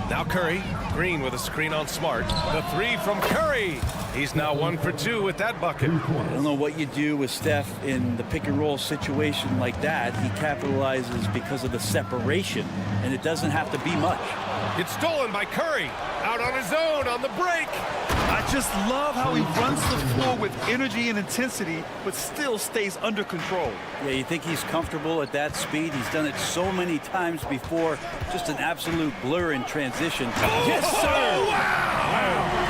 Now Curry. Green with a screen on Smart. The 3 from Curry. He's now 1 for 2 with that bucket. I don't know what you do with Steph in the pick-and-roll situation like that. He capitalizes because of the separation, and it doesn't have to be much. It's stolen by Curry. Out on his own on the break. I just love how he runs the floor with energy and intensity, but still stays under control. Yeah, you think he's comfortable at that speed? He's done it so many times before. Just an absolute blur in transition. Oh, yes, sir! Wow!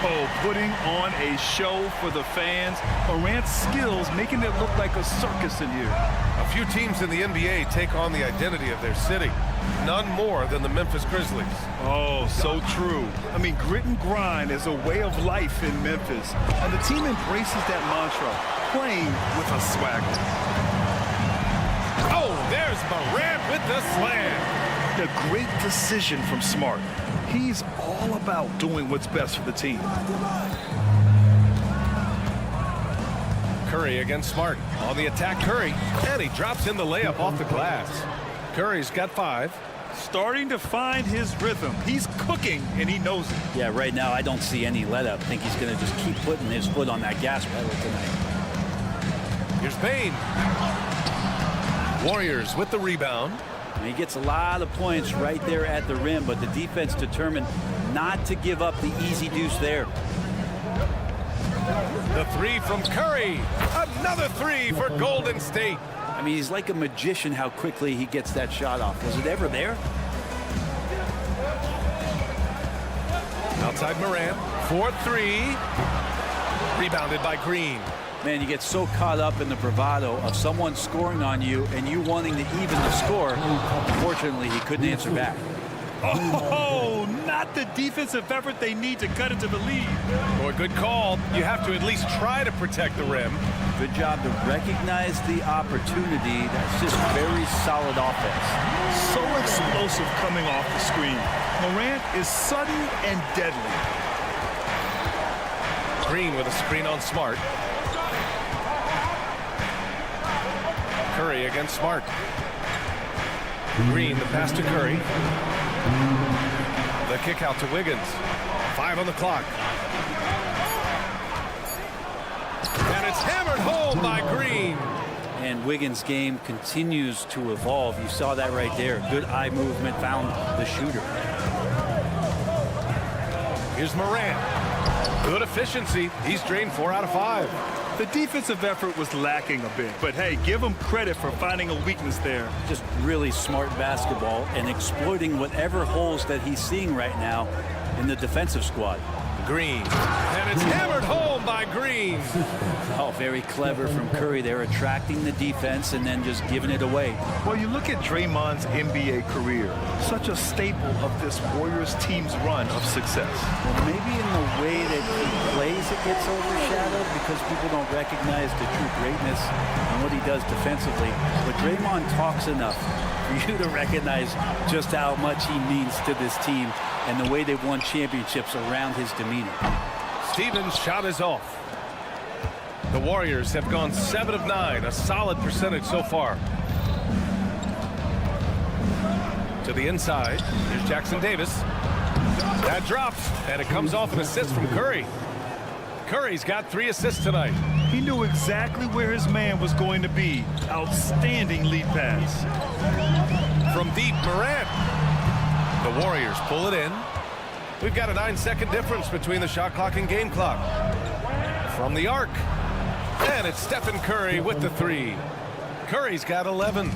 Oh, putting on a show for the fans. Morant's skills making it look like a circus in here. A few teams in the NBA take on the identity of their city. None more than the Memphis Grizzlies. Oh, so true. I mean, grit and grind is a way of life in Memphis. And the team embraces that mantra, playing with a swagger. Oh, there's Morant with the slam. A great decision from Smart. He's all about doing what's best for the team. Curry against Smart. On the attack, Curry. And he drops in the layup off the glass. Curry's got 5. Starting to find his rhythm. He's cooking, and he knows it. Yeah, right now I don't see any let-up. I think he's going to just keep putting his foot on that gas pedal tonight. Here's Payne. Warriors with the rebound. And he gets a lot of points right there at the rim, but the defense determined not to give up the easy deuce there. The 3 from Curry. Another 3 for Golden State. I mean, he's like a magician how quickly he gets that shot off. Was it ever there? Outside Morant. 4-3. Rebounded by Green. Man, you get so caught up in the bravado of someone scoring on you and you wanting to even the score. Unfortunately, he couldn't answer back. Oh, not the defensive effort they need to cut into the lead. Boy, good call. You have to at least try to protect the rim. Good job to recognize the opportunity. That's just very solid offense. So explosive coming off the screen. Morant is sudden and deadly. Green with a screen on Smart. Curry against Smart. Green, the pass to Curry. The kick out to Wiggins. 5 on the clock. And it's hammered home by Green. And Wiggins' game continues to evolve. You saw that right there. Good eye movement, found the shooter. Here's Morant. Good efficiency. He's drained 4 out of 5. The defensive effort was lacking a bit, but hey, give him credit for finding a weakness there. Just really smart basketball and exploiting whatever holes that he's seeing right now in the defensive squad. Green. And it's hammered home by Green. Oh, very clever from Curry. They're attracting the defense and then just giving it away. Well, you look at Draymond's NBA career, such a staple of this Warriors team's run of success. Well, maybe in the way that he plays it gets overshadowed because people don't recognize the true greatness and what he does defensively. But Draymond talks enough for you to recognize just how much he means to this team and the way they've won championships around his demeanor. Stevens' shot is off. The Warriors have gone 7 of 9, a solid percentage so far. To the inside, here's Jackson Davis. That drops, and it comes off an assist from Curry. Curry's got 3 assists tonight. He knew exactly where his man was going to be. Outstanding lead pass. From deep, Morant. The Warriors pull it in. We've got a 9-second difference between the shot clock and game clock. From the arc. And it's Stephen Curry with the 3. Curry's got 11.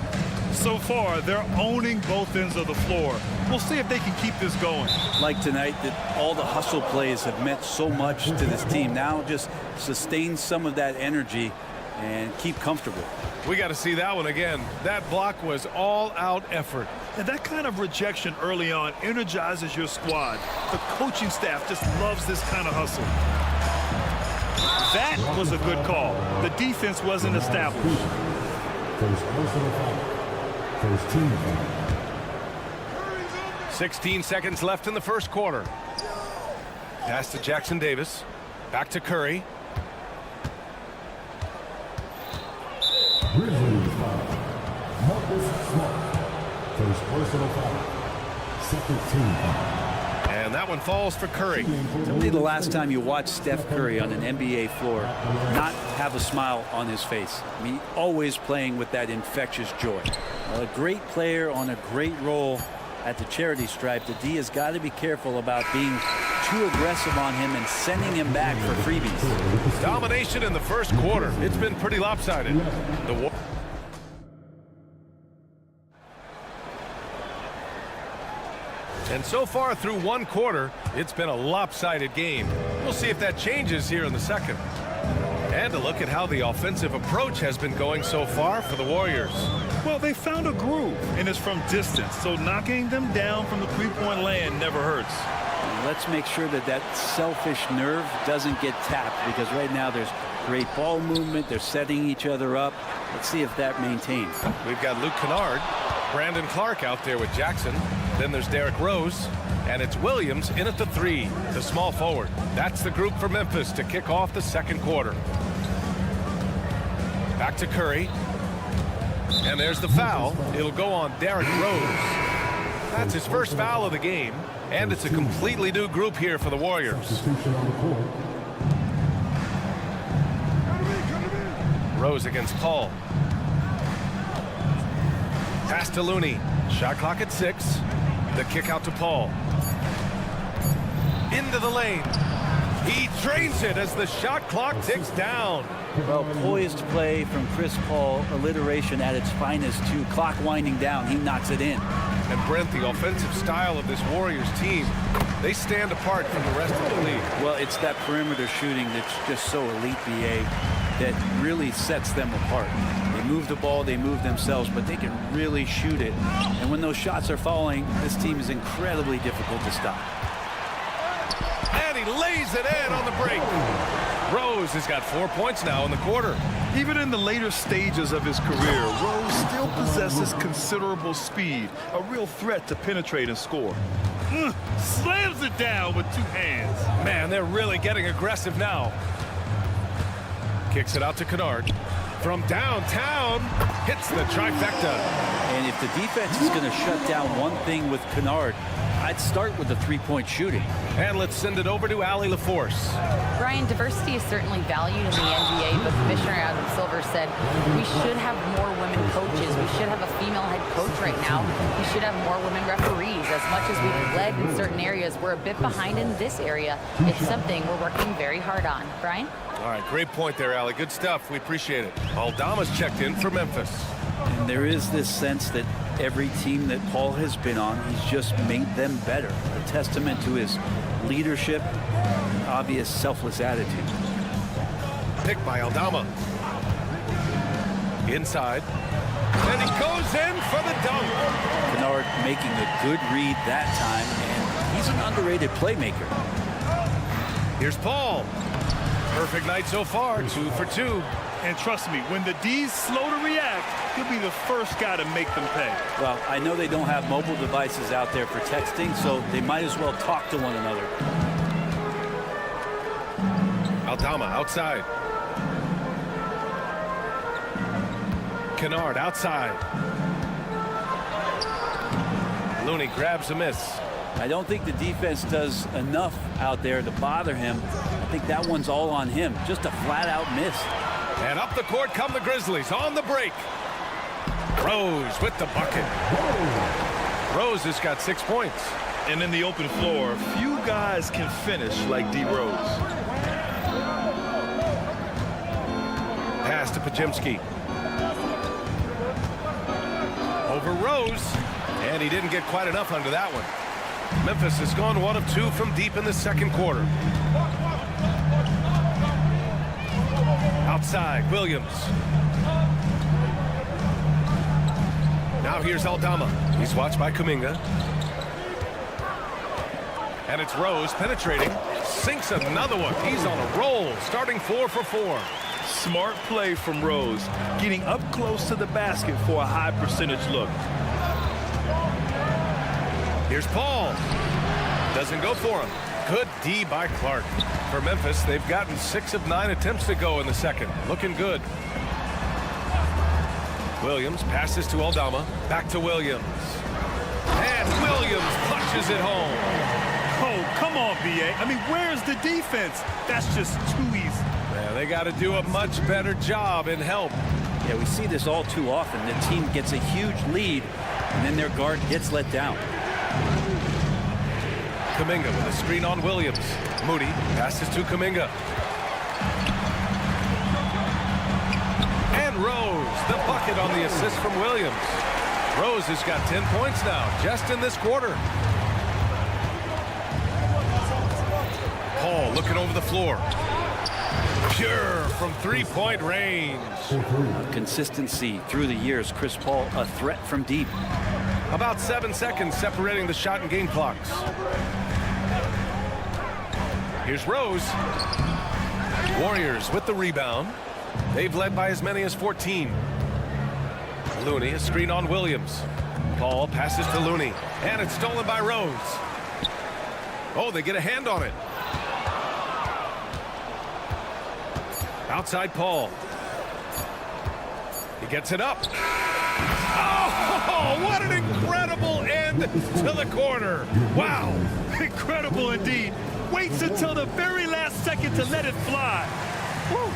So far, they're owning both ends of the floor. We'll see if they can keep this going. Like tonight, that all the hustle plays have meant so much to this team. Now just sustain some of that energy and keep comfortable. We got to see that one again. That block was all-out effort. And that kind of rejection early on energizes your squad. The coaching staff just loves this kind of hustle. That was a good call. The defense wasn't established. First team foul. 16 seconds left in the first quarter. Pass to Jackson Davis. Back to Curry. Grizzlies foul. Memphis Smart. First personal foul. Second team foul. And that one falls for Curry. Tell me the last time you watched Steph Curry on an NBA floor not have a smile on his face. I mean, always playing with that infectious joy. A great player on a great role at the charity stripe. The D has got to be careful about being too aggressive on him and sending him back for freebies. Domination in the first quarter. It's been pretty lopsided. And so far through one quarter, it's been a lopsided game. We'll see if that changes here in the second. And a look at how the offensive approach has been going so far for the Warriors. Well, they found a groove, and it's from distance, so knocking them down from the three-point land never hurts. Let's make sure that that selfish nerve doesn't get tapped, because right now there's great ball movement. They're setting each other up. Let's see if that maintains. We've got Luke Kennard, Brandon Clark out there with Jackson. Then there's Derrick Rose, and it's Williams in at the 3, the small forward. That's the group for Memphis to kick off the second quarter. Back to Curry. And there's the foul. It'll go on Derrick Rose. That's his first foul of the game, and it's a completely new group here for the Warriors. Rose against Paul. Pass to Looney. Shot clock at 6. The kick out to Paul. Into the lane. He drains it as the shot clock ticks down. Well, poised play from Chris Paul, alliteration at its finest too. Clock winding down, he knocks it in. And Brent, the offensive style of this Warriors team, they stand apart from the rest of the league. Well, it's that perimeter shooting that's just so elite, BA, that really sets them apart. They move the ball, they move themselves, but they can really shoot it. And when those shots are falling, this team is incredibly difficult to stop. And he lays it in on the break. Rose has got 4 points now in the quarter. Even in the later stages of his career, Rose still possesses considerable speed, a real threat to penetrate and score. Slams it down with 2 hands. Man, they're really getting aggressive now. Kicks it out to Kennard. From downtown, hits the trifecta. And if the defense is going to shut down one thing with Kennard, I'd start with the three-point shooting. And let's send it over to Allie LaForce. Brian, diversity is certainly valued in the NBA, but Commissioner Adam Silver said we should have more women coaches. We should have a female head coach right now. We should have more women referees. As much as we've led in certain areas, we're a bit behind in this area. It's something we're working very hard on. Brian? All right, great point there, Allie. Good stuff. We appreciate it. Aldama's checked in for Memphis. And there is this sense that every team that Paul has been on, he's just made them better. A testament to his leadership, obvious selfless attitude. Picked by Aldama. Inside. And he goes in for the dunk. Kennard making a good read that time, and he's an underrated playmaker. Here's Paul. Perfect night so far, 2 for 2. And trust me, when the D's slow to react, he'll be the first guy to make them pay. Well, I know they don't have mobile devices out there for texting, so they might as well talk to one another. Aldama outside. Kennard outside. Looney grabs a miss. I don't think the defense does enough out there to bother him. I think that one's all on him. Just a flat-out miss. And up the court come the Grizzlies on the break. Rose with the bucket. Rose has got 6 points. And in the open floor, few guys can finish like D. Rose. Pass to Pajemski. Over Rose. And he didn't get quite enough under that one. Memphis has gone 1 of 2 from deep in the second quarter. Outside, Williams. Now here's Aldama. He's watched by Kuminga. And it's Rose penetrating. Sinks another one. He's on a roll, starting 4 for 4. Smart play from Rose, getting up close to the basket for a high percentage look. Here's Paul. Doesn't go for him. Good D by Clark. For Memphis, they've gotten 6 of 9 attempts to go in the second. Looking good. Williams passes to Aldama. Back to Williams. And Williams punches it home. Oh, come on, B.A. I mean, where's the defense? That's just too easy. Yeah, they got to do a much better job in help. Yeah, we see this all too often. The team gets a huge lead, and then their guard gets let down. Kuminga with a screen on Williams. Moody passes to Kuminga. And Rose, the bucket on the assist from Williams. Rose has got 10 points now, just in this quarter. Paul looking over the floor. Pure from three-point range. Consistency through the years. Chris Paul, a threat from deep. About 7 seconds separating the shot and game clocks. Here's Rose. Warriors with the rebound. They've led by as many as 14. Looney, a screen on Williams. Paul passes to Looney. And it's stolen by Rose. Oh, they get a hand on it. Outside Paul. He gets it up. Oh, what an incredible end to the corner. Wow. Incredible indeed. Waits until the very last second to let it fly. Woo.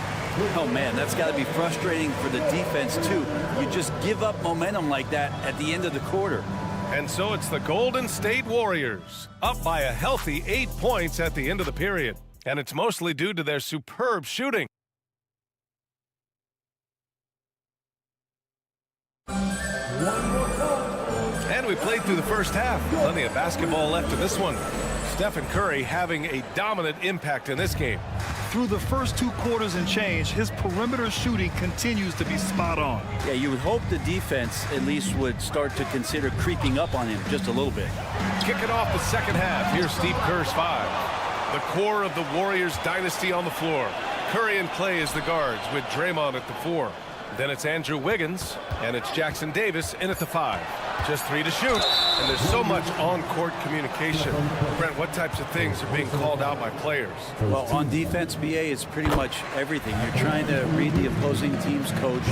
Oh, man, that's got to be frustrating for the defense, too. You just give up momentum like that at the end of the quarter. And so it's the Golden State Warriors, up by a healthy 8 points at the end of the period. And it's mostly due to their superb shooting. And we played through the first half. Plenty of basketball left in this one. Stephen Curry having a dominant impact in this game. Through the first 2 quarters and change, his perimeter shooting continues to be spot on. Yeah, you would hope the defense at least would start to consider creeping up on him just a little bit. Kicking off the second half. Here's Steve Kerr's 5. The core of the Warriors dynasty on the floor. Curry and Clay as the guards with Draymond at the 4. Then it's Andrew Wiggins, and it's Jackson Davis in at the 5. Just 3 to shoot, and there's so much on-court communication. Brent, what types of things are being called out by players? Well, on defense, BA, it's pretty much everything. You're trying to read the opposing team's coach,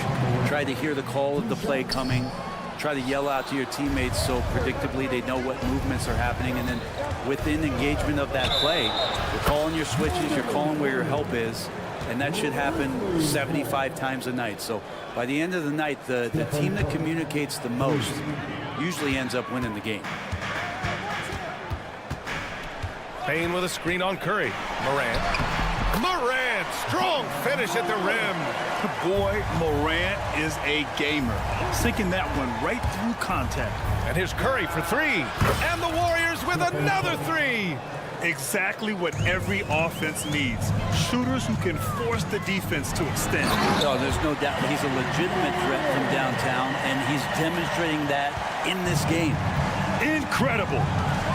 try to hear the call of the play coming, try to yell out to your teammates so predictably they know what movements are happening, and then within engagement of that play, you're calling your switches, you're calling where your help is, and that should happen 75 times a night. So by the end of the night, the team that communicates the most usually ends up winning the game. Payne with a screen on Curry. Morant, strong finish at the rim. Boy, Morant is a gamer. Sinking that one right through contact. And here's Curry for 3. And the Warriors with another 3. Exactly what every offense needs. Shooters who can force the defense to extend. No, there's no doubt he's a legitimate threat from downtown, and he's demonstrating that in this game. Incredible.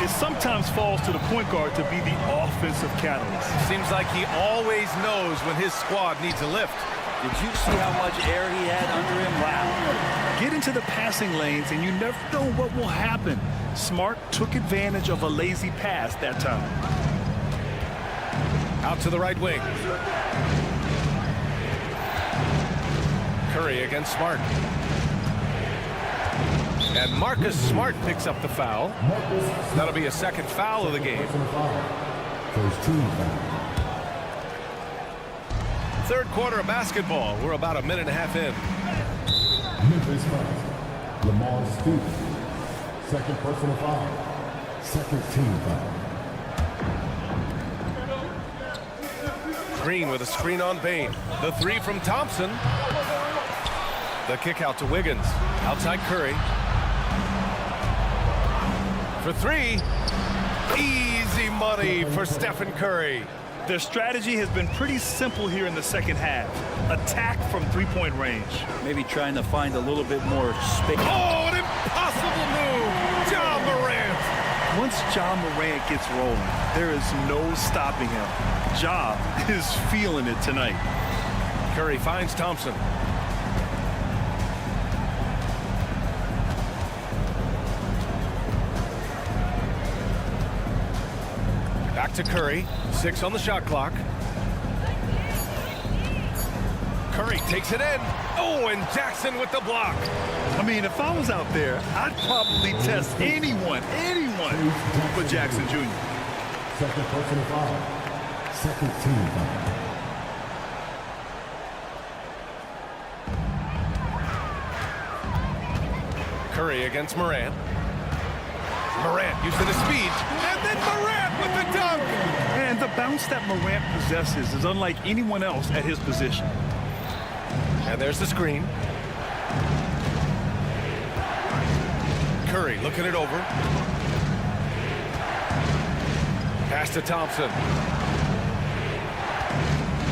It sometimes falls to the point guard to be the offensive catalyst. Seems like he always knows when his squad needs a lift. Did you see how much air he had under him? Wow. Get into the passing lanes, and you never know what will happen. Smart took advantage of a lazy pass that time. Out to the right wing. Curry Curry against Smart. And Marcus Smart picks up the foul. That'll be a second foul of the game. Third quarter of basketball. We're about a minute and a half in. Memphis foul. Lamar Stevens. Second personal foul. Second team foul. Green with a screen on Bain. The three from Thompson. The kick out to Wiggins. Outside Curry. For three. Easy money for Stephen Curry. Their strategy has been pretty simple here in the second half. Attack from three-point range. Maybe trying to find a little bit more space. Oh, an impossible move. Ja Morant. Once Ja Morant gets rolling, there is no stopping him. Ja is feeling it tonight. Curry finds Thompson. Back to Curry. 6 on the shot clock. Curry takes it in. Oh, and Jackson with the block. I mean, if I was out there, I'd probably test anyone but Jackson Jr. Second personal foul. Second team foul. Curry against Morant. Morant using his speed, and then Morant with the dunk. And the bounce that Morant possesses is unlike anyone else at his position. And there's the screen. Curry looking it over. Pass to Thompson.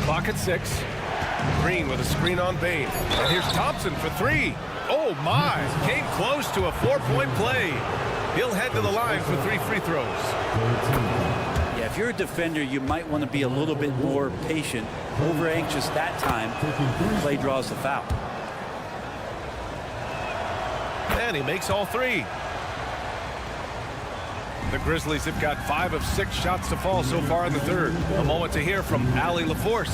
Clock at 6. Green with a screen on Bain. And here's Thompson for three. Oh my, came close to a 4-point play. He'll head to the line for 3 free throws. Yeah, if you're a defender, you might want to be a little bit more patient, over anxious that time. Play draws the foul. And he makes all 3. The Grizzlies have got 5 of 6 shots to fall so far in the third. A moment to hear from Allie LaForce.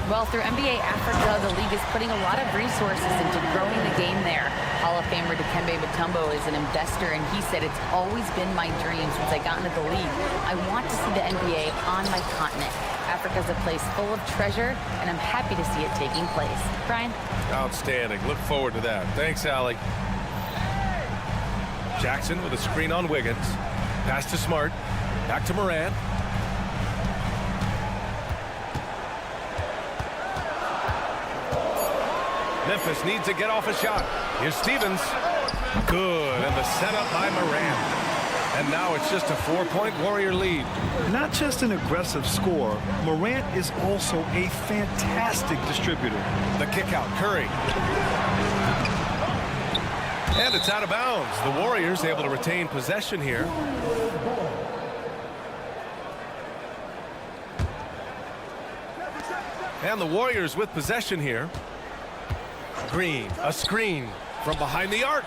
Well, through NBA Africa, the league is putting a lot of resources into growing the game there. Hall of Famer Dikembe Mutombo is an investor, and he said, "It's always been my dream since I got into the league. I want to see the NBA on my continent. Africa's a place full of treasure, and I'm happy to see it taking place." Brian? Outstanding. Look forward to that. Thanks, Allie. Jackson with a screen on Wiggins. Pass to Smart. Back to Morant. Memphis needs to get off a shot. Here's Stevens. Good, and the setup by Morant. And now it's just a 4-point Warrior lead. Not just an aggressive scorer, Morant is also a fantastic distributor. The kick out, Curry. And it's out of bounds. The Warriors able to retain possession here. And the Warriors with possession here. Green, a screen from behind the arc.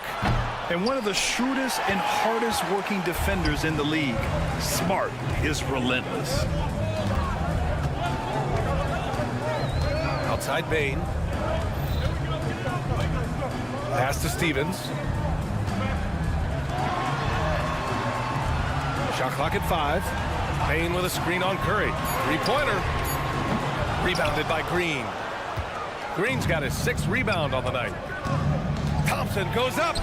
And one of the shrewdest and hardest working defenders in the league. Smart is relentless. Outside Bain. Pass to Stevens. Shot clock at 5. Bain with a screen on Curry. 3-pointer. Rebounded by Green. Green's got his 6th rebound on the night. Thompson goes up.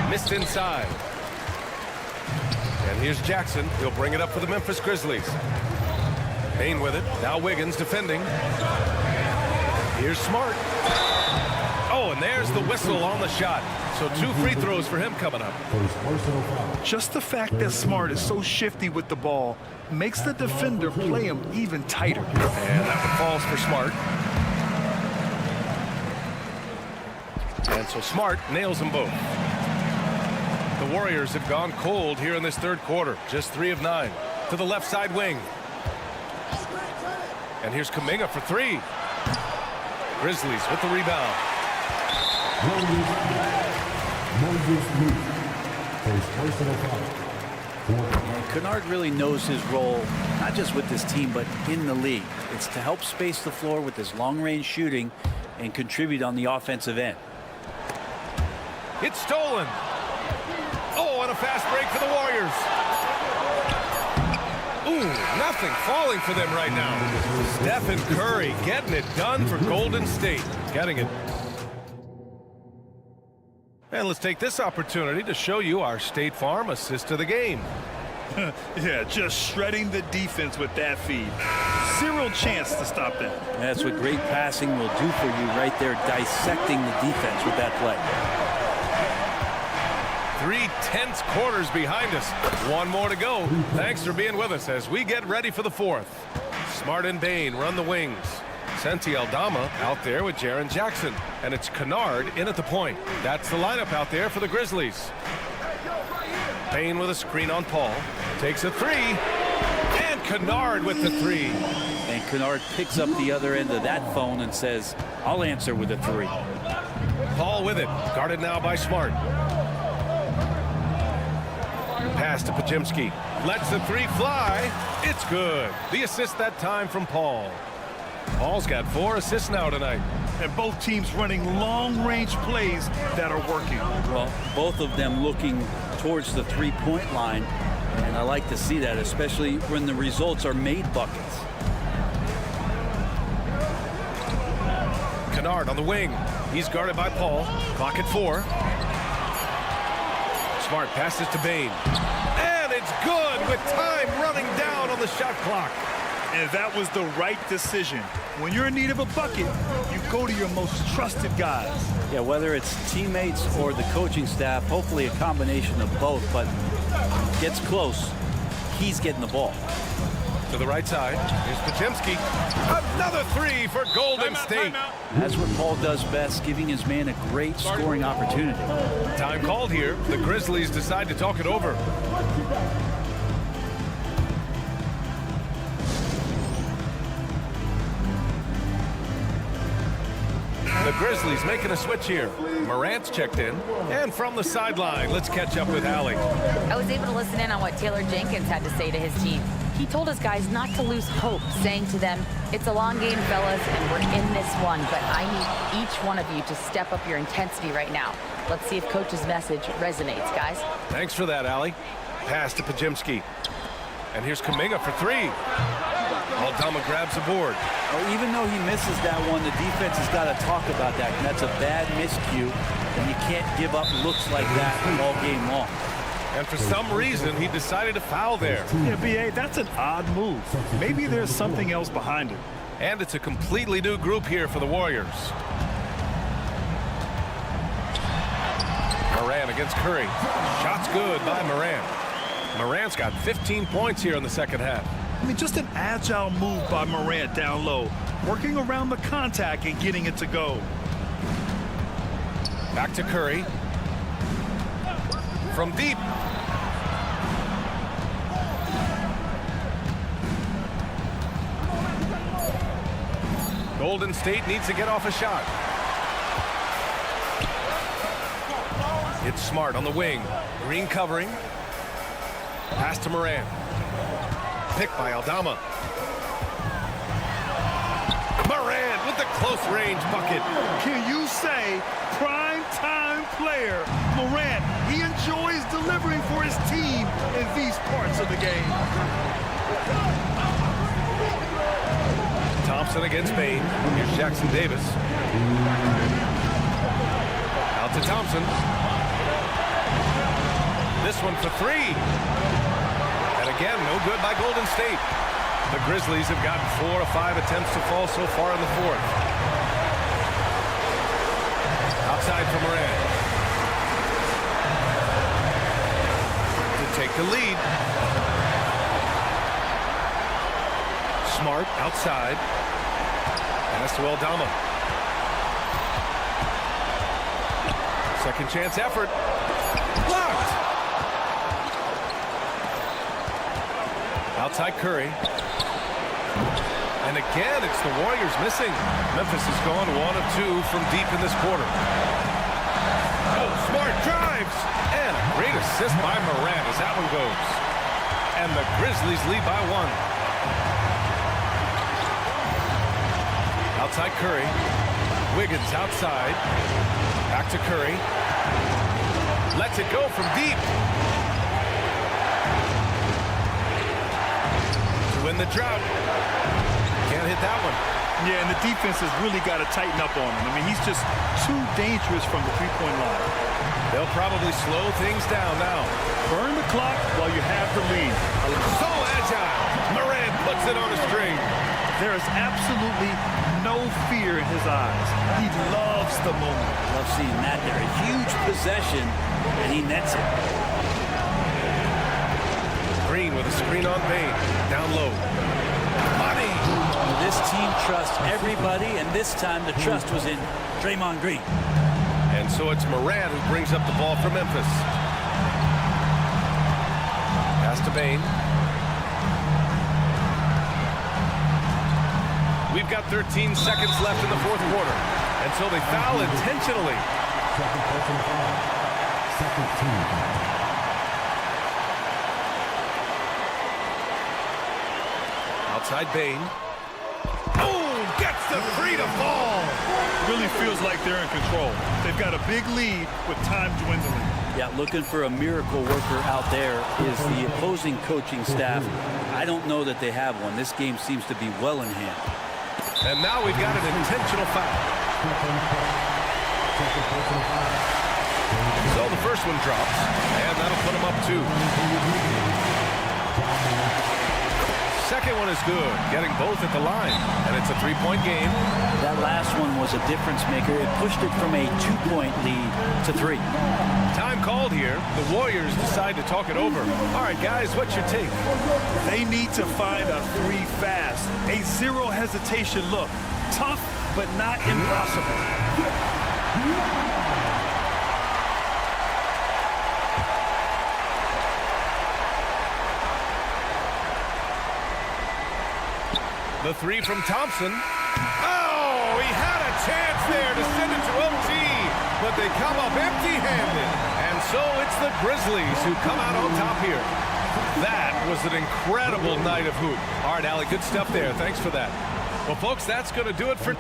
Missed inside. And here's Jackson. He'll bring it up for the Memphis Grizzlies. Bain with it. Now Wiggins defending. Here's Smart. Oh, and there's the whistle on the shot. So 2 free throws for him coming up. Just the fact that Smart is so shifty with the ball makes the defender play him even tighter. And that one falls for Smart. And so Smart nails them both. The Warriors have gone cold here in this third quarter. Just 3 of 9. To the left side wing. And here's Kuminga for 3. Grizzlies with the rebound. And Kennard really knows his role, not just with this team, but in the league. It's to help space the floor with his long-range shooting and contribute on the offensive end. It's stolen. Oh, and a fast break for the Warriors. Ooh, nothing falling for them right now. Stephen Curry getting it done for Golden State. Getting it. And let's take this opportunity to show you our State Farm assist of the game. Yeah, just shredding the defense with that feed. Zero chance to stop that. That's what great passing will do for you right there, dissecting the defense with that play. 3 tense quarters behind us. One more to go. Thanks for being with us as we get ready for the fourth. Smart and Bain run the wings. Senti Aldama out there with Jaren Jackson. And it's Kennard in at the point. That's the lineup out there for the Grizzlies. Bain with a screen on Paul. Takes a three. And Kennard with the three. And Kennard picks up the other end of that phone and says, I'll answer with a three. Paul with it. Guarded now by Smart. Pass to Podziemski. Lets the three fly. It's good. The assist that time from Paul. Paul's got 4 assists now tonight. And both teams running long-range plays that are working. Well, both of them looking towards the three-point line. And I like to see that, especially when the results are made buckets. Kennard on the wing. He's guarded by Paul. Clock at 4. Smart passes to Bain. And it's good with time running down on the shot clock. And that was the right decision. When you're in need of a bucket, you go to your most trusted guys. Yeah, whether it's teammates or the coaching staff, hopefully a combination of both, but gets close, he's getting the ball. To the right side, here's Podziemski. Another three for Golden State. That's what Paul does best, giving his man a great scoring opportunity. Time called here. The Grizzlies decide to talk it over. The Grizzlies making a switch here. Morant's checked in. And from the sideline, let's catch up with Allie. I was able to listen in on what Taylor Jenkins had to say to his team. He told his guys not to lose hope, saying to them, it's a long game, fellas, and we're in this one, but I need each one of you to step up your intensity right now. Let's see if Coach's message resonates, guys. Thanks for that, Allie. Pass to Podziemski. And here's Kuminga for 3. Aldama grabs the board. Well, even though he misses that one, the defense has got to talk about that. And that's a bad miscue, and you can't give up looks like that all game long. And for some reason, he decided to foul there. Yeah, B.A., that's an odd move. Maybe there's something else behind it. And it's a completely new group here for the Warriors. Morant against Curry. Shot's good by Morant. Morant's got 15 points here in the second half. I mean, just an agile move by Morant down low, working around the contact and getting it to go. Back to Curry. From deep. Golden State needs to get off a shot. It's Smart on the wing. Green covering. Pass to Morant. Picked by Aldama. Morant with the close range bucket. Can you say prime time player Morant? He enjoys delivering for his team in these parts of the game. Thompson against Bain. Here's Jackson Davis. Out to Thompson. This one for 3. And again, no good by Golden State. The Grizzlies have gotten 4 of 5 attempts to fall so far in the fourth. Outside for Morant. To take the lead. Smart outside. Pass to Aldama. Second chance effort. Blocked. Outside Curry. And again, it's the Warriors missing. Memphis has gone 1 of 2 from deep in this quarter. Oh, Smart drives. And a great assist by Morant as that one goes. And the Grizzlies lead by 1. Outside Curry. Wiggins outside. Back to Curry. Lets it go from deep. To win the drought. Can't hit that one. Yeah, and the defense has really got to tighten up on him. I mean, he's just too dangerous from the three-point line. They'll probably slow things down now. Burn the clock while you have the lead. So agile. Morant puts it on a string. There is absolutely no fear in his eyes. He loves the moment. Love seeing that there. A huge possession, and he nets it. Green with a screen on Bane. Down low. Money. This team trusts everybody, and this time the trust was in Draymond Green. And so it's Morant who brings up the ball for Memphis. Pass to Bane. We've got 13 seconds left in the fourth quarter. And so they foul intentionally. Second personal foul. Second team. Outside Bane. Oh, gets the three to fall. Really feels like they're in control. They've got a big lead with time dwindling. Yeah, looking for a miracle worker out there is the opposing coaching staff. I don't know that they have one. This game seems to be well in hand. And now we've got an intentional foul. So the first one drops, and that'll put him up 2. Second one is good, getting both at the line, and it's a 3-point game. That last one was a difference maker. It pushed it from a 2-point lead to 3. Time called here. The Warriors decide to talk it over. All right, guys, what's your take? They need to find a 3 fast. A zero hesitation look. Tough, but not impossible. The 3 from Thompson. Oh, he had a chance there to send it to OT, but they come up empty-handed. And so it's the Grizzlies who come out on top here. That was an incredible night of hoop. All right, Allie, good stuff there. Thanks for that. Well, folks, that's going to do it for...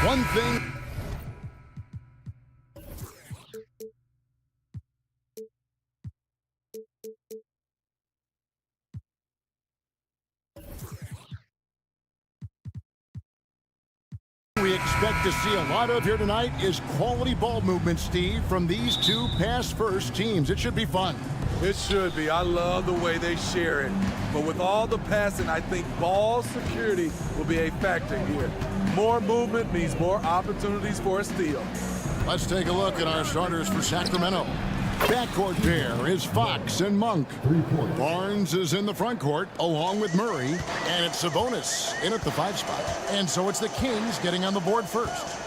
One thing. We expect to see a lot of here tonight is quality ball movement, Steve, from these two pass-first teams. It should be fun. It should be. I love the way they share it. But with all the passing, I think ball security will be a factor here. More movement means more opportunities for a steal. Let's take a look at our starters for Sacramento. Backcourt pair is Fox and Monk. Barnes is in the front court along with Murray, and it's Sabonis in at the 5 spot. And so it's the Kings getting on the board first.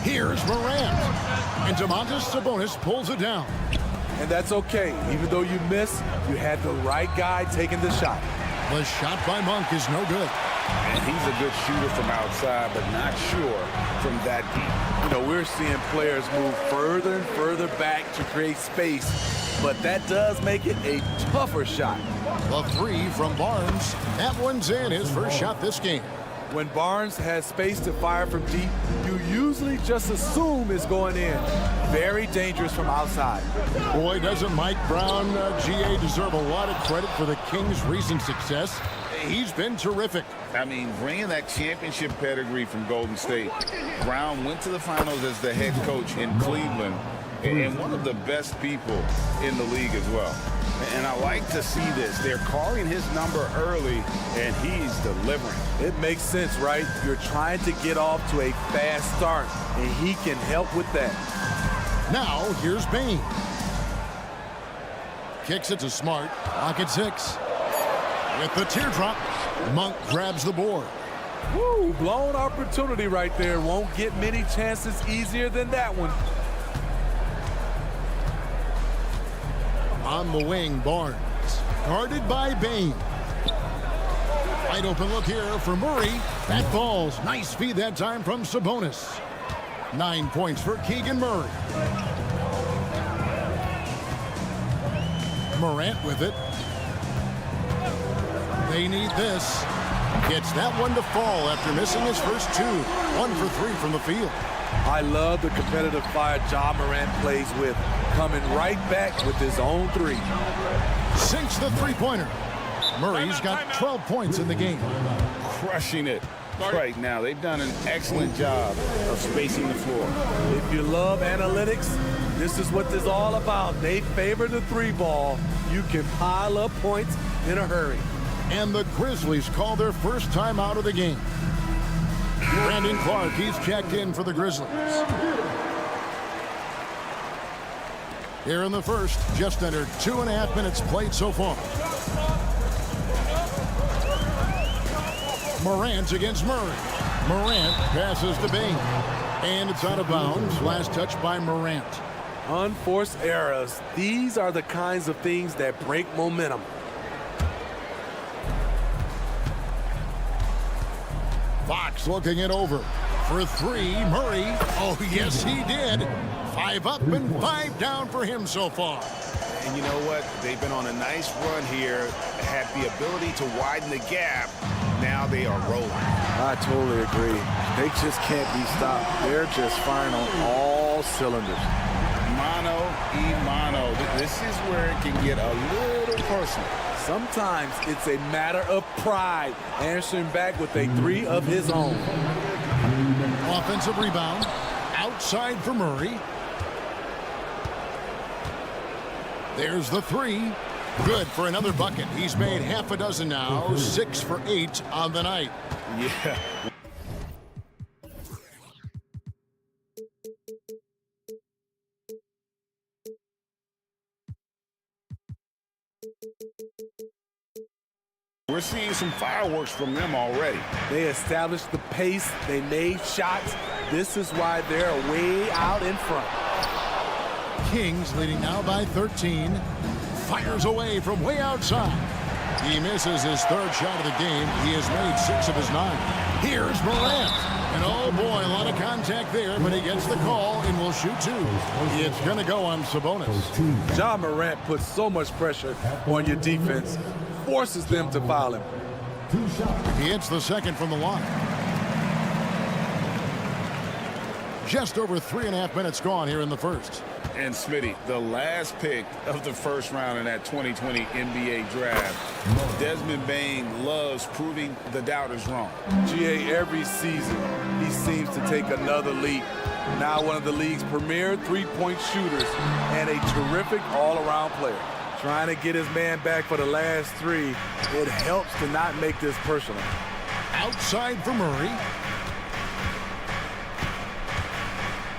Here's Morant, and Domantas Sabonis pulls it down. And that's okay. Even though you miss, you had the right guy taking the shot. The shot by Monk is no good. And he's a good shooter from outside, but not sure from that deep. You know, we're seeing players move further and further back to create space, but that does make it a tougher shot. The 3 from Barnes. That one's in, his first shot this game. When Barnes has space to fire from deep, you usually just assume it's going in. Very dangerous from outside. Boy, doesn't Mike Brown, GA, deserve a lot of credit for the Kings' recent success. He's been terrific. I mean, bringing that championship pedigree from Golden State. Brown went to the finals as the head coach in Cleveland, and one of the best people in the league as well. And I like to see this. They're calling his number early, and he's delivering. It makes sense, right? You're trying to get off to a fast start, and he can help with that. Now, here's Bain. Kicks it to Smart. Pocket 6. With the teardrop, Monk grabs the board. Woo, blown opportunity right there. Won't get many chances easier than that one. On the wing, Barnes. Guarded by Bain. Wide open look here for Murray. That falls. Nice feed that time from Sabonis. 9 points for Keegan Murray. Morant with it. They need this. Gets that one to fall after missing his first 2. 1 for 3 from the field. I love the competitive fire Ja Morant plays with, coming right back with his own 3. Sinks the three-pointer. Murray's got 12 points in the game. Crushing it right now. They've done an excellent job of spacing the floor. If you love analytics, this is what this is all about. They favor the 3-ball. You can pile up points in a hurry. And the Grizzlies call their first time out of the game. Brandon Clark, he's checked in for the Grizzlies. Here in the first, just under 2.5 minutes played so far. Morant against Murray. Morant passes to Bain. And it's out of bounds. Last touch by Morant. Unforced errors. These are the kinds of things that break momentum. Fox looking it over. For 3, Murray. Oh, yes, he did. 5 up and 5 down for him so far. And you know what? They've been on a nice run here. Had the ability to widen the gap. Now they are rolling. I totally agree. They just can't be stopped. They're just firing on all cylinders. Mano y mano. This is where it can get a little personal. Sometimes it's a matter of pride, answering back with a 3 of his own. Offensive rebound. Outside for Murray. There's the 3. Good for another bucket. He's made half a dozen now. 6 for 8 on the night. Yeah. We're seeing some fireworks from them already. They established the pace. They made shots. This is why they're way out in front. Kings leading now by 13. Fires away from way outside. He misses his 3rd shot of the game. He has made 6 of his 9. Here's Morant. And oh boy, a lot of contact there, but he gets the call and will shoot 2. It's going to go on Sabonis. Ja Morant puts so much pressure on your defense, forces them to foul him. 2 shots. He hits the second from the line. Just over 3.5 minutes gone here in the first. And Smitty, the last pick of the first round in that 2020 NBA draft, Desmond Bane loves proving the doubters wrong. GA, every season, he seems to take another leap. Now one of the league's premier three-point shooters and a terrific all-around player. Trying to get his man back for the last 3, it helps to not make this personal. Outside for Murray.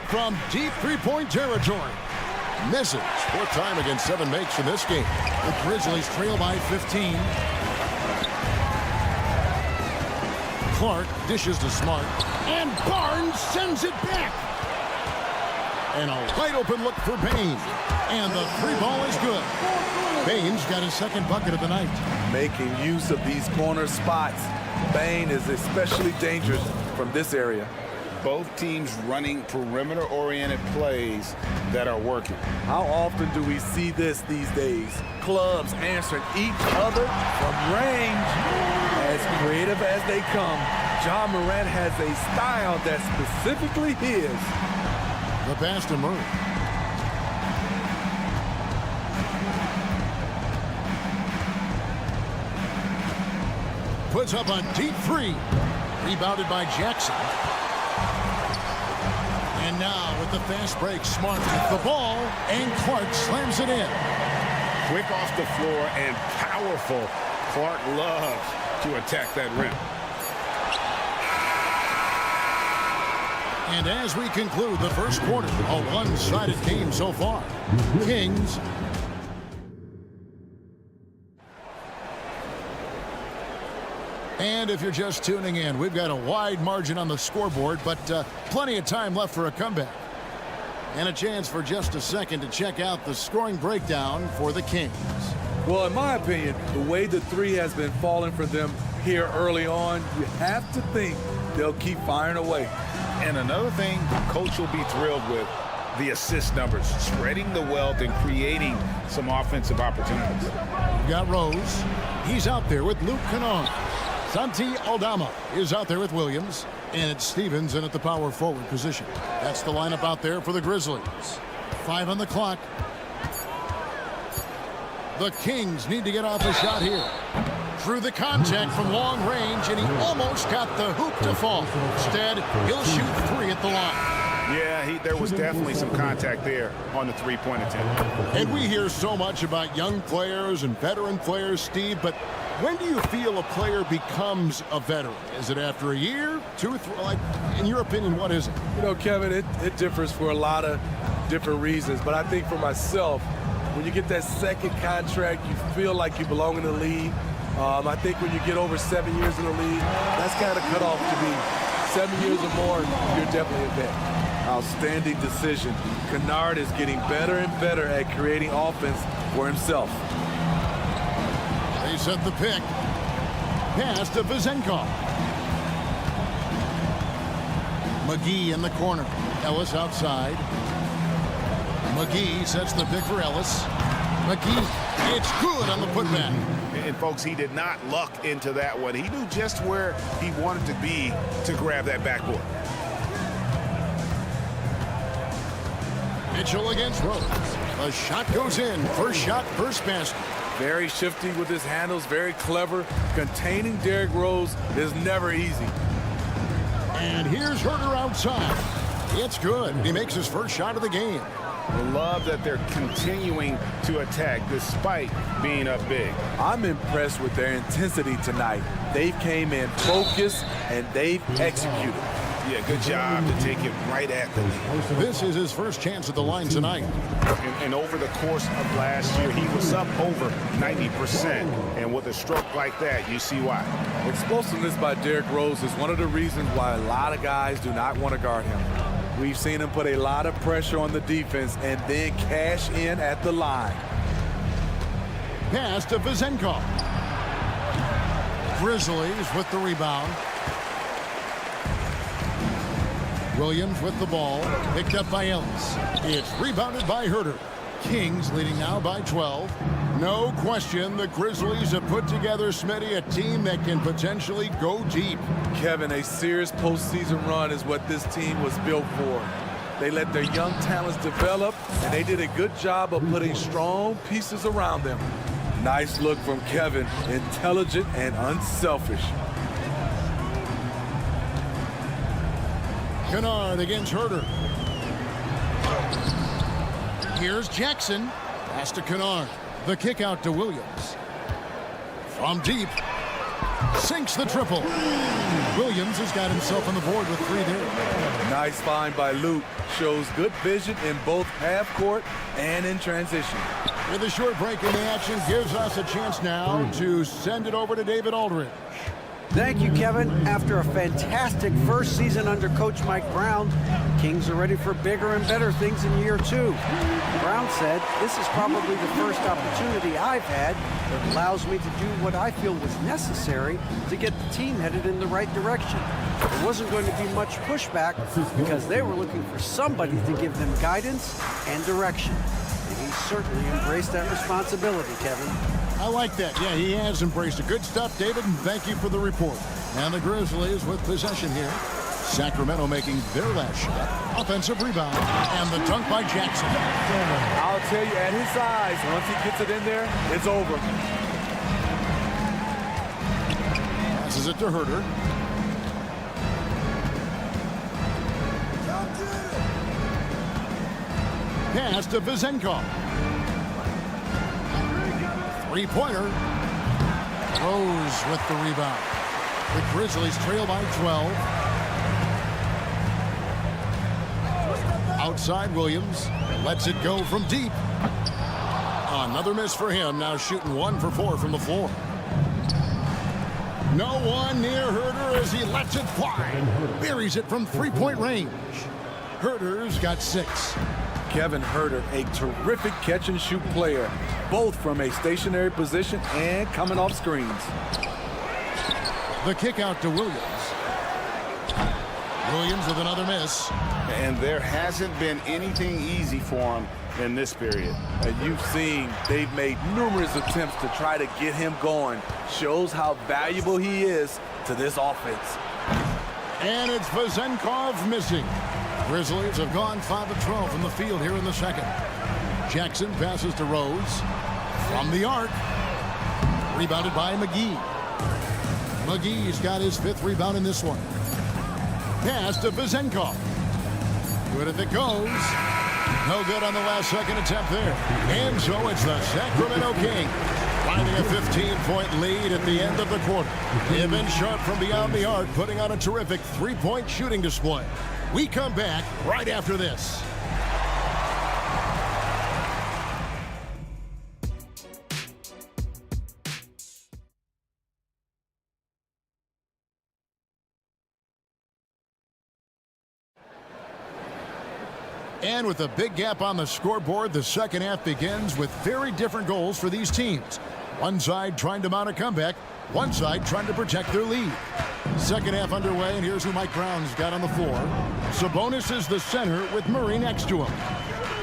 From deep three-point territory. Misses. 4th time against 7 makes in this game. The Grizzlies trail by 15. Clark dishes to Smart. And Barnes sends it back. And a wide open look for Bane. And the 3-ball is good. Bane's got his 2nd bucket of the night. Making use of these corner spots. Bane is especially dangerous from this area. Both teams running perimeter-oriented plays that are working. How often do we see this these days? Clubs answering each other from range. As creative as they come, Ja Morant has a style that's specifically his. The pass to Murray. Puts up a deep 3. Rebounded by Jackson. And now with the fast break, Smart with the ball, and Clark slams it in. Quick off the floor and powerful. Clark loves to attack that rim. And as we conclude the first quarter, a one-sided game so far. Kings. And if you're just tuning in, we've got a wide margin on the scoreboard, but plenty of time left for a comeback. And a chance for just a second to check out the scoring breakdown for the Kings. Well, in my opinion, the way the 3 has been falling for them here early on, you have to think they'll keep firing away. And another thing coach will be thrilled with, the assist numbers, spreading the wealth and creating some offensive opportunities. We've got Rose. He's out there with Luke Kennard. Santi Aldama is out there with Williams. And it's Stevens in at the power forward position. That's the lineup out there for the Grizzlies. 5 on the clock. The Kings need to get off a shot here. Through the contact from long range, and he almost got the hoop to fall. Instead, he'll shoot 3 at the line. Yeah, there was definitely some contact there on the 3-point attempt. And we hear so much about young players and veteran players, Steve, but when do you feel a player becomes a veteran? Is it after a year, 2, 3? Like, in your opinion, what is it? You know, Kevin, it differs for a lot of different reasons, but I think for myself, when you get that second contract, you feel like you belong in the league. I think when you get over 7 years in the league, that's kind of cut off to me. 7 years or more, you're definitely a vet. Outstanding decision. Kennard is getting better and better at creating offense for himself. They set the pick. Pass to Vizenkov. McGee in the corner. Ellis outside. McGee sets the pick for Ellis. McGee, it's good on the putback. And folks, he did not luck into that one. He knew just where he wanted to be to grab that backboard. Mitchell against Rose. A shot goes in. First shot, first basket. Very shifty with his handles, very clever. Containing Derrick Rose is never easy. And here's Herter outside. It's good. He makes his first shot of the game. I love that they're continuing to attack despite being up big. I'm impressed with their intensity tonight. They came in focused and they've executed. Yeah, good job to take it right at the lead. This is his first chance at the line tonight. And over the course of last year, he was up over 90%. And with a stroke like that, you see why. Explosiveness by Derrick Rose is one of the reasons why a lot of guys do not want to guard him. We've seen him put a lot of pressure on the defense and then cash in at the line. Pass to Vizenkov. Grizzlies with the rebound. Williams with the ball, picked up by Ellis. It's rebounded by Herter. Kings leading now by 12. No question, the Grizzlies have put together, Smitty, a team that can potentially go deep. Kevin, a serious postseason run is what this team was built for. They let their young talents develop, and they did a good job of putting strong pieces around them. Nice look from Kevin, intelligent and unselfish. Kennard against Herter. Here's Jackson. Pass to Kennard. The kick out to Williams. From deep. Sinks the triple. Williams has got himself on the board with 3 there. Nice find by Luke. Shows good vision in both half court and in transition. With a short break in the action, gives us a chance now to send it over to David Aldridge. Thank you, Kevin. After a fantastic first season under Coach Mike Brown, Kings are ready for bigger and better things in year 2. Brown said, "This is probably the first opportunity I've had that allows me to do what I feel was necessary to get the team headed in the right direction." There wasn't going to be much pushback because they were looking for somebody to give them guidance and direction. And he certainly embraced that responsibility, Kevin. I like that. Yeah, he has embraced it. Good stuff, David, and thank you for the report. And the Grizzlies with possession here. Sacramento making their last shot. Offensive rebound. And the dunk by Jackson. I'll tell you, at his size, once he gets it in there, it's over. Passes it to Herter. Pass to Vizenkov. Three-pointer. Rose with the rebound. The Grizzlies trail by 12. Outside Williams. Lets it go from deep. Another miss for him. Now shooting 1 for 4 from the floor. No one near Herter as he lets it fly. Buries it from three-point range. Herter's got 6. Kevin Herter, a terrific catch-and-shoot player, both from a stationary position and coming off screens. The kick out to Williams. Williams with another miss. And there hasn't been anything easy for him in this period. And you've seen they've made numerous attempts to try to get him going. Shows how valuable he is to this offense. And it's Vizenkov missing. Grizzlies have gone 5 of 12 from the field here in the second. Jackson passes to Rose. From the arc. Rebounded by McGee. McGee's got his 5th rebound in this one. Pass to Vizenkov. Good if it goes. No good on the last second attempt there. And so it's the Sacramento Kings finding a 15-point lead at the end of the quarter. Evan Sharp from beyond the arc putting on a terrific 3-point shooting display. We come back right after this. And with a big gap on the scoreboard, the second half begins with very different goals for these teams. One side trying to mount a comeback, one side trying to protect their lead. Second half underway, and here's who Mike Brown's got on the floor. Sabonis is the center with Murray next to him.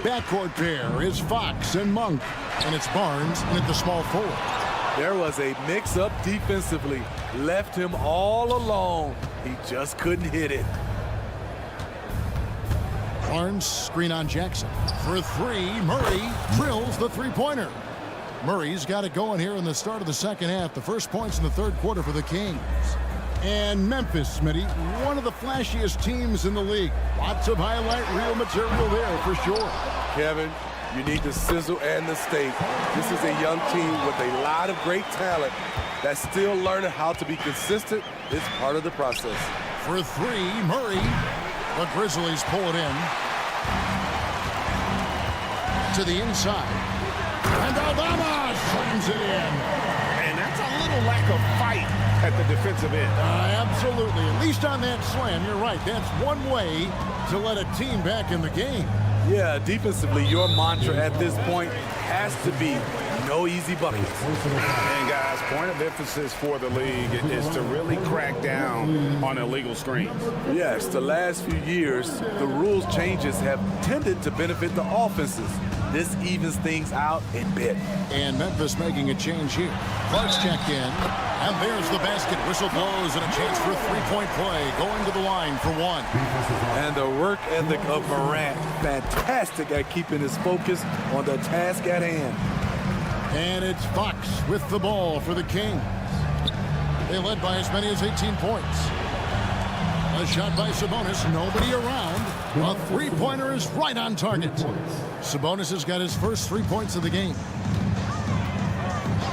Backcourt pair is Fox and Monk, and it's Barnes and at the small forward. There was a mix-up defensively. Left him all alone. He just couldn't hit it. Barnes screen on Jackson. For 3, Murray drills the three-pointer. Murray's got it going here in the start of the second half. The first points in the third quarter for the Kings. And Memphis, Smitty, one of the flashiest teams in the league. Lots of highlight reel material there for sure. Kevin, you need the sizzle and the steak. This is a young team with a lot of great talent that's still learning how to be consistent. It's part of the process. For 3, Murray. The Grizzlies pull it in. To the inside. And Aldama slams it in. And that's a little lack of fight at the defensive end. Absolutely. At least on that slam, you're right. That's one way to let a team back in the game. Yeah, defensively, your mantra at this point has to be no easy buckets. And guys, point of emphasis for the league is to really crack down on illegal screens. Yes, the last few years, the rules changes have tended to benefit the offenses. This evens things out a bit. And Memphis making a change here. Clark's checked in. And there's the basket. Whistle blows and a chance for a three-point play. Going to the line for one. And the work ethic of Morant. Fantastic at keeping his focus on the task at hand. And it's Fox with the ball for the Kings. They led by as many as 18 points. A shot by Sabonis, nobody around. A three-pointer is right on target. Sabonis has got his first 3 points of the game.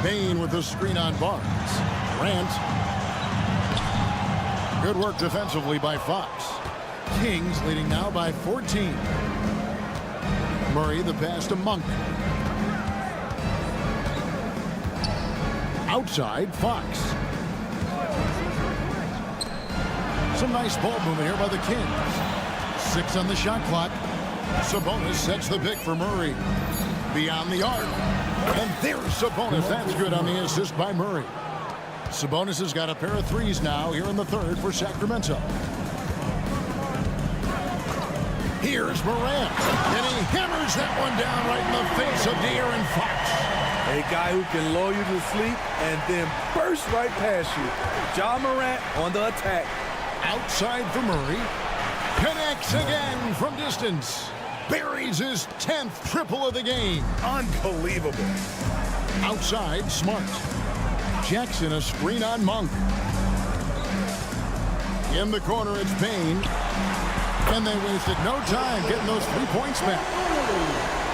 Bain with the screen on Barnes. Grant. Good work defensively by Fox. Kings leading now by 14. Murray the pass to Monk. Outside, Fox. Some nice ball movement here by the Kings. 6 on the shot clock. Sabonis sets the pick for Murray. Beyond the arc. And there's Sabonis. That's good on the assist by Murray. Sabonis has got a pair of threes now here in the third for Sacramento. Here's Morant. And he hammers that one down right in the face of De'Aaron Fox. A guy who can lull you to sleep and then burst right past you. Ja Morant on the attack. Outside for Murray. Connects again from distance. Buries his 10th triple of the game. Unbelievable. Outside, Smart. Jackson a screen on Monk. In the corner, it's Bain. And they wasted no time getting those 3 points back.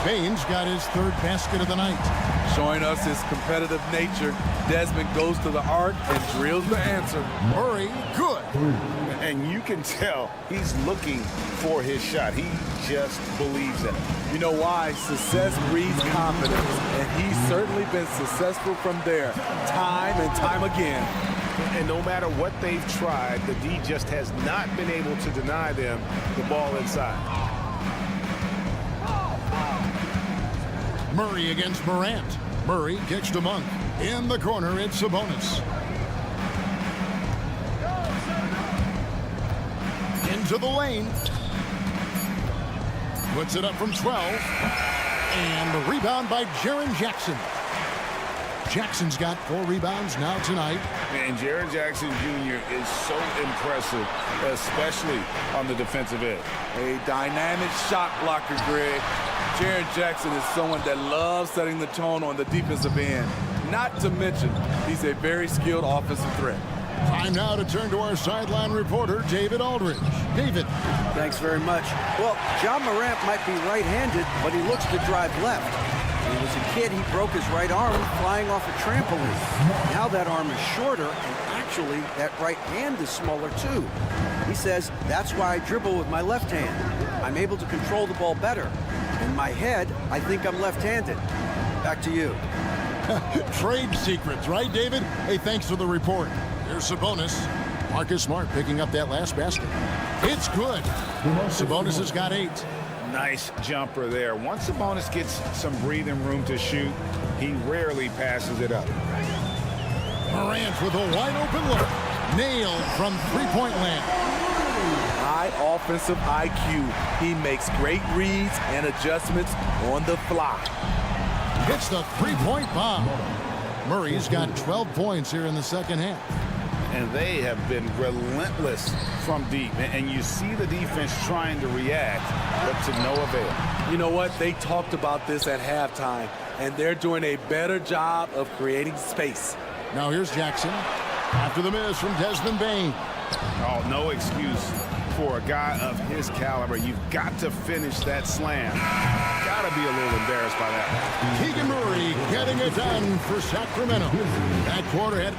Bain's got his third basket of the night. Showing us his competitive nature, Desmond goes to the arc and drills the answer. Murray, good. And you can tell he's looking for his shot. He just believes in it. You know why? Success breeds confidence, and he's certainly been successful from there, time and time again. And no matter what they've tried, the D just has not been able to deny them the ball inside. Murray against Morant. Murray kicks to Monk. In the corner, it's Sabonis. Into the lane. Puts it up from 12. And the rebound by Jaren Jackson. Jackson's got 4 rebounds now tonight. And Jaren Jackson Jr. is so impressive, especially on the defensive end. A dynamic shot blocker, Greg. Jaren Jackson is someone that loves setting the tone on the defensive end. Not to mention, he's a very skilled offensive threat. Time now to turn to our sideline reporter, David Aldridge. David. Thanks very much. Well, Ja Morant might be right-handed, but he looks to drive left. When he was a kid, he broke his right arm flying off a trampoline. Now that arm is shorter, and actually, that right hand is smaller too. He says, that's why I dribble with my left hand. I'm able to control the ball better. In my head, I think I'm left-handed. Back to you. Trade secrets, right, David? Hey, thanks for the report. Here's Sabonis. Marcus Smart picking up that last basket. It's good. Sabonis has got 8. Nice jumper there. Once Sabonis gets some breathing room to shoot, he rarely passes it up. Morant with a wide-open look. Nailed from three-point land. High offensive IQ. He makes great reads and adjustments on the fly. Hits the three-point bomb. Murray's got 12 points here in the second half. And they have been relentless from deep. And you see the defense trying to react, but to no avail. You know what? They talked about this at halftime, and they're doing a better job of creating space. Now here's Jackson. After the miss from Desmond Bain. Oh, no excuse for a guy of his caliber. You've got to finish that slam. Got to be a little embarrassed by that. Keegan Murray getting it done for Sacramento. That quarter head.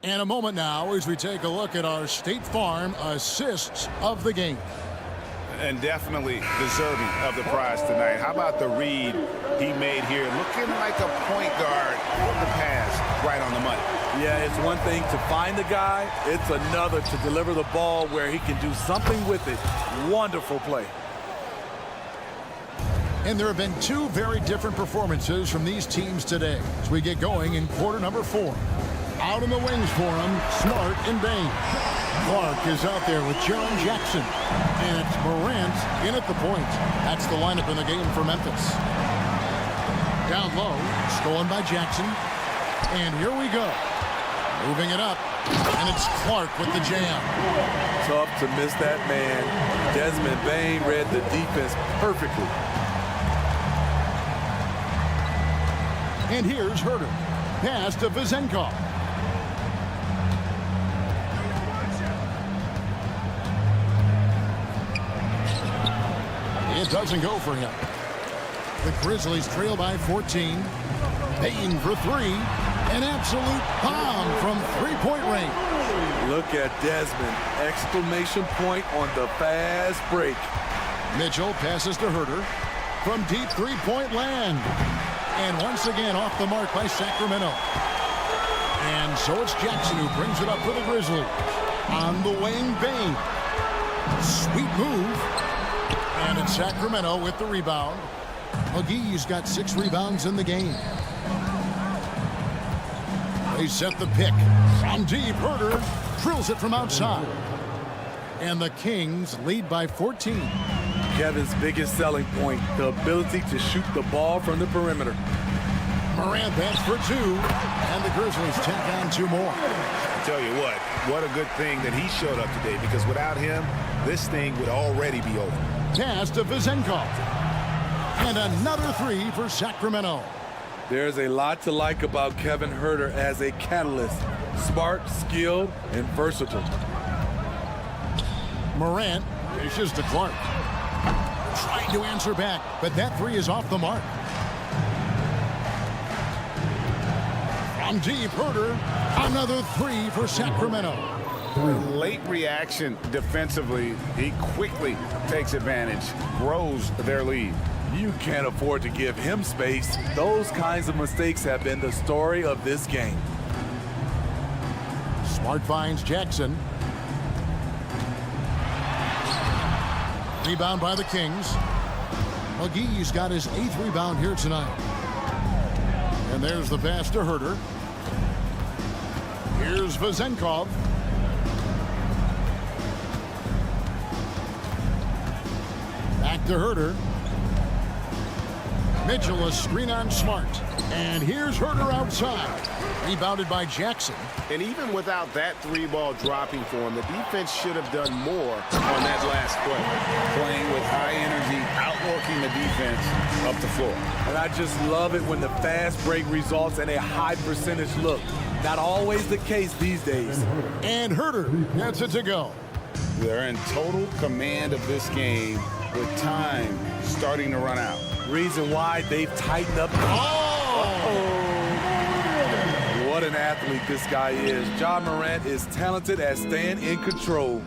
And a moment now as we take a look at our State Farm assists of the game. And definitely deserving of the prize tonight. How about the read he made here? Looking like a point guard. The pass right on the money. Yeah, it's one thing to find the guy. It's another to deliver the ball where he can do something with it. Wonderful play. And there have been 2 very different performances from these teams today as we get going in quarter number 4. Out in the wings for him, Smart and Bain. Clark is out there with Jaren Jackson. And it's Morant in at the point. That's the lineup in the game for Memphis. Down low, stolen by Jackson. And here we go. Moving it up. And it's Clark with the jam. Tough to miss that man. Desmond Bane read the defense perfectly. And here's Herter. Pass to Vizenkov. It doesn't go for him. The Grizzlies trail by 14. Bane for three. An absolute bomb from three-point range. Look at Desmond. Exclamation point on the fast break. Mitchell passes to Herter from deep three-point land. And once again off the mark by Sacramento. And so it's Jackson who brings it up for the Grizzlies. On the wing, Bane. Sweet move. And it's Sacramento with the rebound. McGee's got 6 rebounds in the game. They set the pick. From deep, Herter drills it from outside. And the Kings lead by 14. Kevin's biggest selling point, the ability to shoot the ball from the perimeter. Morant bats for 2. And the Grizzlies tack on 2 more. I tell you what a good thing that he showed up today, because without him, this thing would already be over. Pass to Vizenkov. And another 3 for Sacramento. There's a lot to like about Kevin Herter as a catalyst. Smart, skilled, and versatile. Morant dishes to Clark. Trying to answer back, but that 3 is off the mark. From deep, Herter. Another 3 for Sacramento. Late reaction defensively. He quickly takes advantage, grows their lead. You can't afford to give him space. Those kinds of mistakes have been the story of this game. Smart finds Jackson. Rebound by the Kings. McGee's got his 8th rebound here tonight. And there's the pass to Herter. Here's Vizenkov. Back to Herter. Mitchell, a screen on Smart. And here's Herter outside. Rebounded by Jackson. And even without that 3-ball dropping for him, the defense should have done more on that last play. Playing with high energy, outworking the defense up the floor. And I just love it when the fast break results in a high percentage look. Not always the case these days. And Herter gets it to go. They're in total command of this game with time starting to run out. Reason why they've tightened up. What an athlete this guy is. Ja Morant is talented at staying in control.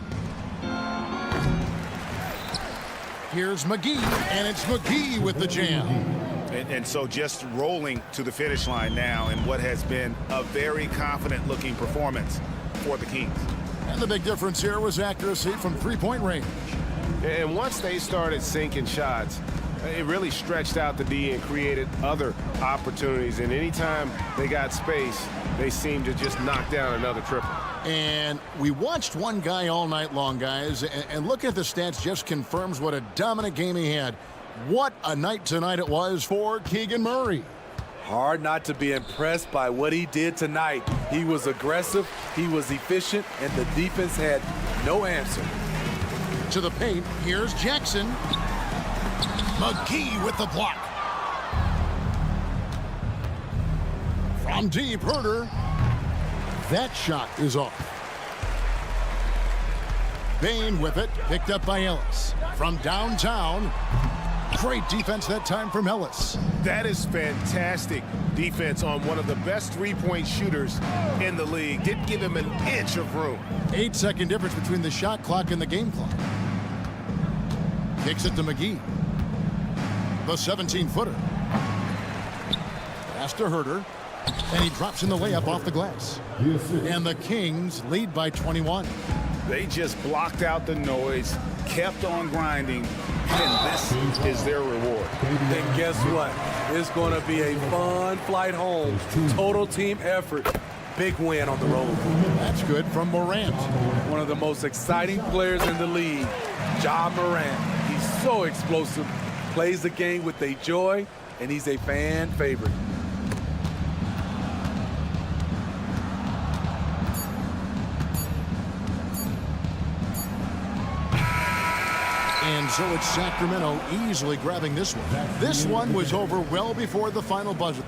Here's McGee, and it's McGee with the jam. And so just rolling to the finish line now in what has been a very confident-looking performance for the Kings. And the big difference here was accuracy from three-point range. And once they started sinking shots, it really stretched out the D and created other opportunities. And anytime they got space, they seemed to just knock down another triple. And we watched one guy all night long, guys. And look at the stats, just confirms what a dominant game he had. What a night tonight it was for Keegan Murray. Hard not to be impressed by what he did tonight. He was aggressive, he was efficient, and the defense had no answer. To the paint, here's Jackson. McGee with the block. From deep, Herter. That shot is off. Bane with it, picked up by Ellis. From downtown, great defense that time from Ellis. That is fantastic defense on one of the best three-point shooters in the league. Didn't give him an inch of room. 8-second difference between the shot clock and the game clock. Kicks it to McGee. The 17-footer. Pass to Herter. And he drops in the layup off the glass. And the Kings lead by 21. They just blocked out the noise, kept on grinding, and this is their reward. And guess what? It's going to be a fun flight home. Total team effort. big win on the road. That's good from Morant. One of the most exciting players in the league, Ja Morant. He's so explosive, plays the game with a joy, and he's a fan favorite. And so it's Sacramento easily grabbing this one. This one was over well before the final buzzer.